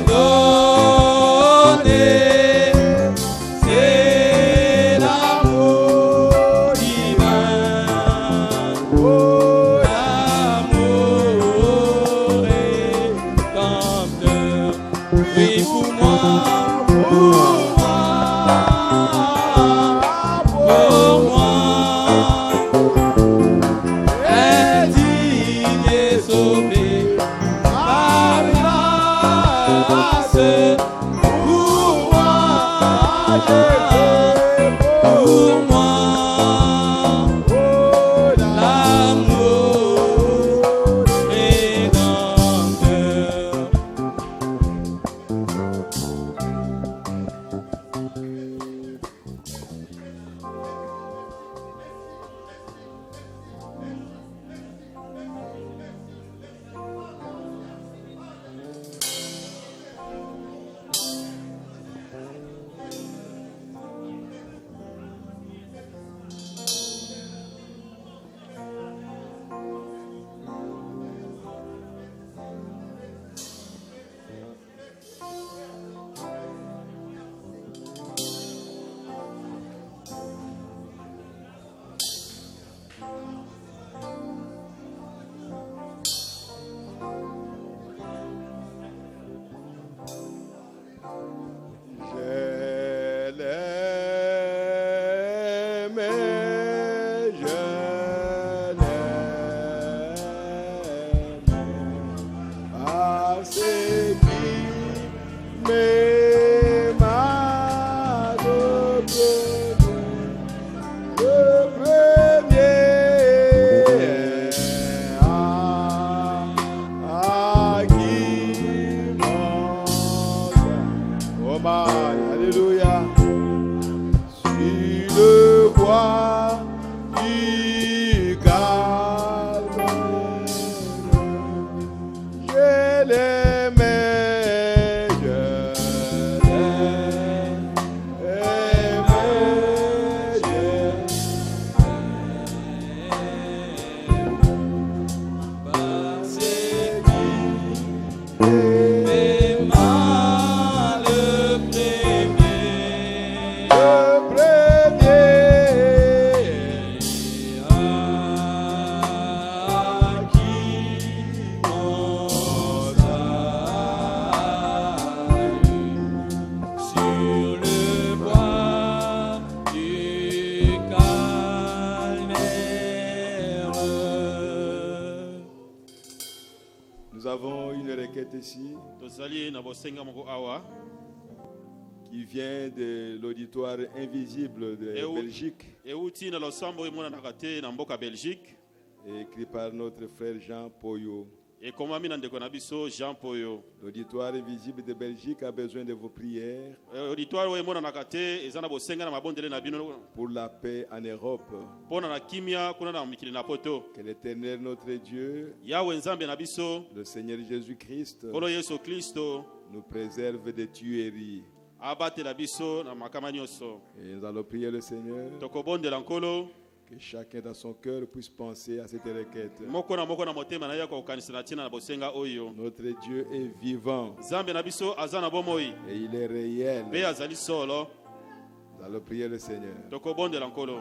Speaker 2: ce qui m'aima le premier à qui m'entend. Oh my, alléluia. Sur le bois du Calvaire, je l'aimais, Nous avons une requête ici
Speaker 4: tozali na bosenga moko awa
Speaker 2: qui vient de l'auditoire invisible de Belgique,
Speaker 4: euti na losambo emonanaka te na mboka Belgique,
Speaker 2: écrit par notre frère Jean Poyo.
Speaker 4: ekomami na ndeko na biso Jean Poyo.
Speaker 2: L'auditoire invisible de Belgique a besoin de vos prières
Speaker 4: auditoire oyo emonanaka te eza na bosenga na mabondele na bino
Speaker 2: pour la paix en Europe.
Speaker 4: mpona na kimia kuna na mikili na poto.
Speaker 2: Que l'Éternel notre Dieu,
Speaker 4: Yawe nzambe na biso
Speaker 2: le Seigneur Jésus-Christ,
Speaker 4: nkolo Yesu Kristo
Speaker 2: nous préserve des tueries.
Speaker 4: abatela biso na makama nyonso.
Speaker 2: Et nous allons prier le Seigneur,
Speaker 4: tokobondela nkolo
Speaker 2: que chacun dans son cœur puisse penser à cette requête.
Speaker 4: moko na motema na ye kokanisa na ntina na bosenga oyo.
Speaker 2: Notre Dieu est vivant
Speaker 4: nzambe na biso aza na bomoi
Speaker 2: et il est réel.
Speaker 4: mpe azali solo.
Speaker 2: Nous allons prier le Seigneur.
Speaker 4: tokobondela nkolo.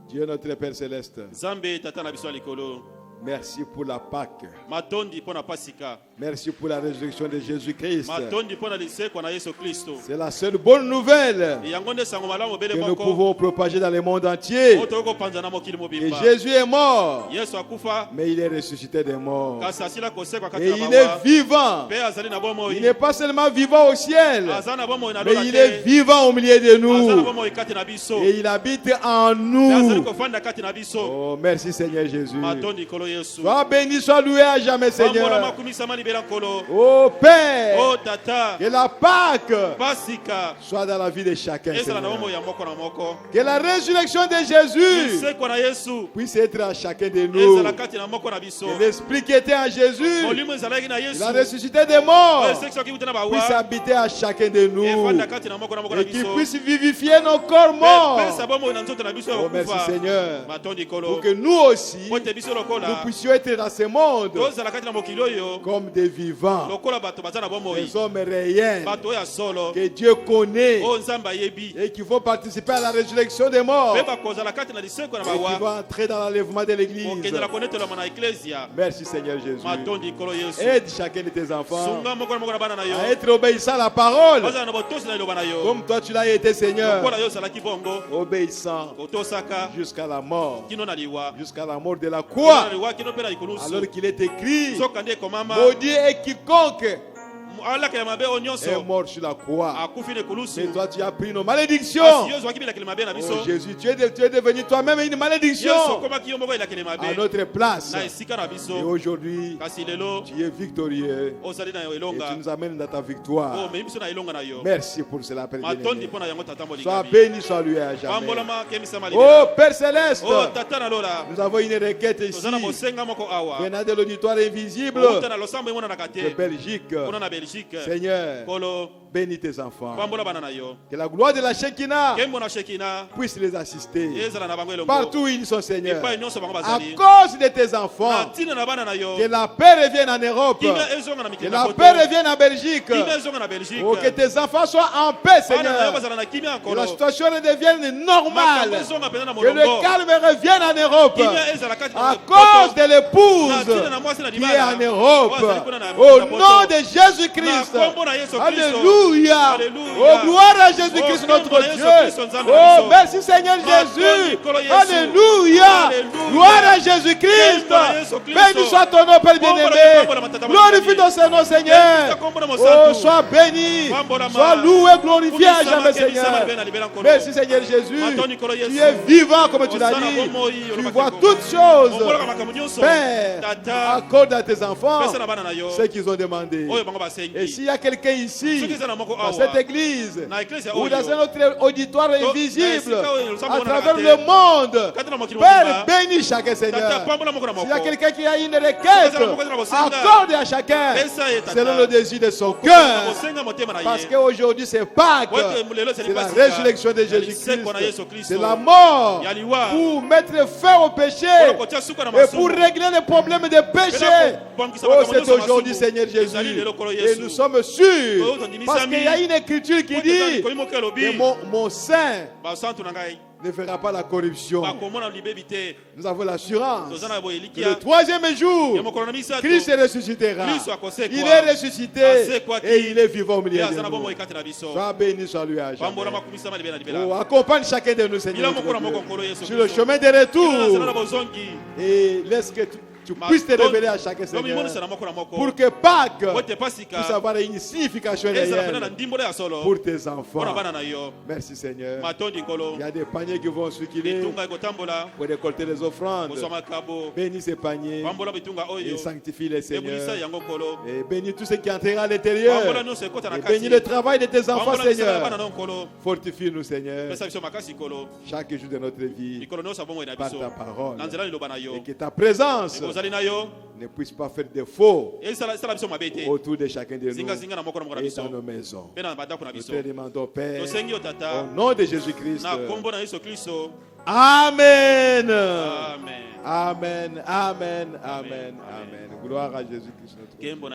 Speaker 2: Dieu notre Père Céleste,
Speaker 4: nzambe tata na biso ya likolo,
Speaker 2: merci pour la Pâque.
Speaker 4: matondi mpo na pasika,
Speaker 2: Merci pour la résurrection de Jésus-Christ.
Speaker 4: matondi mpo na lisekwa na Yesu Kristo.
Speaker 2: C'est la seule bonne nouvelle
Speaker 4: yango nde sango malamu
Speaker 2: que
Speaker 4: bele
Speaker 2: nous
Speaker 4: moko
Speaker 2: pouvons propager dans le monde entier.
Speaker 4: oyo tokoki kopanza na mokili
Speaker 2: Et
Speaker 4: mobimba.
Speaker 2: Jésus est mort,
Speaker 4: Yesu akufa
Speaker 2: mais il est ressuscité des morts.
Speaker 4: kasi asila kosekwa kati
Speaker 2: Et
Speaker 4: na
Speaker 2: il est
Speaker 4: bawa
Speaker 2: vivant.
Speaker 4: mpe azali na bomoi.
Speaker 2: Il n'est pas seulement vivant au ciel,
Speaker 4: aza na bomoi na
Speaker 2: mais
Speaker 4: lola
Speaker 2: il est
Speaker 4: te,
Speaker 2: vivant au milieu de
Speaker 4: aza na
Speaker 2: nous.
Speaker 4: bomoi kati na biso,
Speaker 2: Et il habite en
Speaker 4: mpe azali
Speaker 2: nous.
Speaker 4: kofanda kati na biso.
Speaker 2: Oh, merci Seigneur Jésus.
Speaker 4: matondi nkolo Yesu.
Speaker 2: Sois béni, sois loué à jamais
Speaker 4: pambola
Speaker 2: Seigneur.
Speaker 4: makumisama libela nkolo.
Speaker 2: Oh Père,
Speaker 4: o tata
Speaker 2: que la Pâque
Speaker 4: pasika
Speaker 2: soit dans la vie de chacun,
Speaker 4: ezala na
Speaker 2: Seigneur.
Speaker 4: bomoi ya moko na moko.
Speaker 2: Que la résurrection de Jésus
Speaker 4: lisekwa na Yesu
Speaker 2: puisse être à chacun de nous.
Speaker 4: ezala kati na moko na biso.
Speaker 2: Que l'esprit qui était en Jésus,
Speaker 4: molimo ezalaki na
Speaker 2: il
Speaker 4: Yesu
Speaker 2: a ressuscité des morts,
Speaker 4: oyo esekisaki kuta na
Speaker 2: puisse
Speaker 4: bawa
Speaker 2: habiter à chacun de nous.
Speaker 4: efanda kati na moko na
Speaker 2: Et qu'il
Speaker 4: biso.
Speaker 2: puisse vivifier nos corps morts.
Speaker 4: pesa bomoi na nzoto na biso ya
Speaker 2: Oh, merci
Speaker 4: kokufa.
Speaker 2: Seigneur.
Speaker 4: matondi
Speaker 2: Pour
Speaker 4: nkolo
Speaker 2: que nous aussi,
Speaker 4: po te biso
Speaker 2: nous
Speaker 4: lokola
Speaker 2: puissions être dans ce monde
Speaker 4: tozala kati na mokili oyo
Speaker 2: comme des vivants,
Speaker 4: lokola bato baza na bomoi,
Speaker 2: des hommes réels
Speaker 4: bato oyo ya solo
Speaker 2: que Dieu connaît
Speaker 4: oyo nzambe ayebi,
Speaker 2: et qui vont participer à la résurrection des morts
Speaker 4: mpe bakozala kati na lisekwa na
Speaker 2: et qui vont
Speaker 4: bawa
Speaker 2: entrer dans l'enlèvement de l'église.
Speaker 4: kokendela konetelama na eklesia.
Speaker 2: Merci Seigneur Jésus.
Speaker 4: matondi nkolo Yesu.
Speaker 2: Aide chacun de tes enfants
Speaker 4: sunga moko na moko na bana na yo
Speaker 2: à être obéissant à la parole
Speaker 4: bazala na botosi na liloba na yo
Speaker 2: comme toi tu l'as été Seigneur,
Speaker 4: lokola yo ozalaki bongo
Speaker 2: obéissant
Speaker 4: kotosaka
Speaker 2: jusqu'à la mort,
Speaker 4: kino na liwa,
Speaker 2: jusqu'à la mort de la
Speaker 4: kino na
Speaker 2: croix,
Speaker 4: liwa kino mpe na likulusu.
Speaker 2: alors qu'il est écrit,
Speaker 4: soka nde ekomama
Speaker 2: maudit est quiconque
Speaker 4: alakela mabe oyo
Speaker 2: est
Speaker 4: nyonso
Speaker 2: mort sur la croix.
Speaker 4: akufi na ekulusu.
Speaker 2: Mais toi tu as pris nos malédictions.
Speaker 4: kasi yo ozwaki bilakeli mabe na biso.
Speaker 2: Oh Jésus, tu es devenu toi-même une malédiction
Speaker 4: yesu okomaki yo moko elakeli
Speaker 2: à
Speaker 4: mabe
Speaker 2: notre place.
Speaker 4: na esika na
Speaker 2: Et
Speaker 4: biso.
Speaker 2: aujourd'hui,
Speaker 4: kasi lelo
Speaker 2: tu es victorieux
Speaker 4: ozali na yo
Speaker 2: et
Speaker 4: elonga
Speaker 2: tu nous amènes dans ta
Speaker 4: o
Speaker 2: victoire.
Speaker 4: omemi biso na elonga na yo.
Speaker 2: Merci pour cela, Père
Speaker 4: matondi
Speaker 2: bien-aimé.
Speaker 4: mpo na yango tata
Speaker 2: Sois
Speaker 4: molingami.
Speaker 2: béni, sois loué à jamais.
Speaker 4: pambolama kemisama
Speaker 2: Oh
Speaker 4: libela.
Speaker 2: Père Céleste,
Speaker 4: o tata na lola
Speaker 2: nous avons une requête ici
Speaker 4: toza na bosenga moko awa
Speaker 2: venant de l'auditoire invisible
Speaker 4: outa na losambo emonanaka
Speaker 2: de
Speaker 4: te
Speaker 2: Belgique.
Speaker 4: kuna na Belgique.
Speaker 2: Seigneur,
Speaker 4: kolo
Speaker 2: bénis tes enfants.
Speaker 4: pambola bana na yo.
Speaker 2: Que la gloire de la Shekinah
Speaker 4: kembo na shekina
Speaker 2: puisse les assister
Speaker 4: ezala na bango elongo
Speaker 2: partout où ils sont, Seigneur.
Speaker 4: epai nyonso bango
Speaker 2: À
Speaker 4: bazali.
Speaker 2: cause de tes
Speaker 4: na
Speaker 2: enfants,
Speaker 4: ntina na bana na yo
Speaker 2: que la paix revienne en Europe,
Speaker 4: kimia ezonga na
Speaker 2: que
Speaker 4: mikili
Speaker 2: la
Speaker 4: na
Speaker 2: paix
Speaker 4: poto,
Speaker 2: revienne en Belgique.
Speaker 4: kimia ezonga na Belgique.
Speaker 2: Oh, que tes enfants soient en paix,
Speaker 4: bana na yo
Speaker 2: Seigneur.
Speaker 4: bazala na kimia
Speaker 2: Que la
Speaker 4: nkolo.
Speaker 2: situation redevienne
Speaker 4: makambo
Speaker 2: normale.
Speaker 4: ezonga mpenza na
Speaker 2: Que le
Speaker 4: molongo.
Speaker 2: calme revienne en Europe.
Speaker 4: kimia ezala kati na
Speaker 2: À
Speaker 4: poto.
Speaker 2: cause de
Speaker 4: na ntina
Speaker 2: l'épouse
Speaker 4: na mwasi na
Speaker 2: qui est
Speaker 4: libala
Speaker 2: en Europe.
Speaker 4: oyo azali kuna na
Speaker 2: Au
Speaker 4: poto.
Speaker 2: nom de Jésus-Christ Jésus-Christ.
Speaker 4: Na kombo na Yesu Kristo.
Speaker 2: Alléluia.
Speaker 4: Alléluia.
Speaker 2: Oh, gloire à Jésus-Christ,
Speaker 4: Oh,
Speaker 2: notre
Speaker 4: kombo na Yesu
Speaker 2: Dieu.
Speaker 4: Kristo, nzambe
Speaker 2: Oh,
Speaker 4: biso.
Speaker 2: merci Seigneur
Speaker 4: Matondi
Speaker 2: Jésus.
Speaker 4: kolo Yesu.
Speaker 2: Alléluia.
Speaker 4: Alléluia.
Speaker 2: Gloire à Jésus-Christ.
Speaker 4: Kombo na Yesu Kristo.
Speaker 2: Béni soit ton nom, Père
Speaker 4: Kombo na
Speaker 2: bien-aimé.
Speaker 4: kombo na matata
Speaker 2: Glorifie
Speaker 4: matata.
Speaker 2: ton Seigneur, Seigneur.
Speaker 4: Kombo na
Speaker 2: Oh,
Speaker 4: mosantu.
Speaker 2: sois béni.
Speaker 4: Kombo na
Speaker 2: Sois
Speaker 4: ma.
Speaker 2: loué, glorifié à
Speaker 4: Kumisama
Speaker 2: jamais,
Speaker 4: ke bisama
Speaker 2: Seigneur.
Speaker 4: libena libena nkolo.
Speaker 2: Merci Seigneur Jésus.
Speaker 4: Matondi kolo Yesu.
Speaker 2: Tu es vivant comme tu l'as
Speaker 4: Osana
Speaker 2: dit.
Speaker 4: bomoi,
Speaker 2: Tu
Speaker 4: olobaki
Speaker 2: vois
Speaker 4: bongo.
Speaker 2: toutes choses.
Speaker 4: Ombolaka makambo nyonso.
Speaker 2: Père,
Speaker 4: Tata.
Speaker 2: accorde à tes enfants
Speaker 4: Pesa na bana na yo.
Speaker 2: ce qu'ils ont demandé.
Speaker 4: Oyo bango basengi.
Speaker 2: Et s'il y a quelqu'un ici,
Speaker 4: Soki eza na moko
Speaker 2: dans
Speaker 4: awa.
Speaker 2: cette église,
Speaker 4: Na eklezia
Speaker 2: ou
Speaker 4: oyo.
Speaker 2: dans un autre auditoire invisible,
Speaker 4: esika oyo losambo
Speaker 2: à
Speaker 4: wana
Speaker 2: travers
Speaker 4: kate.
Speaker 2: le monde,
Speaker 4: Kati na mokili
Speaker 2: Père,
Speaker 4: mobimba.
Speaker 2: bénis chacun,
Speaker 4: Tata
Speaker 2: Seigneur.
Speaker 4: pambola moko na
Speaker 2: S'il y a
Speaker 4: moko.
Speaker 2: quelqu'un qui a une
Speaker 4: Soki
Speaker 2: requête,
Speaker 4: eza na moko eza na bosenga.
Speaker 2: accorde à chacun
Speaker 4: Pesa ye tata.
Speaker 2: selon le désir de son
Speaker 4: Na
Speaker 2: cœur.
Speaker 4: bosenga motema na ye.
Speaker 2: Parce qu'aujourd'hui c'est Pâques,
Speaker 4: Weke lelo
Speaker 2: c'est
Speaker 4: seli
Speaker 2: la
Speaker 4: pasika.
Speaker 2: résurrection de
Speaker 4: Ya liseko na Yesu
Speaker 2: Jésus-Christ,
Speaker 4: Kristo.
Speaker 2: c'est la mort
Speaker 4: Ya liwa.
Speaker 2: pour mettre fin au péché
Speaker 4: Oyo kotia suka na
Speaker 2: et
Speaker 4: masumu.
Speaker 2: pour régler les problèmes de péché. Oh, c'est aujourd'hui, Seigneur Jésus. Et nous sommes sûrs, parce qu'il y a une écriture qui dit que mon sein
Speaker 4: basantu na ngai
Speaker 2: ne fera pas la corruption.
Speaker 4: bakomona libebi te.
Speaker 2: Nous avons l'assurance
Speaker 4: Toza na boye
Speaker 2: que le
Speaker 4: likia.
Speaker 2: troisième jour,
Speaker 4: Ya mokolo na misato.
Speaker 2: Christ ressuscitera.
Speaker 4: Kristo akosekwa.
Speaker 2: Il est ressuscité
Speaker 4: Asekwaki.
Speaker 2: et il est vivant au milieu
Speaker 4: Ye
Speaker 2: de
Speaker 4: aza na
Speaker 2: nous.
Speaker 4: bomoi kati na biso.
Speaker 2: Sois béni, sois lui à
Speaker 4: Pambola
Speaker 2: jamais.
Speaker 4: makumisama libena libela.
Speaker 2: Oh, accompagne chacun de nous, Seigneur.
Speaker 4: Bila moko na
Speaker 2: notre
Speaker 4: moko
Speaker 2: Dieu.
Speaker 4: nkolo Yesu
Speaker 2: Sur le
Speaker 4: Kristo.
Speaker 2: chemin de
Speaker 4: Bila na
Speaker 2: retour.
Speaker 4: bozongi.
Speaker 2: Et laisse que tu puisses te révéler à chacun,
Speaker 4: Domi
Speaker 2: Seigneur.
Speaker 4: monisa na moko na moko.
Speaker 2: Pour que Pâques
Speaker 4: Wote pasika.
Speaker 2: puisse avoir une signification
Speaker 4: Eza na pena na
Speaker 2: réelle
Speaker 4: ndimbola ya solo.
Speaker 2: pour tes
Speaker 4: Mpona
Speaker 2: enfants.
Speaker 4: bana na yo.
Speaker 2: Merci, Seigneur.
Speaker 4: Matondi nkolo.
Speaker 2: Il y a des paniers qui vont circuler
Speaker 4: Bitunga ekotambola.
Speaker 2: pour récolter les offrandes.
Speaker 4: Kozwa makabo.
Speaker 2: Bénis ces paniers
Speaker 4: Pambola bitunga
Speaker 2: et
Speaker 4: oyo.
Speaker 2: sanctifie les
Speaker 4: Ebulisa
Speaker 2: Seigneurs.
Speaker 4: yango nkolo.
Speaker 2: Et bénis tout ce qui entrera à l'intérieur.
Speaker 4: Pambola nyonso ekota na
Speaker 2: Et
Speaker 4: kati.
Speaker 2: bénis le travail de tes enfants,
Speaker 4: Pambola misala ya bana
Speaker 2: Seigneur.
Speaker 4: na nkolo.
Speaker 2: Fortifie-nous, Seigneur,
Speaker 4: Pesa biso makasi nkolo.
Speaker 2: chaque jour de notre vie
Speaker 4: Mikolo nyonso abongo na
Speaker 2: par
Speaker 4: biso.
Speaker 2: ta parole.
Speaker 4: Na nzela liloba na yo.
Speaker 2: Et que ta présence
Speaker 4: Ozali na yo.
Speaker 2: ne puisse pas faire défaut
Speaker 4: Esala biso mabe te.
Speaker 2: autour de chacun de
Speaker 4: Zinga
Speaker 2: nous
Speaker 4: zinga na moko na moko na
Speaker 2: et
Speaker 4: biso.
Speaker 2: dans nos maisons.
Speaker 4: Pe na badako na
Speaker 2: Nous
Speaker 4: biso.
Speaker 2: te demandons, Père,
Speaker 4: Tosengi yo tata.
Speaker 2: au nom de Jésus-Christ.
Speaker 4: Na kombo na Yesu Kristo.
Speaker 2: Amen.
Speaker 4: Amen.
Speaker 2: Amen. Amen. Amen. Amen. Gloire à Jésus-Christ. notre Dieu.
Speaker 4: Kembo na